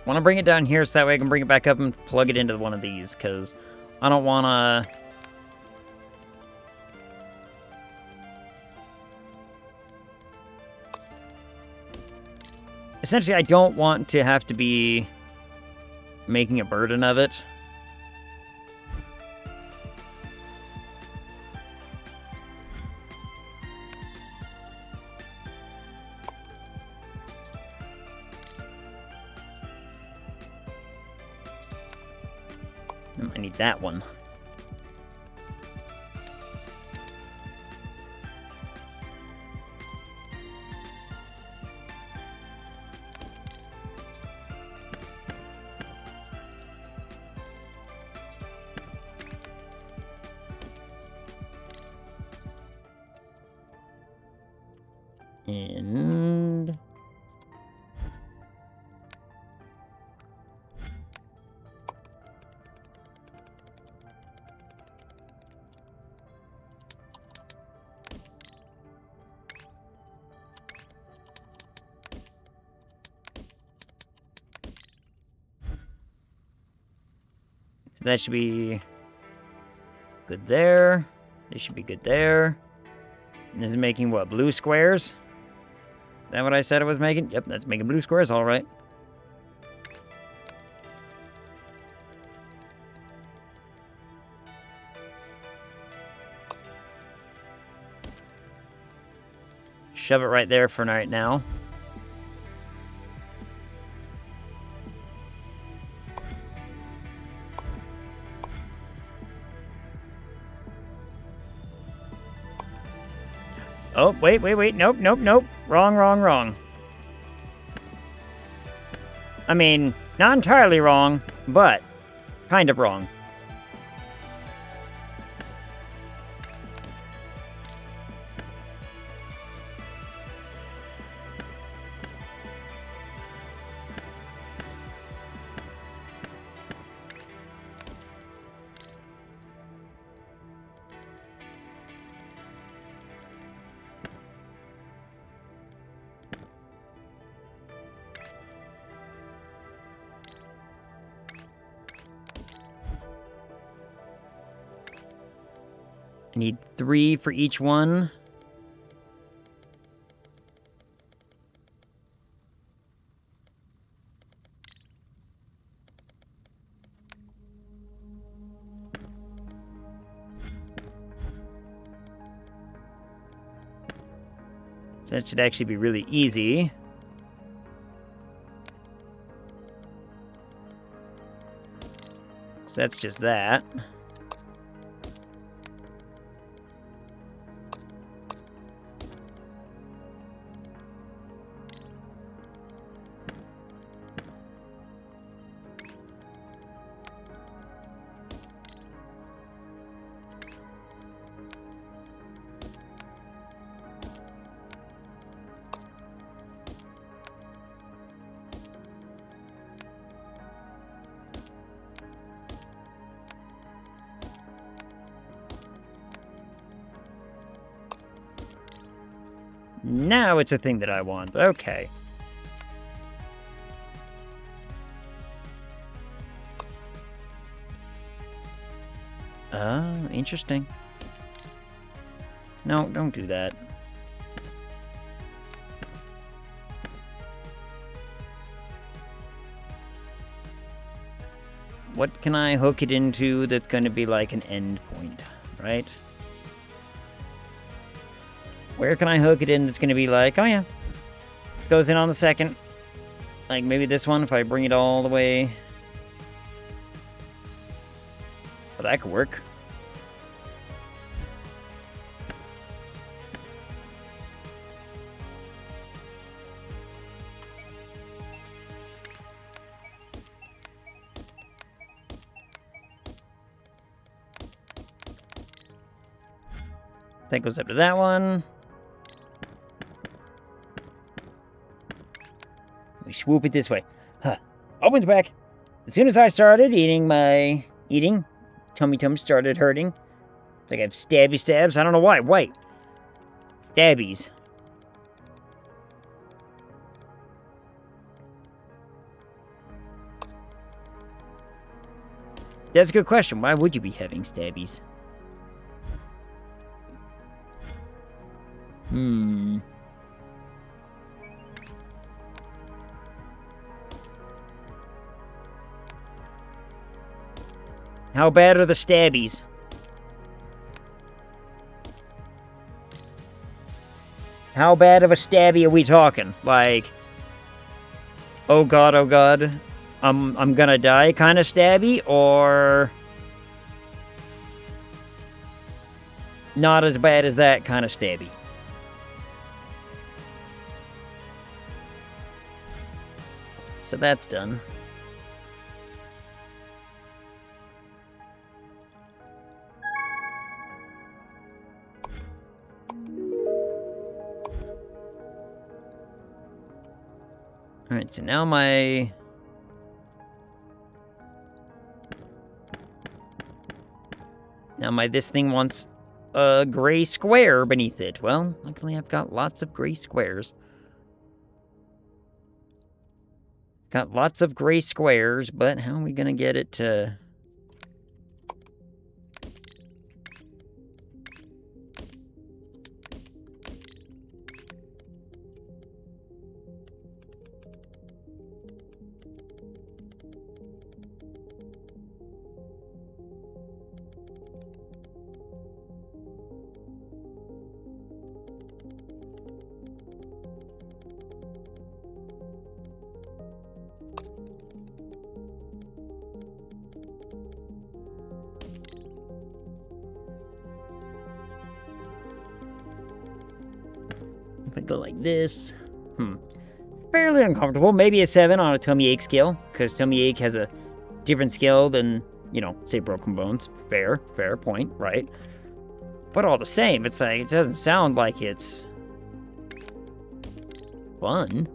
Want to bring it down here so that way I can bring it back up and plug it into one of these, because I don't want to... Essentially, I don't want to have to be making a burden of it. I need that one. And... So that should be good there. This should be good there. And this is making what, blue squares? Is that what I said it was making? Yep, that's making blue squares, all right. Shove it right there for right now. Oh, wait. Nope. Wrong. I mean, not entirely wrong, but kind of wrong. I need 3 for each one. So that should actually be really easy. So that's just that. Now it's a thing that I want. Okay. Oh, interesting. No, don't do that. What can I hook it into that's going to be like an end point, right? Where can I hook it in that's going to be like, oh yeah, this goes in on the second. Like maybe this one if I bring it all the way. Well, that could work. That goes up to that one. We swoop it this way. Huh. Opens back. As soon as I started eating, my tummy started hurting. It's like I have stabby stabs. I don't know why. Wait. Stabbies. That's a good question. Why would you be having stabbies? How bad are the stabbies? How bad of a stabby are we talking? Like, oh god, I'm gonna die kind of stabby, or not as bad as that kind of stabby? So that's done. Alright, so now my... this thing wants a gray square beneath it. Well, luckily I've got lots of gray squares. Got lots of gray squares, but how are we gonna get it to... If I go like this... Fairly uncomfortable. Maybe a 7 on a tummy ache scale, because tummy ache has a different scale than, you know, say broken bones. Fair point, right? But all the same, it's like, it doesn't sound like it's fun.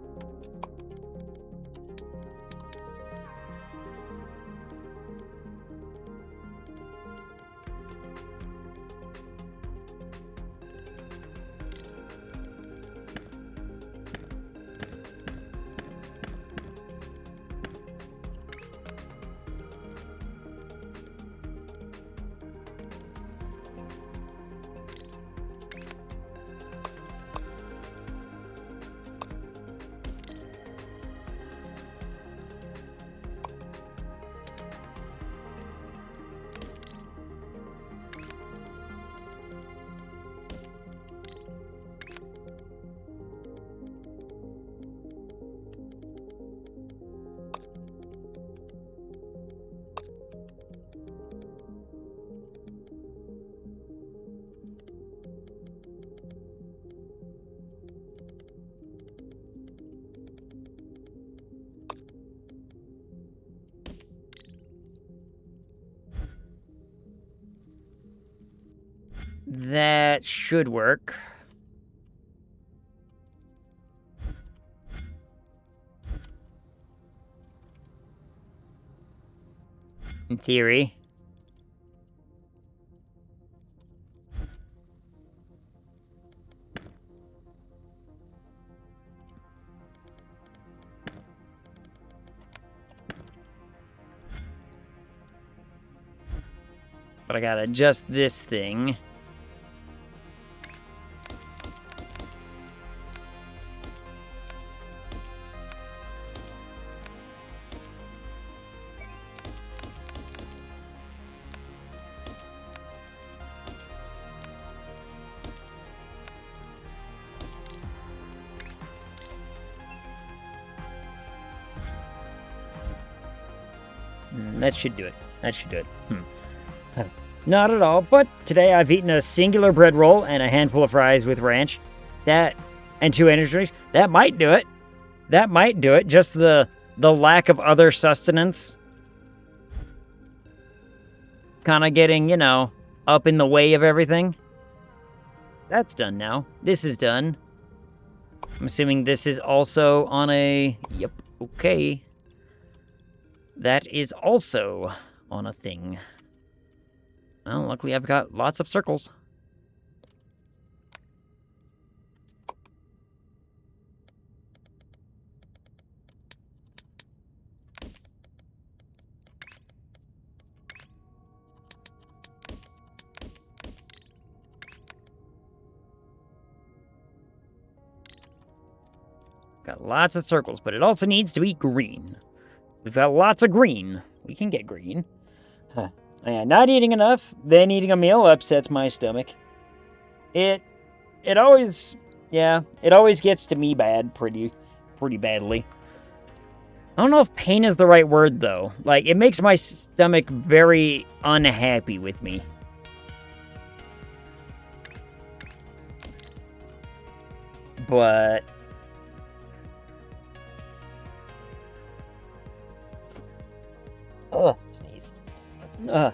That should work. In theory. But I gotta adjust this thing. That should do it. That should do it. Not at all, but today I've eaten a singular bread roll and a handful of fries with ranch. That, and 2 energy drinks. That might do it. That might do it. Just the lack of other sustenance. Kind of getting, you know, up in the way of everything. That's done now. This is done. I'm assuming this is also on a... Yep, okay. That is also on a thing. Well, luckily I've got lots of circles. Got lots of circles, but it also needs to be green. We've got lots of green. We can get green. Huh. Yeah, not eating enough, then eating a meal upsets my stomach. It always, yeah, it always gets to me pretty badly. I don't know if pain is the right word, though. Like, it makes my stomach very unhappy with me. But... ugh, sneeze. Ugh.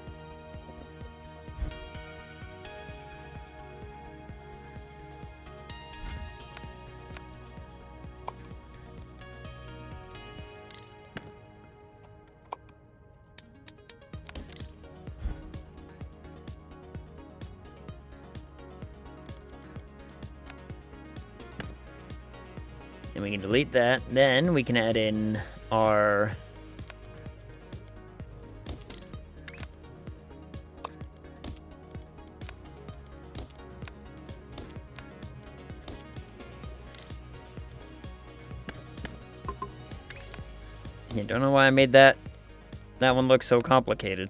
And we can delete that. Then we can add in our... yeah, don't know why I made that one look so complicated.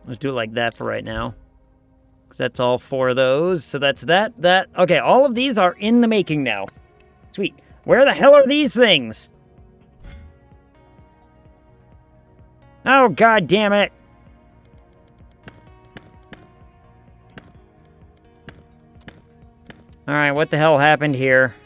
Let's do it like that for right now. Because that's all 4 of those. So that's that. Okay, all of these are in the making now. Sweet. Where the hell are these things? Oh, god damn it. Alright, what the hell happened here?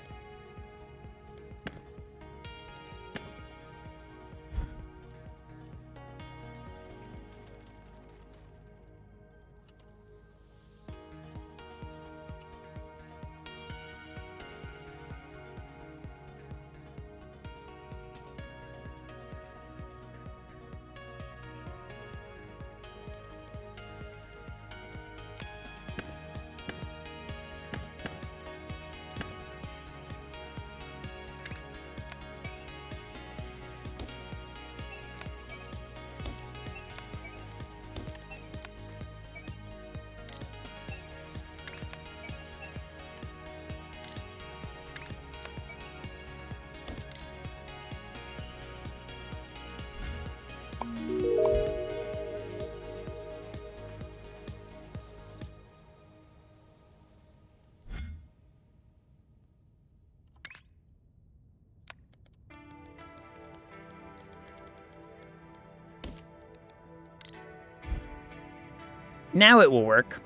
Now it will work.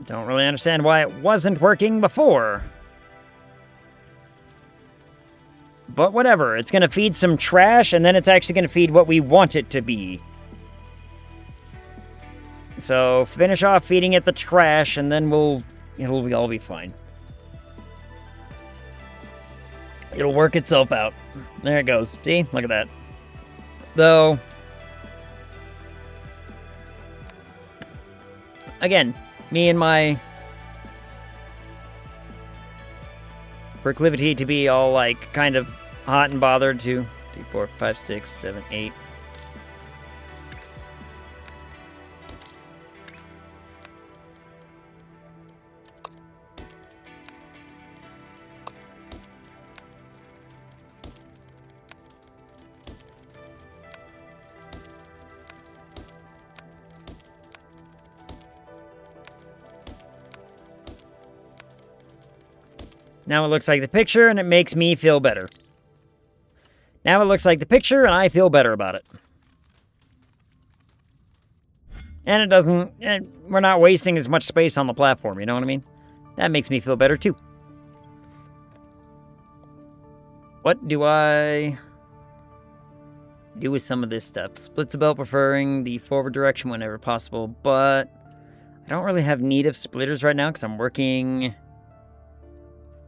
Don't really understand why it wasn't working before. But whatever, it's gonna feed some trash, and then it's actually gonna feed what we want it to be. So, finish off feeding it the trash, and then it'll all be fine. It'll work itself out. There it goes. See? Look at that. Though, again, me and my proclivity to be all, like, kind of hot and bothered to 3, 4, 5, 6, 7, 8. Now it looks like the picture, and it makes me feel better. Now it looks like the picture, and I feel better about it. And it doesn't... And we're not wasting as much space on the platform, you know what I mean? That makes me feel better, too. What do I do with some of this stuff? Splits about preferring the forward direction whenever possible, but I don't really have need of splitters right now because I'm working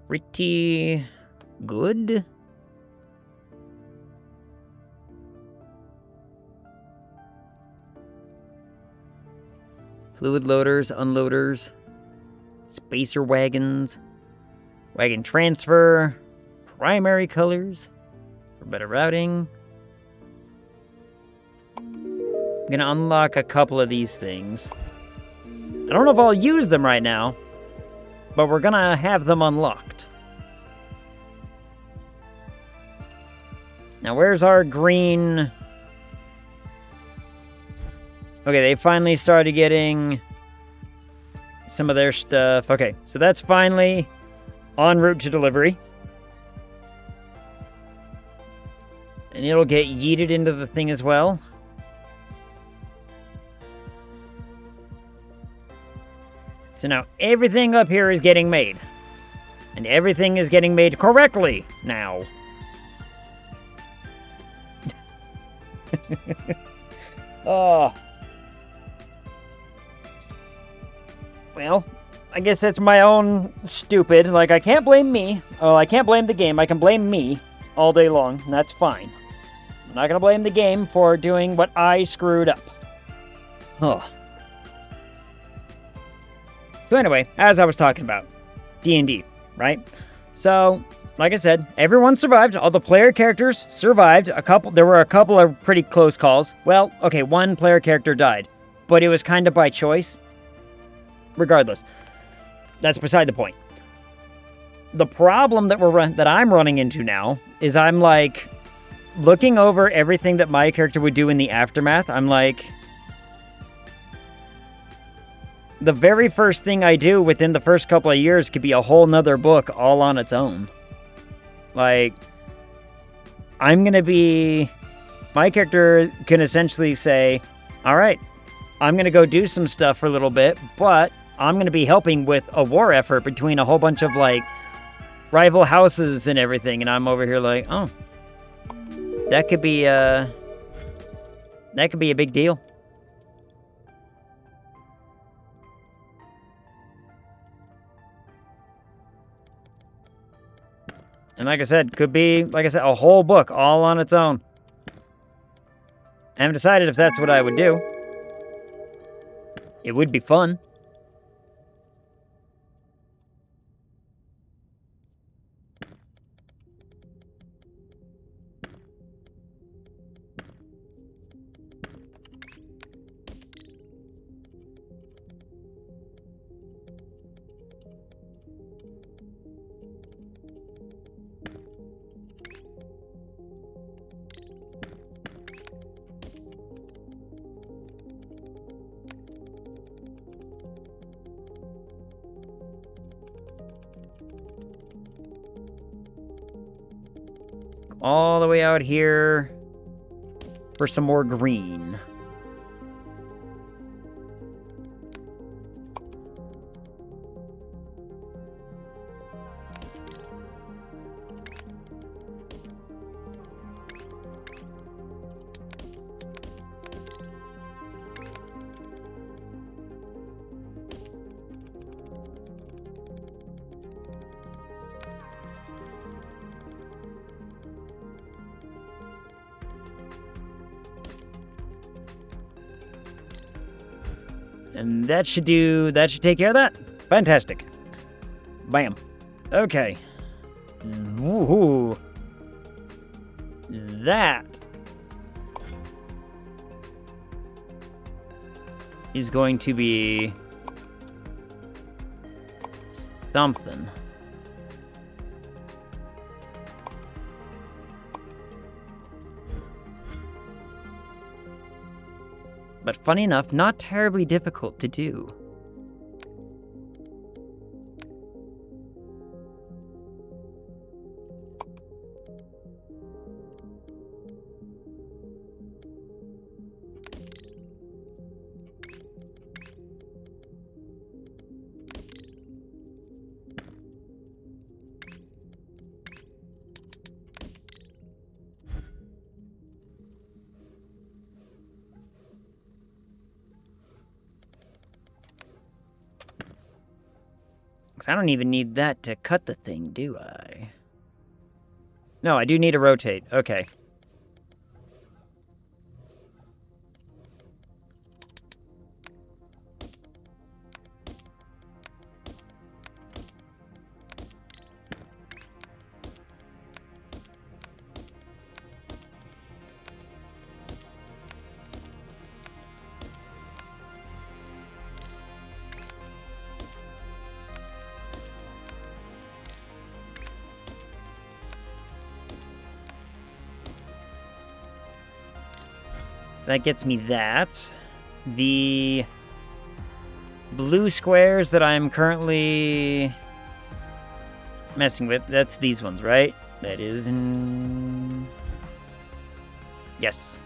pretty good. Fluid loaders, unloaders, spacer wagons, wagon transfer, primary colors for better routing. I'm gonna unlock a couple of these things. I don't know if I'll use them right now, but we're gonna have them unlocked. Now, where's our green? Okay, they finally started getting some of their stuff. Okay, so that's finally en route to delivery. And it'll get yeeted into the thing as well. So now everything up here is getting made. And everything is getting made correctly now. Oh. Well, I guess that's my own stupid. Like, I can't blame me. Oh, I can't blame the game. I can blame me all day long, and that's fine. I'm not gonna blame the game for doing what I screwed up. Oh. So anyway, as I was talking about, D&D, right? So, like I said, everyone survived. All the player characters survived. There were a couple of pretty close calls. Well, okay, one player character died, but it was kind of by choice. Regardless, that's beside the point. The problem that I'm running into now is I'm like looking over everything that my character would do in the aftermath. I'm like, the very first thing I do within the first couple of years could be a whole nother book all on its own. Like, my character can essentially say, all right, I'm going to go do some stuff for a little bit, but I'm going to be helping with a war effort between a whole bunch of, like, rival houses and everything, and I'm over here like, oh, that could be a big deal. And like I said, could be, like I said, a whole book all on its own. I haven't decided if that's what I would do. It would be fun. All the way out here for some more green. And that should take care of that. Fantastic. Bam. Okay. Woohoo. That is going to be something. But funny enough, not terribly difficult to do. 'Cause I don't even need that to cut the thing, do I? No, I do need to rotate. Okay. That gets me that. The blue squares that I'm currently messing with, that's these ones, right? That is in... Yes.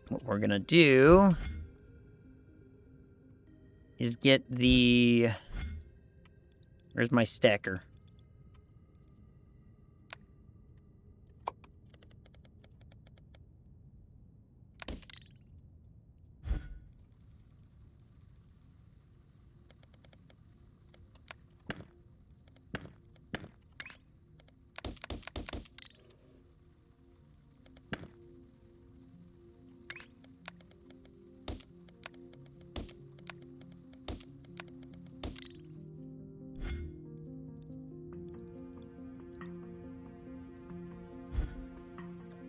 What we're gonna do is get the... Where's my stacker?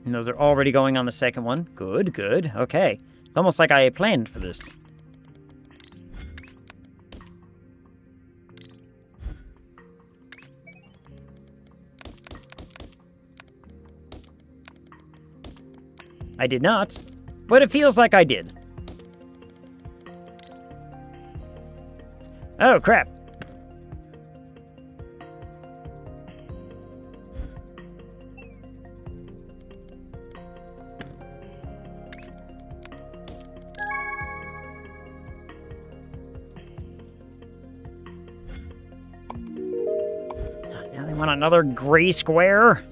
And those are already going on the second one. Good, good. Okay. It's almost like I planned for this. I did not, but it feels like I did. Oh, crap. Now they want another gray square?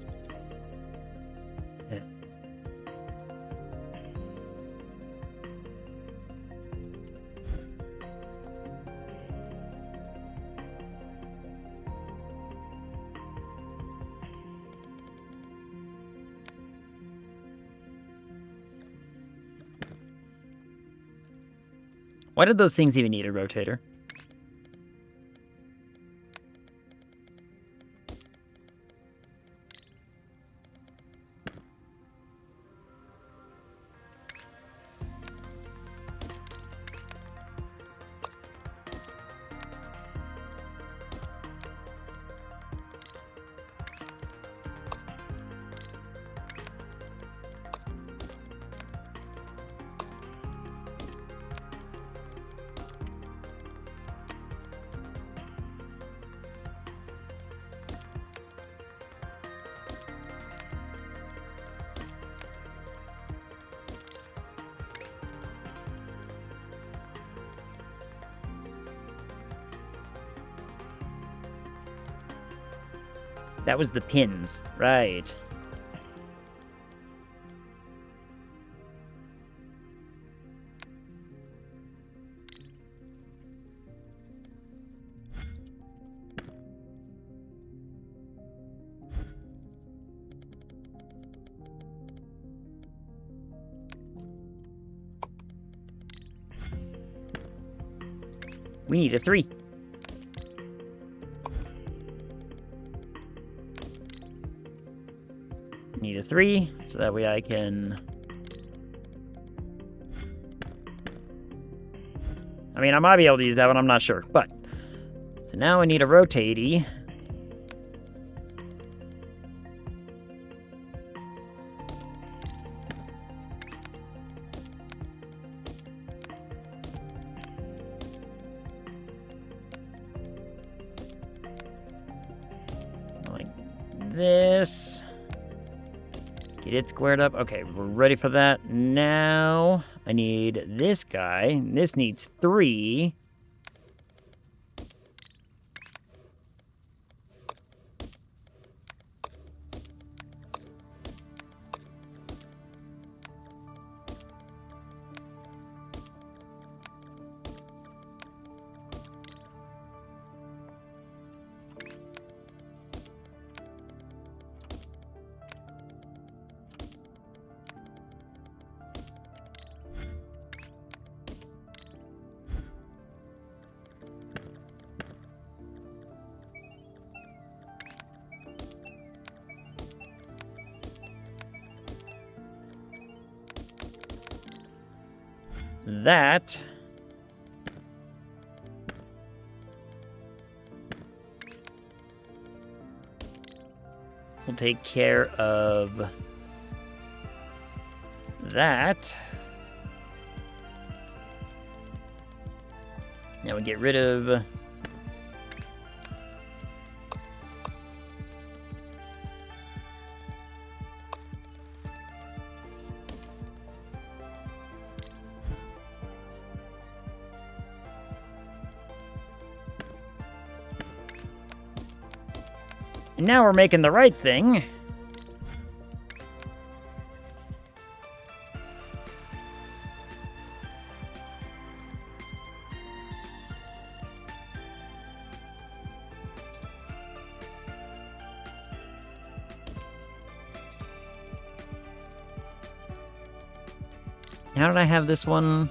Why did those things even need a rotator? That was the pins, right. We need a 3. Need a 3, so that way I can... I mean, I might be able to use that one, I'm not sure, but... So now I need a rotatey. Like this. Get it squared up. Okay, we're ready for that. Now, I need this guy. This needs 3. That will take care of that. Now we get rid of and now we're making the right thing. How did I have this one?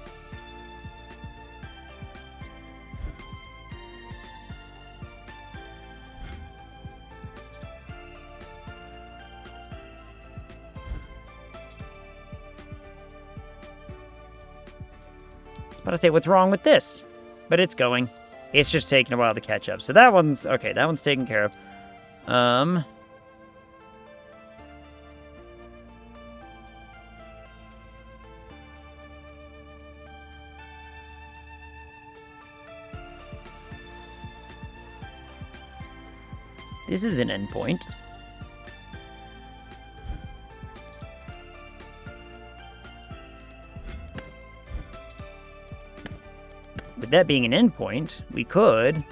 But I say, what's wrong with this? But it's going. It's just taking a while to catch up. So that one's okay. That one's taken care of. This is an endpoint. With that being an endpoint, we could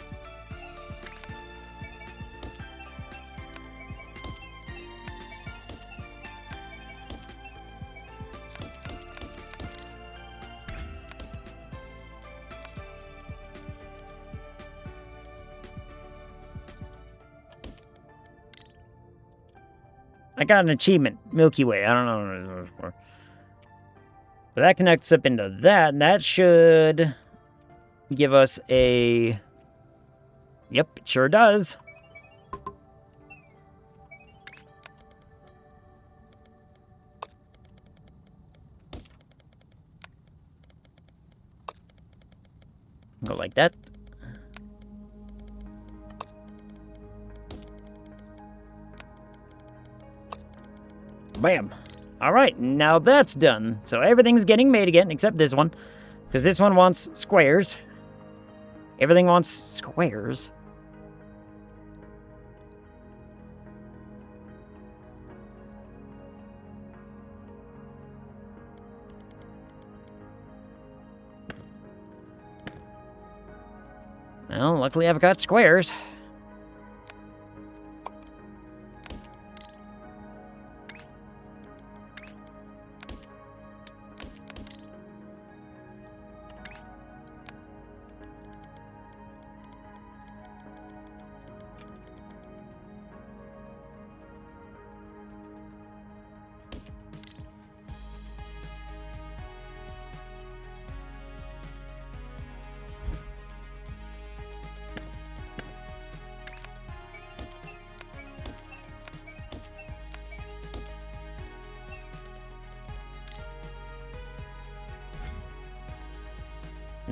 I got an achievement, Milky Way. I don't know what it was for. But that connects up into that, and that should give us a... Yep, it sure does. Go like that. Bam. All right, now that's done. So everything's getting made again, except this one. Because this one wants squares. Everything wants squares. Well, luckily I've got squares.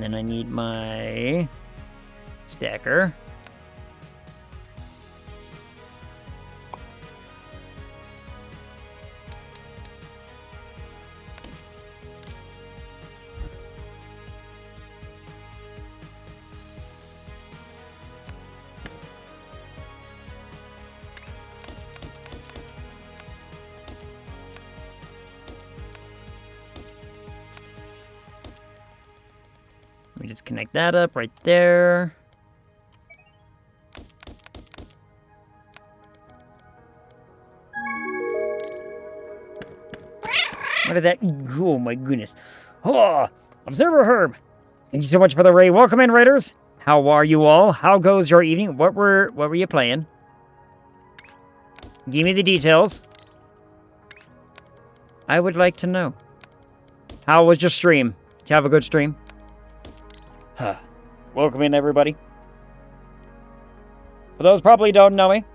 And then I need my stacker. Let me just connect that up right there. What is that? Oh my goodness. Oh, Observer Herb. Thank you so much for the raid. Welcome in, raiders. How are you all? How goes your evening? What were you playing? Give me the details. I would like to know. How was your stream? Did you have a good stream? Welcome in, everybody. For those who probably don't know me,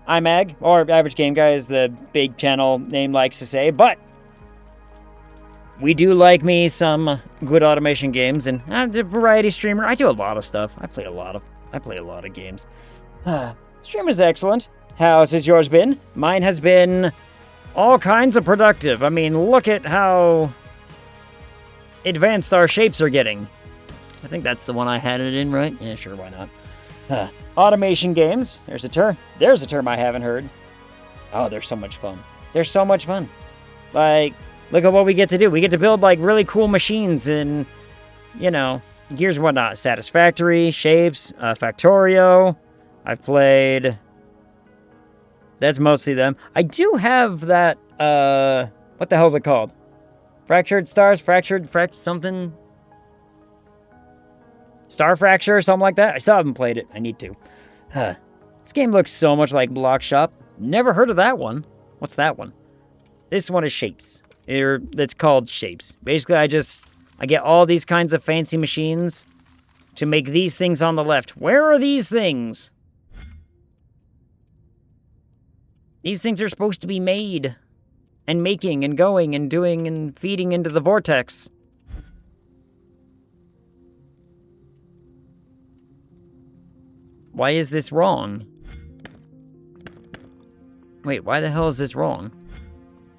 I'm Ag, or Average Game Guy is the big channel name likes to say, but we do like me some good automation games, and I'm a variety streamer. I do a lot of stuff. I play a lot of games. Stream is excellent. How's yours been? Mine has been all kinds of productive. I mean, look at how advanced our shapes are getting. I think that's the one I had it in, right? Yeah, sure, why not? Automation games. There's a term I haven't heard. Oh, they're so much fun. They're so much fun. Like, look at what we get to do. We get to build, like, really cool machines in, you know, Gears and whatnot. Satisfactory, Shapes, Factorio. I've played... That's mostly them. I do have that, what the hell is it called? Fractured Stars? Something? Star Fracture or something like that? I still haven't played it. I need to. This game looks so much like Block Shop. Never heard of that one. What's that one? This one is Shapes. It's called Shapes. Basically, I get all these kinds of fancy machines to make these things on the left. Where are these things? These things are supposed to be made and making and going and doing and feeding into the vortex. Why is this wrong? Wait, why the hell is this wrong?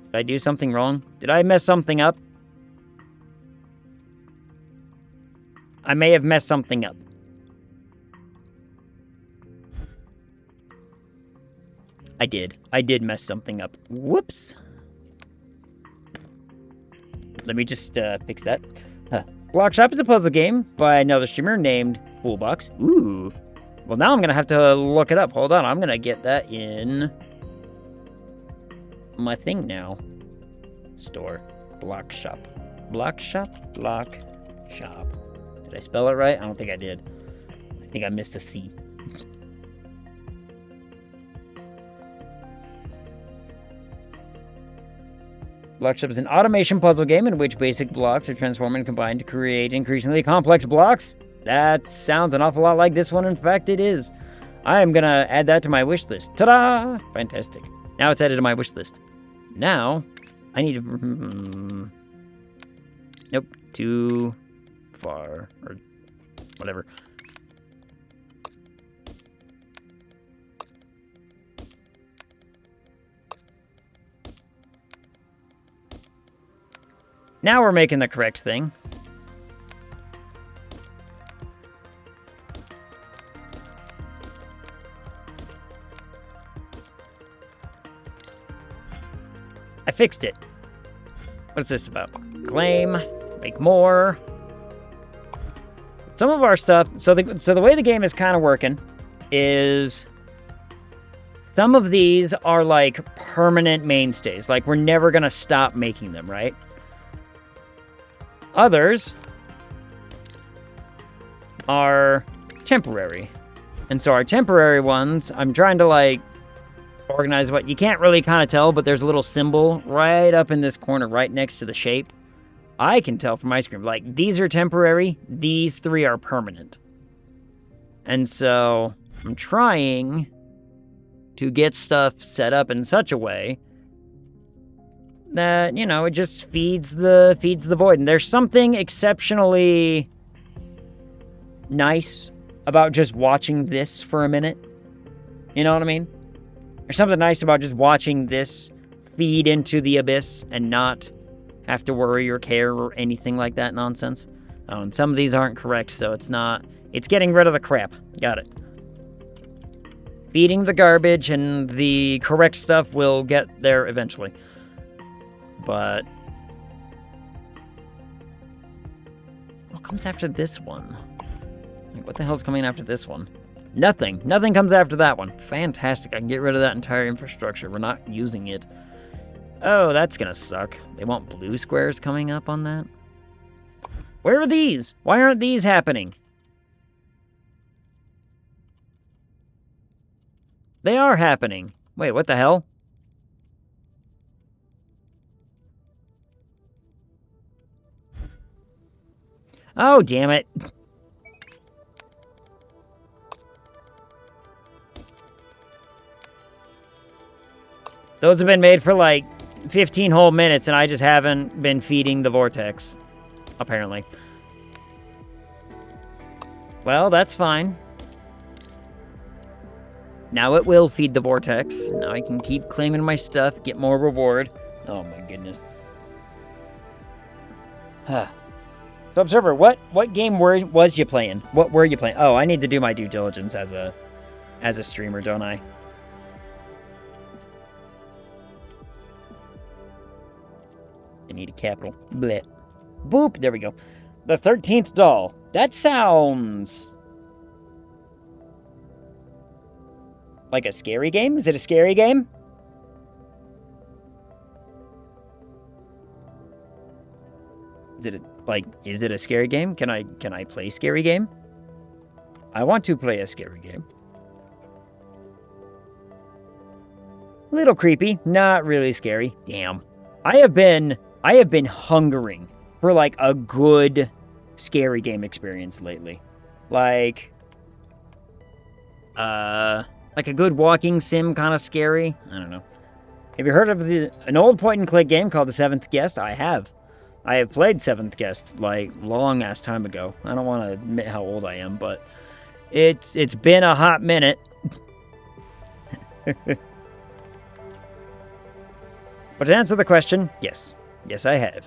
Did I do something wrong? Did I mess something up? I may have messed something up. I did. I did mess something up. Whoops. Let me just fix that. Block Shop is a puzzle game by another streamer named Foolbox. Ooh. Well, now I'm going to have to look it up. Hold on. I'm going to get that in my thing now. Store. Block Shop. Block Shop? Block Shop. Did I spell it right? I don't think I did. I think I missed a C. Block Shop is an automation puzzle game in which basic blocks are transformed and combined to create increasingly complex blocks. That sounds an awful lot like this one. In fact, it is. I am going to add that to my wish list. Ta-da! Fantastic. Now it's added to my wish list. Now, I need to... Nope. Too far. Or whatever. Now we're making the correct thing. I fixed it. What's this about? Claim. Make more. Some of our stuff... So the way the game is kind of working is... Some of these are like permanent mainstays. Like we're never going to stop making them, right? Others are temporary. And so our temporary ones, I'm trying to like organize what you can't really kind of tell, but there's a little symbol right up in this corner, right next to the shape. I can tell from my screen, like these are temporary, these three are permanent. And so I'm trying to get stuff set up in such a way that, you know, it just feeds the void. And there's something exceptionally nice about just watching this for a minute. You know what I mean? There's something nice about just watching this feed into the abyss and not have to worry or care or anything like that nonsense. Oh, and some of these aren't correct, so it's not... It's getting rid of the crap. Got it. Feeding the garbage and the correct stuff will get there eventually. But comes after this one? Like, what the hell's coming after this one? Nothing. Nothing comes after that one. Fantastic. I can get rid of that entire infrastructure. We're not using it. Oh, that's gonna suck. They want blue squares coming up on that? Where are these? Why aren't these happening? They are happening. Wait, what the hell? Oh, damn it. Those have been made for like 15 whole minutes, and I just haven't been feeding the vortex, apparently. Well, that's fine. Now it will feed the vortex. Now I can keep claiming my stuff, get more reward. Oh my goodness. Huh. So, Observer, what game was you playing? What were you playing? Oh, I need to do my due diligence as a streamer, don't I? I need a capital. Bleh. Boop. There we go. The 13th doll. That sounds like a scary game? Is it a scary game? Is it a scary game? Can I play scary game? I want to play a scary game. Little creepy, not really scary. Damn. I have been hungering for like a good scary game experience lately. Like a good walking sim kind of scary. I don't know. Have you heard of an old point and click game called The Seventh Guest? I have. I have played Seventh Guest, like, long-ass time ago. I don't want to admit how old I am, but it's been a hot minute. But to answer the question, yes. Yes, I have.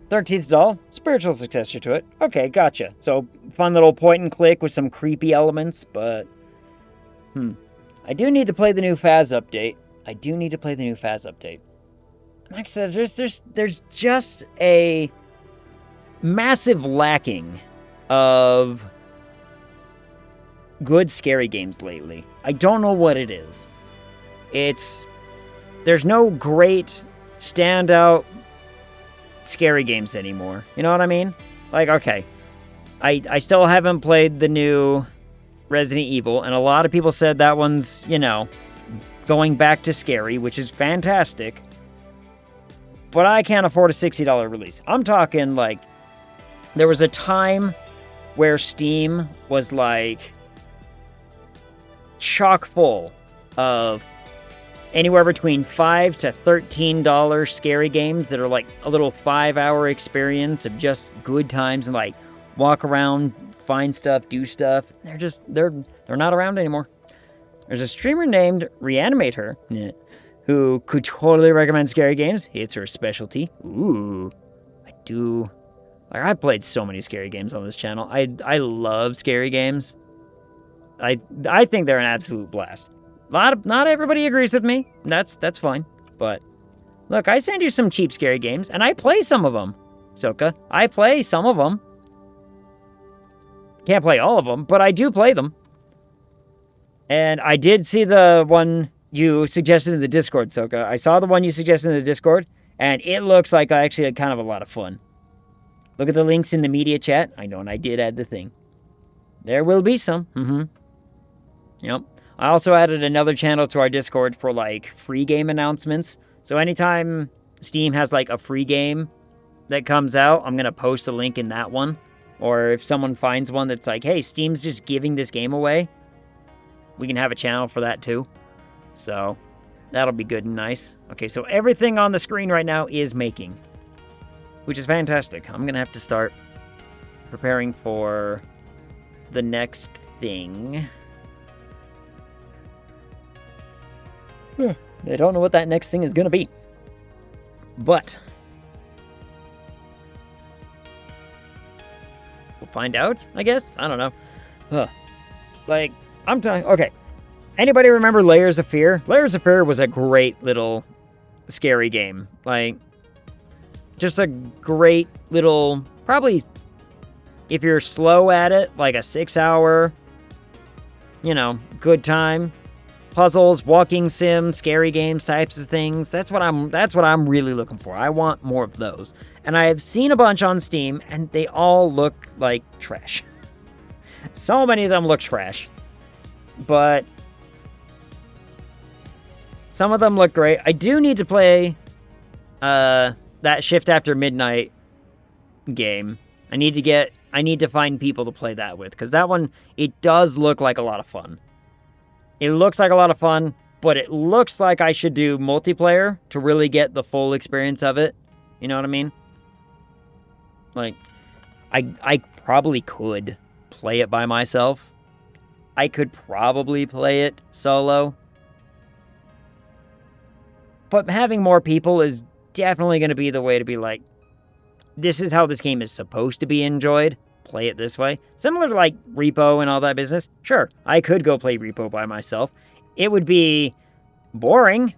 13th doll, spiritual successor to it. Okay, gotcha. So, fun little point and click with some creepy elements, but... I do need to play the new Phaz update. Like I said, there's just a massive lacking of good scary games lately. I don't know what it is. There's no great standout scary games anymore. You know what I mean? Like, okay, I still haven't played the new Resident Evil, and a lot of people said that one's, you know, going back to scary, which is fantastic. But I can't afford a $60 release. I'm talking, like, there was a time where Steam was, like, chock full of anywhere between $5 to $13 scary games that are, like, a little 5-hour experience of just good times and, like, walk around, find stuff, do stuff. They're not around anymore. There's a streamer named Reanimator, who could totally recommend scary games. It's her specialty. Ooh, I do. Like, I've played so many scary games on this channel. I love scary games. I think they're an absolute blast. Not everybody agrees with me. That's fine. But look, I send you some cheap scary games, and I play some of them. Soka, I play some of them. Can't play all of them, but I do play them. And I did see the one you suggested in the Discord, Soka. I saw the one you suggested in the Discord, and it looks like I actually had kind of a lot of fun. Look at the links in the media chat. I know, and I did add the thing. There will be some. Yep. I also added another channel to our Discord for, like, free game announcements. So anytime Steam has, like, a free game that comes out, I'm going to post a link in that one. Or if someone finds one that's like, hey, Steam's just giving this game away, we can have a channel for that too. So, that'll be good and nice. Okay, so everything on the screen right now is making, which is fantastic. I'm going to have to start preparing for the next thing. I don't know what that next thing is going to be. But we'll find out, I guess? I don't know. Like, I'm telling... Okay. Anybody remember Layers of Fear? Layers of Fear was a great little scary game. Like, just a great little, probably, if you're slow at it, like a 6-hour, you know, good time. Puzzles, walking sim, scary games types of things. That's what I'm really looking for. I want more of those. And I have seen a bunch on Steam, and they all look like trash. So many of them look trash. But some of them look great. I do need to play that Shift After Midnight game. I need to find people to play that with, because that one, it does look like a lot of fun. It looks like a lot of fun, but it looks like I should do multiplayer to really get the full experience of it. You know what I mean? Like, I probably could play it by myself. I could probably play it solo. But having more people is definitely going to be the way to be like, this is how this game is supposed to be enjoyed. Play it this way. Similar to like Repo and all that business. Sure, I could go play Repo by myself. It would be boring.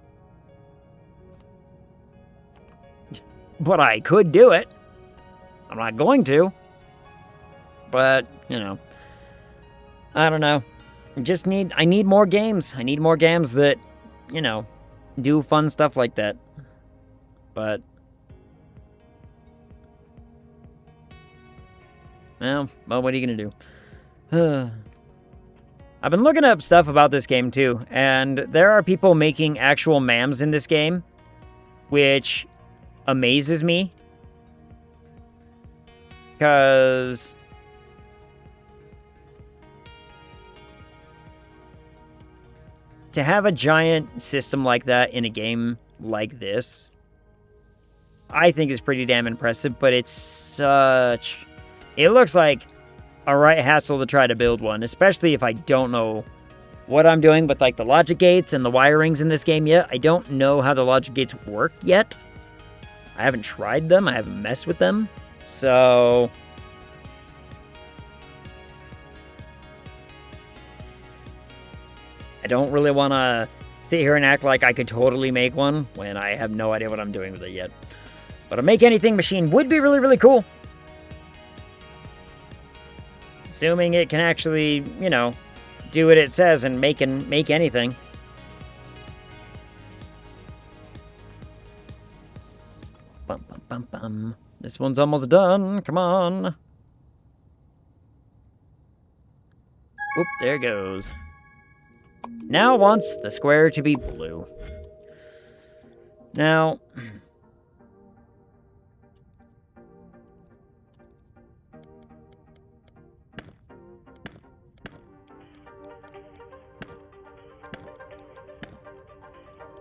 But I could do it. I'm not going to. But, you know. I don't know. I need more games. I need more games that, you know, do fun stuff like that. But well, what are you going to do? I've been looking up stuff about this game, too, and there are people making actual MAMs in this game, which amazes me, because to have a giant system like that in a game like this, I think is pretty damn impressive, but it's such... It looks like a right hassle to try to build one, especially if I don't know what I'm doing with like the logic gates and the wirings in this game yet. I don't know how the logic gates work yet. I haven't tried them. I haven't messed with them. So I don't really want to sit here and act like I could totally make one when I have no idea what I'm doing with it yet. But a Make Anything machine would be really, really cool. Assuming it can actually, you know, do what it says and make anything. Bum, bum, bum, bum. This one's almost done. Come on. Oop, there it goes. Now wants the square to be blue. Now...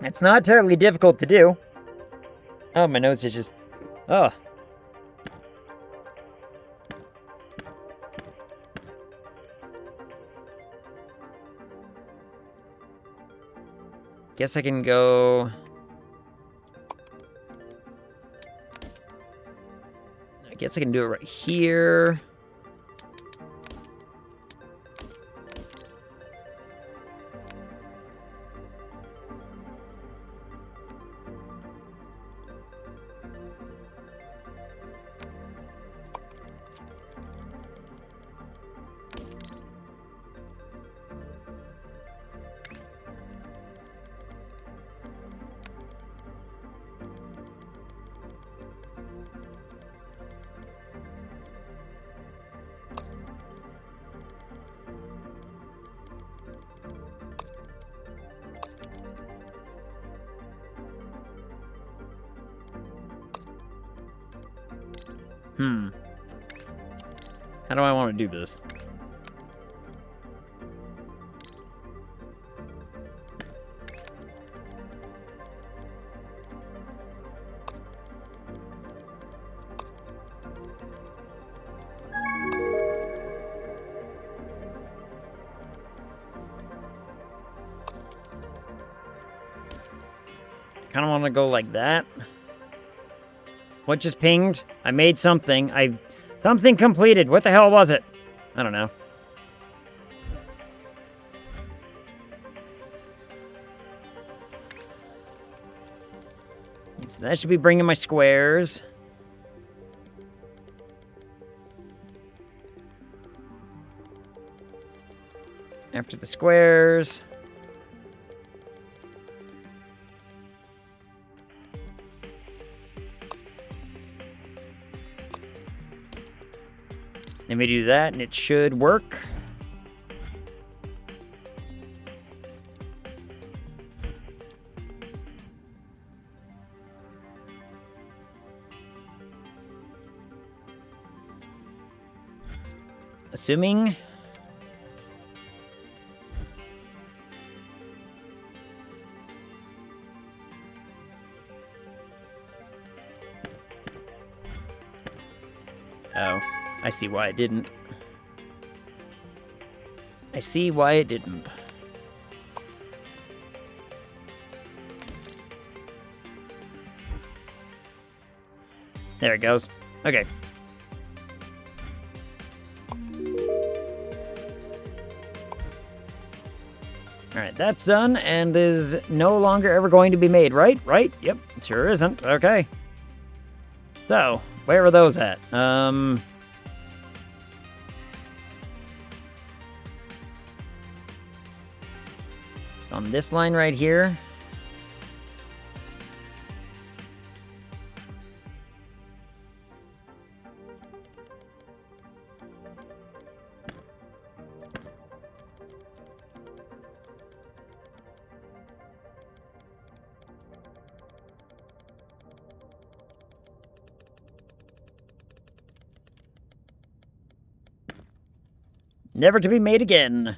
It's not terribly difficult to do. Oh, my nose itches. Oh. Guess I can go... I guess I can do it right here. How do I want to do this? Kind of want to go like that. What just pinged? I made something. Something completed. What the hell was it? I don't know. So that should be bringing my squares. after the squares. Then we do that, and it should work. Assuming. Oh, I see why it didn't. I see why it didn't. There it goes. Okay. Alright, that's done, and is no longer ever going to be made, right? Right? Yep, it sure isn't. Okay. So, where are those at? On this line right here. Never to be made again.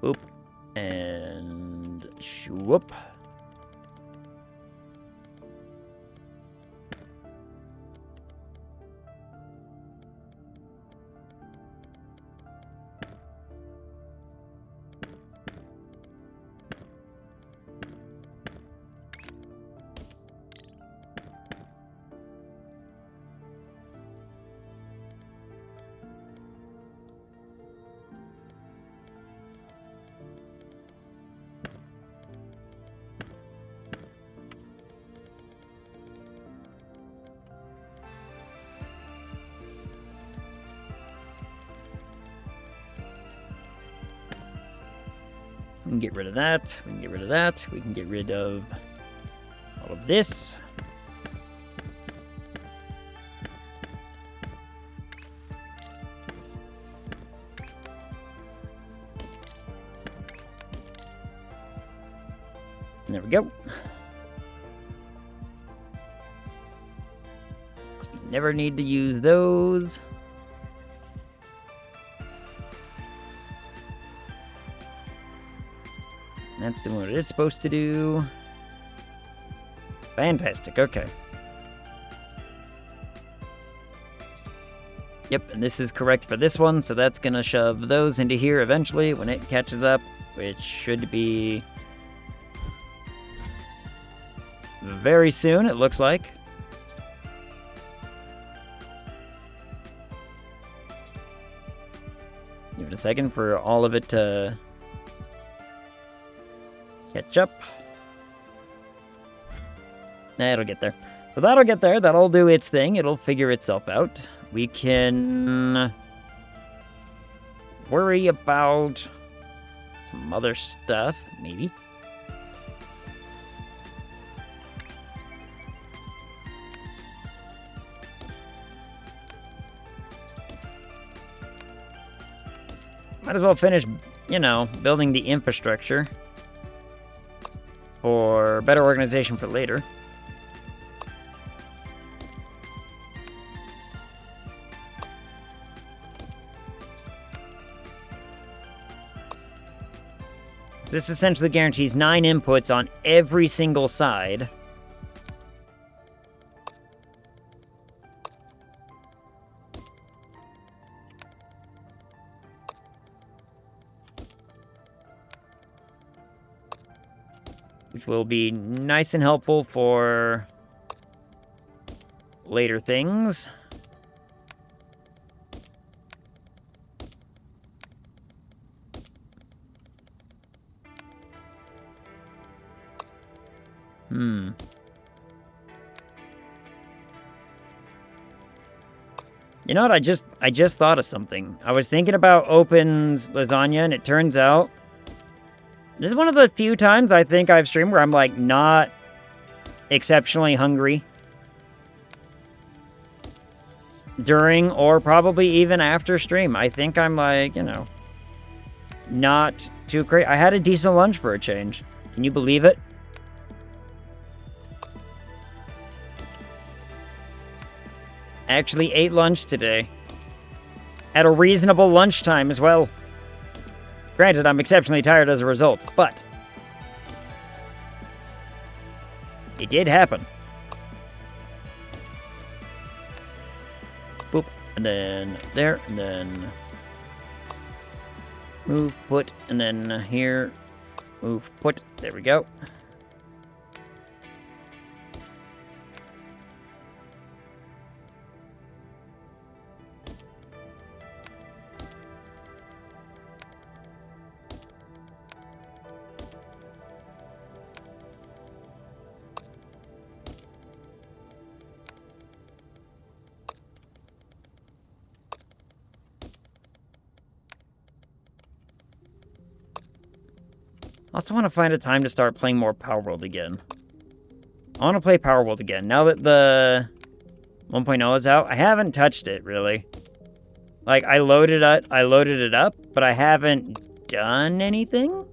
Oop. And swoop. We can get rid of that. We can get rid of that. We can get rid of all of this. And there we go. We never need to use those. That's doing what it's supposed to do. Fantastic, okay. Yep, and this is correct for this one, so that's gonna shove those into here eventually when it catches up, which should be very soon, it looks like. Give it a second for all of it to catch up. It'll get there. So that'll get there. That'll do its thing. It'll figure itself out. We can worry about some other stuff, maybe. Might as well finish, you know, building the infrastructure for better organization for later. This essentially guarantees 9 inputs on every single side. Which will be nice and helpful for later things. You know what? I just thought of something. I was thinking about Open's lasagna, and it turns out this is one of the few times I think I've streamed where I'm like not exceptionally hungry during or probably even after stream. I think I'm like, you know, not too crazy. I had a decent lunch for a change. Can you believe it? Actually ate lunch today. At a reasonable lunchtime as well. Granted, I'm exceptionally tired as a result, but it did happen. Boop, and then there, and then move, put, and then here, move, put. There we go. I also want to find a time to start playing more Power World again. I want to play Power World again. Now that the 1.0 is out, I haven't touched it, really. Like, I loaded it up, but I haven't done anything?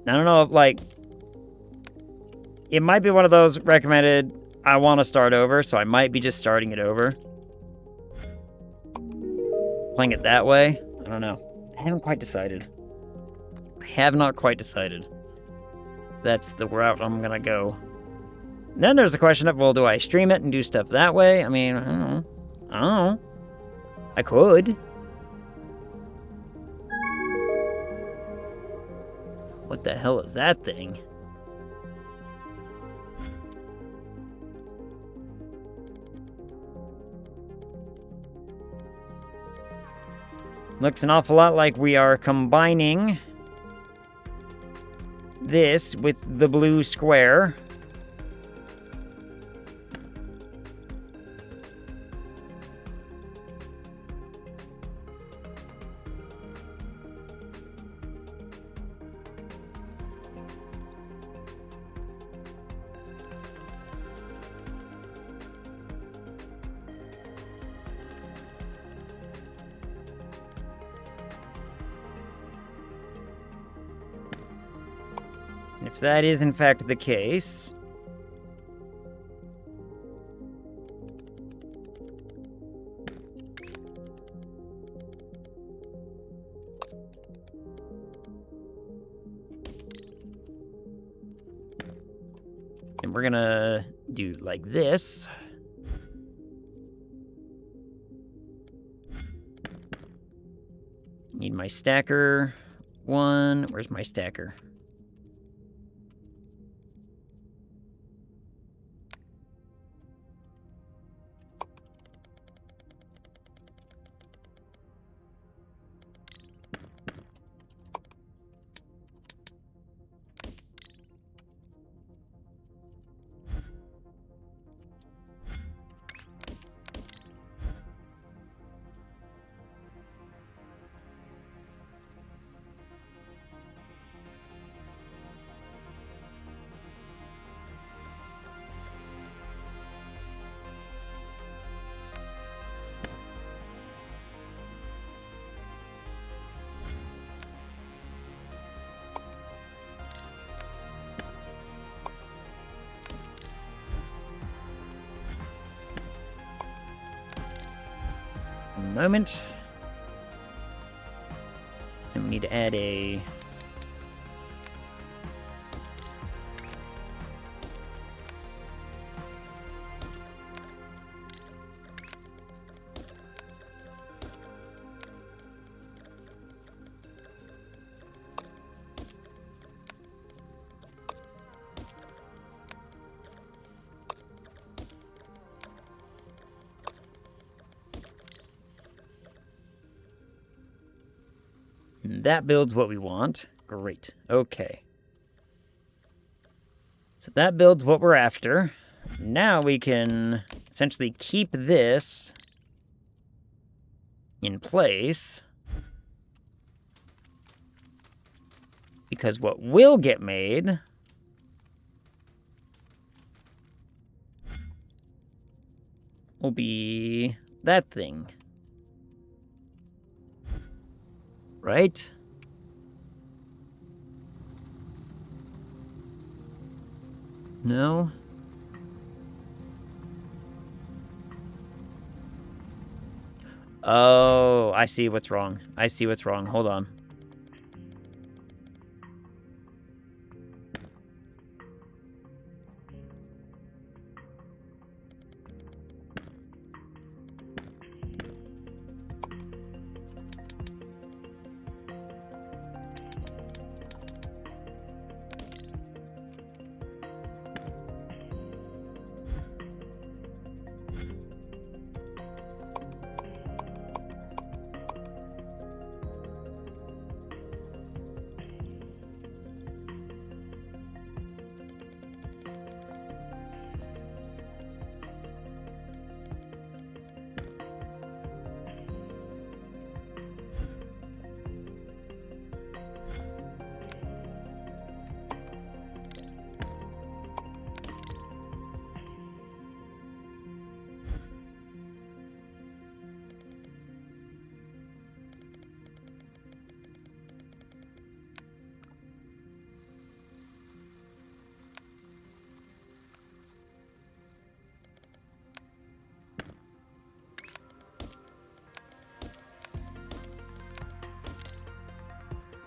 I don't know if, like... It might be one of those recommended, I want to start over, so I might be just starting it over. Playing it that way? I don't know. I haven't quite decided. Have not quite decided. That's the route I'm gonna go. And then there's the question of, well, do I stream it and do stuff that way? I mean, I don't know. I don't know. I could. What the hell is that thing? Looks an awful lot like we are combining this with the blue square. If that is in fact the case, and we're gonna do like this. Need my stacker one. Where's my stacker? Moment. And we need to add a that builds what we want. Great. Okay. So that builds what we're after. now we can essentially keep this in place. Because what will get made will be that thing. Right? No? Oh, I see what's wrong. I see what's wrong. Hold on.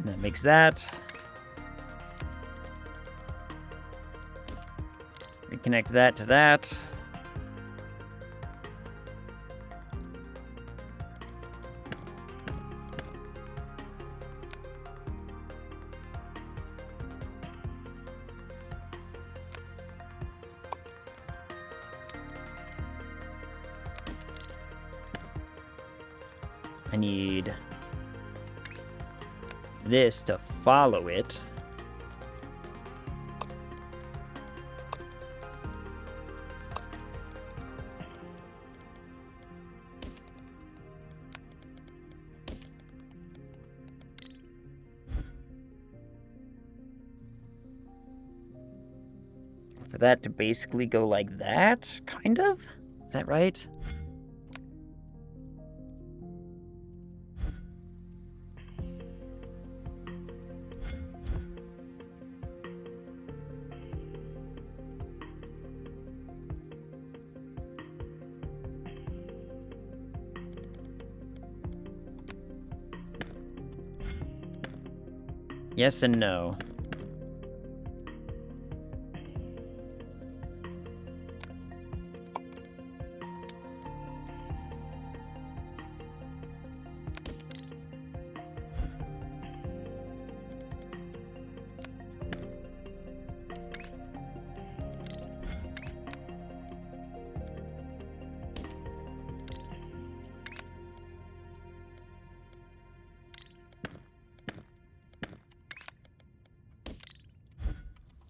That makes that. Reconnect that to that. I need this to follow it. For that to basically go like that, kind of? Is that right? Yes and no.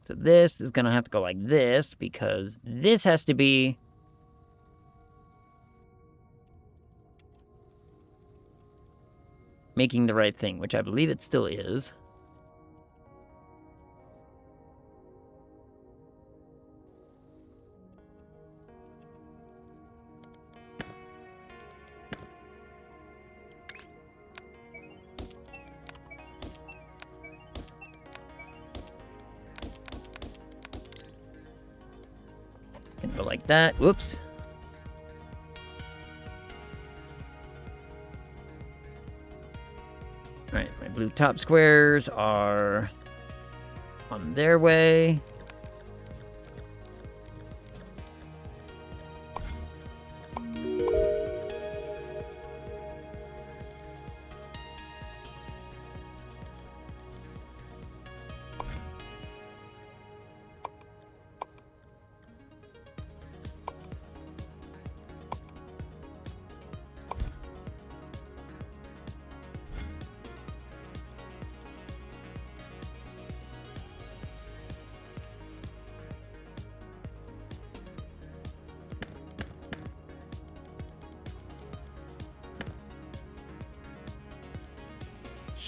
So this is going to have to go like this, because this has to be making the right thing, which I believe it still is. Can go like that. Whoops. Alright, my blue top squares are on their way.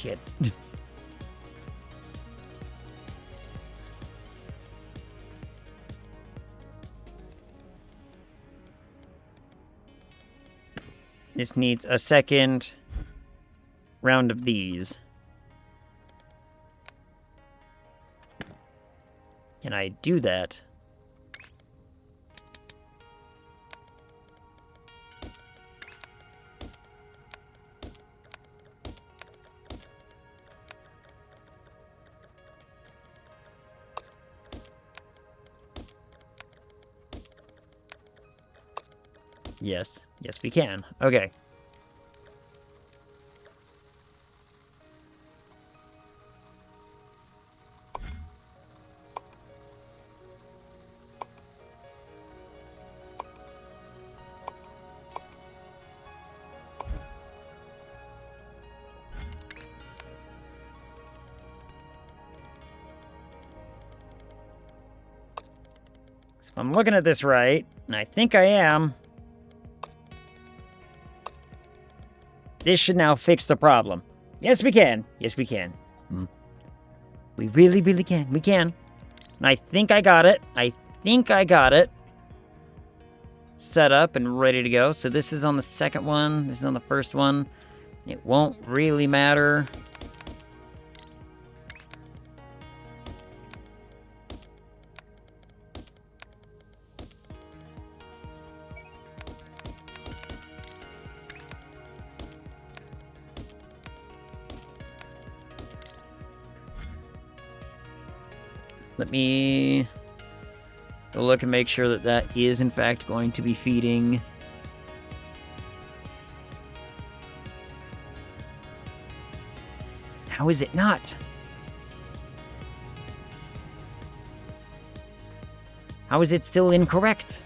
Shit. This needs a second round of these. Can I do that? Yes. Yes, we can. Okay. So if I'm looking at this right, and I think I am, this should now fix the problem. Yes, we can. Yes, we can. We really, really can. We can. And I think I got it. I think I got it. Set up and ready to go. So this is on the second one. This is on the first one. It won't really matter. Let me go look and make sure that that is, in fact, going to be feeding. How is it not? How is it still incorrect?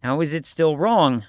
How is it still wrong?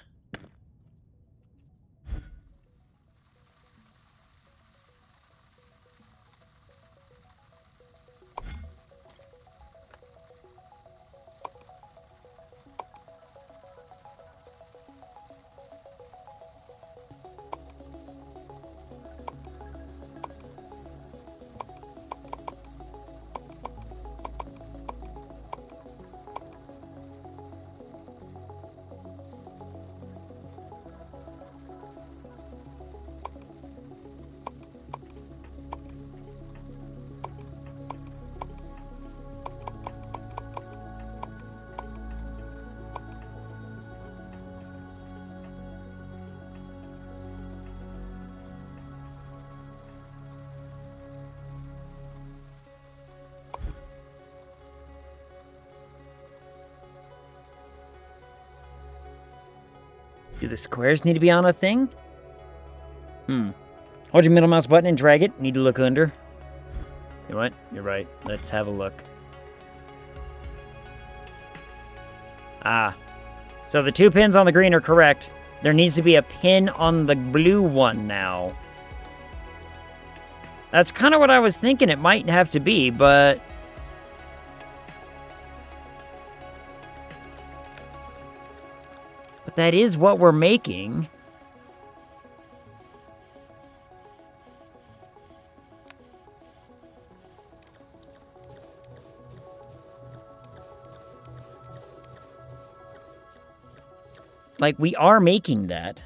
Do the squares need to be on a thing? Hold your middle mouse button and drag it. Need to look under. You know what? You're right. Let's have a look. Ah. So the 2 pins on the green are correct. There needs to be a pin on the blue one now. That's kind of what I was thinking it might have to be, but... But that is what we're making. Like, we are making that.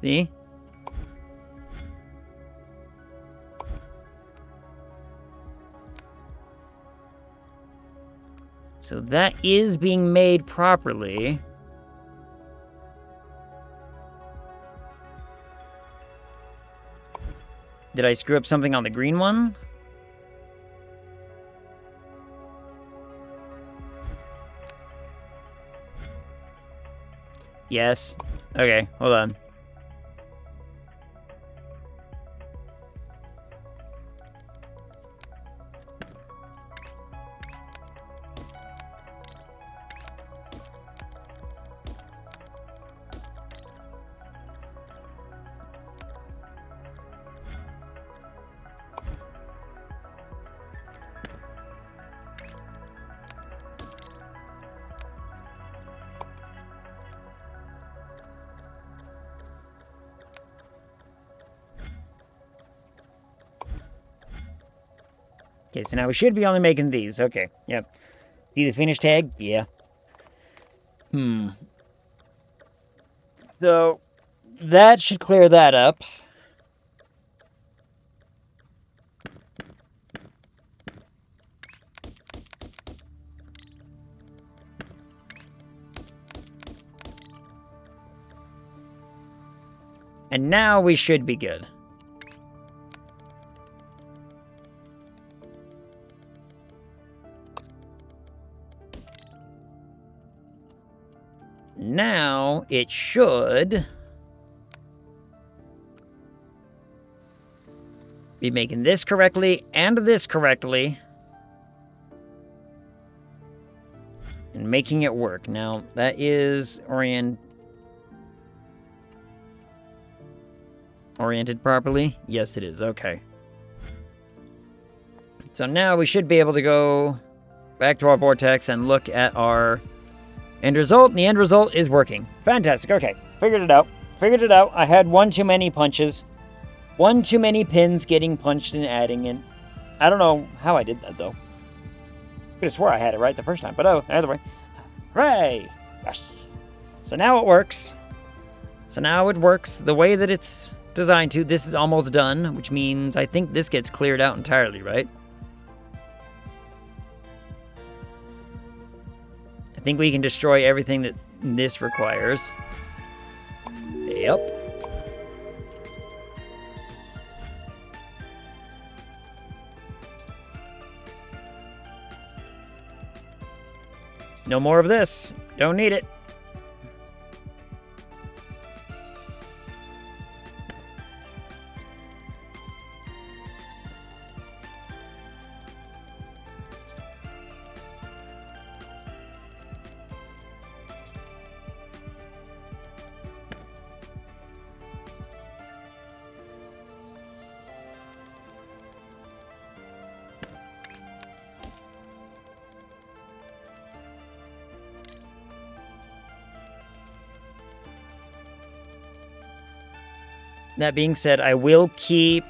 See? So that is being made properly. Did I screw up something on the green one? Yes. Okay, hold on. Okay, so now we should be only making these. Okay, yep. See the finish tag? Yeah. So, that should clear that up. And now we should be good. Now it should be making this correctly and this correctly. And making it work. Now, that is oriented properly? Yes, it is. Okay. So now we should be able to go back to our vortex and look at our end result. And the end result is working. Fantastic. Okay. Figured it out. I had one too many punches. One too many pins getting punched and adding in. I don't know how I did that, though. I could have swore I had it right the first time, but oh, either way. Hooray! Yes. So now it works. So now it works the way that it's designed to. This is almost done, which means I think this gets cleared out entirely, right? I think we can destroy everything that this requires. Yep. No more of this. Don't need it. That being said, I will keep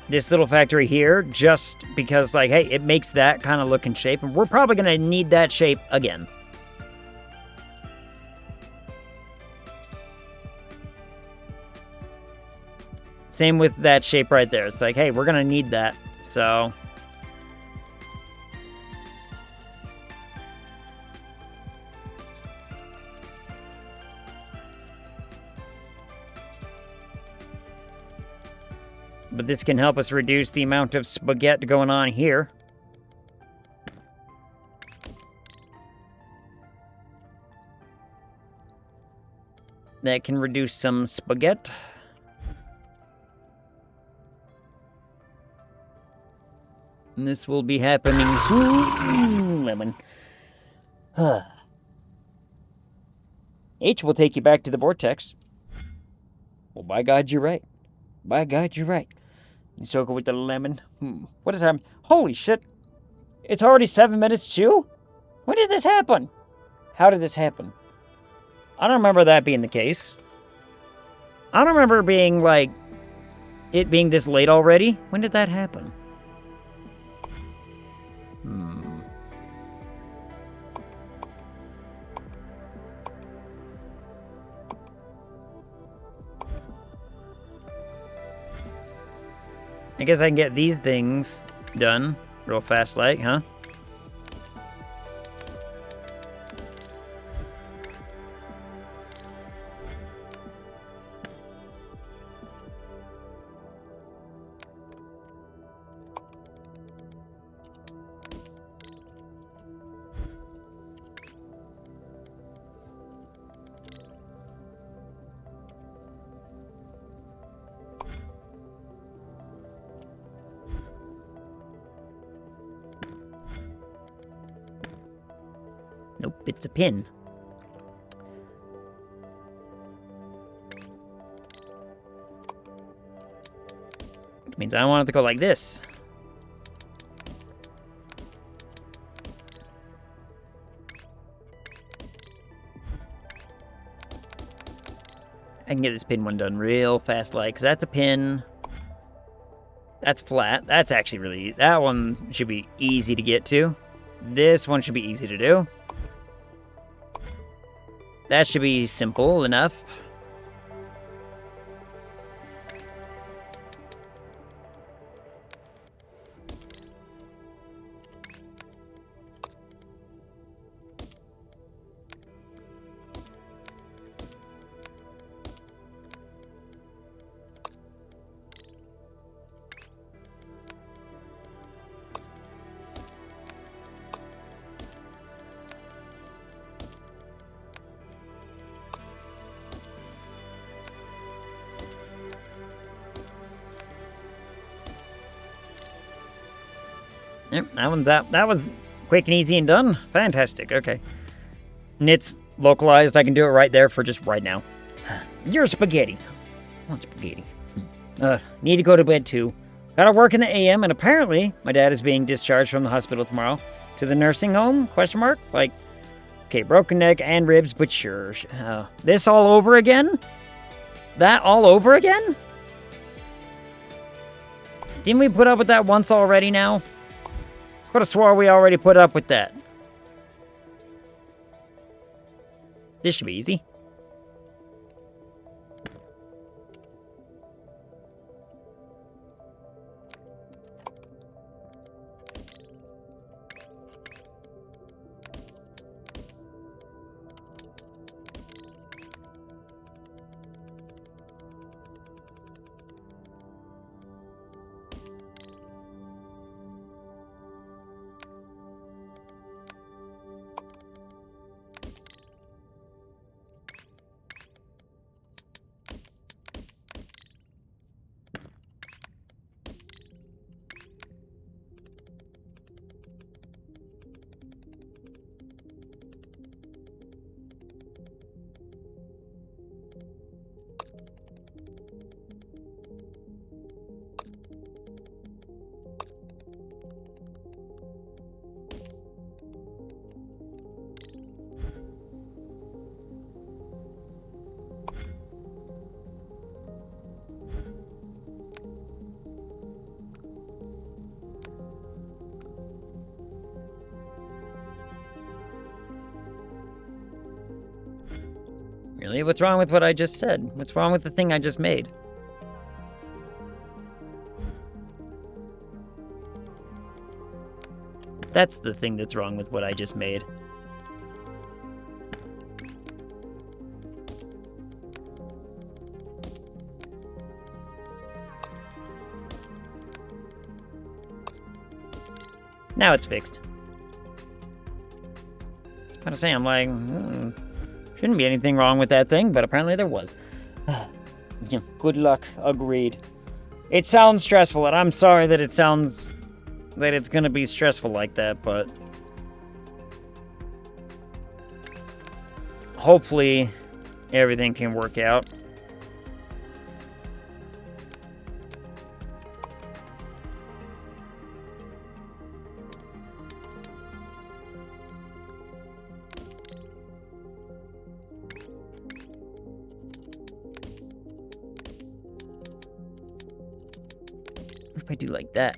this little factory here just because, like, hey, it makes that kind of look and shape, and we're probably going to need that shape again. Same with that shape right there. It's like, hey, we're going to need that, so... But this can help us reduce the amount of spaghetti going on here. That can reduce some spaghetti. And this will be happening soon. Lemon. H will take you back to the vortex. Well, by God, you're right. By God, you're right. You soak it with the lemon. What a time. Holy shit. It's already 7 minutes to? When did this happen? How did this happen? I don't remember that being the case. I don't remember being, like, it being this late already. When did that happen? I guess I can get these things done real fast like, huh? Nope, it's a pin. Which means I want it to go like this. I can get this pin one done real fast like, 'cause that's a pin. That's flat. That's actually really... That one should be easy to get to. This one should be easy to do. That should be simple enough. Yep, that one's out. That was quick and easy and done. Fantastic. Okay. And it's localized. I can do it right there for just right now. You're spaghetti. I want spaghetti. Need to go to bed too. Gotta work in the AM, and apparently my dad is being discharged from the hospital tomorrow to the nursing home? Question mark? Like, okay, broken neck and ribs, but sure. This all over again? That all over again? Didn't we put up with that once already now? Could have swore we already put up with that. This should be easy. Really? What's wrong with what I just said? What's wrong with the thing I just made? That's the thing that's wrong with what I just made. Now it's fixed. I was gonna say, I'm like, shouldn't be anything wrong with that thing, but apparently there was. Yeah, good luck. Agreed. It sounds stressful, and I'm sorry that it sounds... that it's gonna be stressful like that, but... hopefully, everything can work out. What if I do like that?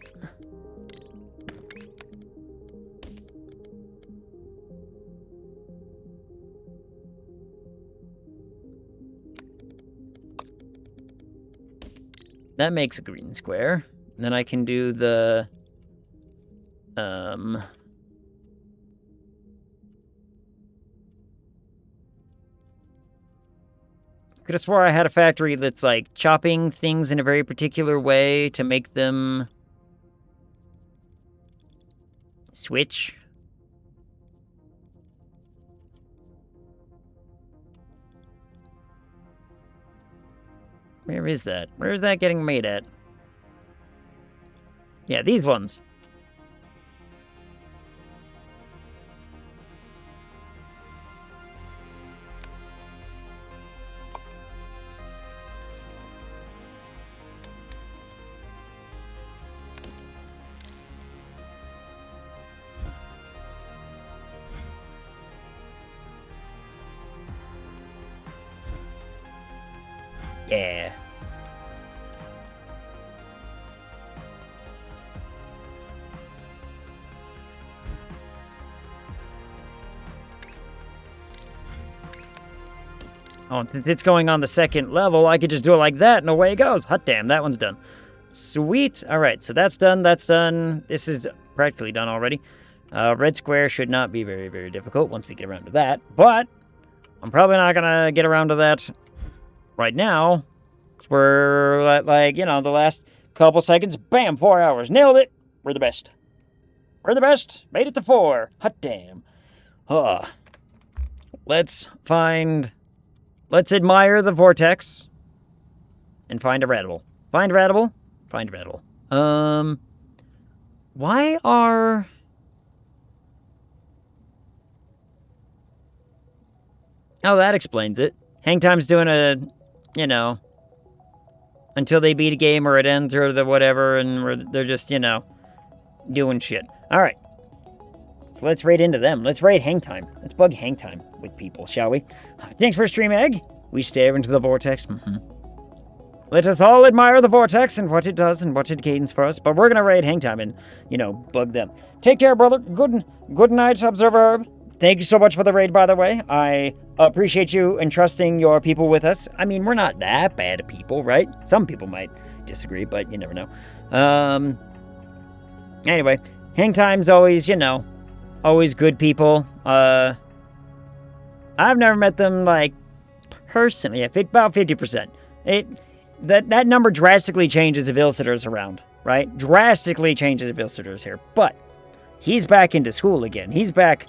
That makes a green square. And then I can do the... could have swore I had a factory that's, like, chopping things in a very particular way to make them... switch. Where is that? Where is that getting made at? Yeah, these ones. Yeah. Oh, and since it's going on the second level, I could just do it like that, and away it goes. Hot damn, that one's done. Sweet. All right, so that's done. That's done. This is practically done already. Red square should not be very, very difficult once we get around to that. But I'm probably not going to get around to that right now. We're at, like, you know, the last couple seconds. Bam, 4 hours. Nailed it. We're the best. We're the best. Made it to 4. Hot damn. Let's admire the vortex and find a radible. Find radible. Find radible. Why are... Oh, that explains it. Hang time's doing a, you know, until they beat a game or it ends or the whatever, and they're just, you know, doing shit. All right. So let's raid into them. Let's raid hang time. Let's bug hang time with people, shall we? Thanks for stream, Egg. We stare into the vortex. Let us all admire the vortex and what it does and what it gains for us. But we're going to raid hang time and, you know, bug them. Take care, brother. Good night, Observer. Thank you so much for the raid, by the way. I appreciate you entrusting your people with us. I mean, we're not that bad people, right? Some people might disagree, but you never know. Anyway, hang time's always, you know, always good people. I've never met them, like, personally. About 50%. That number drastically changes if Ilsitor's around, right? Drastically changes if Ilsitor's here. But he's back into school again. He's back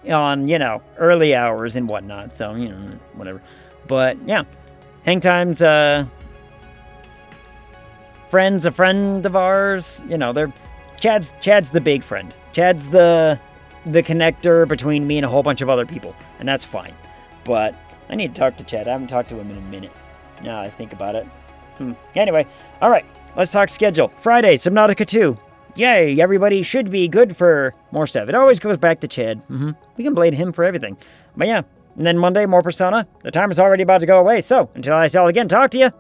on, you know, early hours and whatnot, so, you know, whatever. But, yeah, hang time's, friend's a friend of ours, you know, Chad's the big friend. Chad's the connector between me and a whole bunch of other people, and that's fine. But I need to talk to Chad. I haven't talked to him in a minute, now I think about it. Anyway, alright, let's talk schedule. Friday, Subnautica 2. Yay, everybody should be good for more stuff. It always goes back to Chad. We can blame him for everything. But yeah, and then Monday, more Persona. The time is already about to go away, so until I see you all again, talk to you.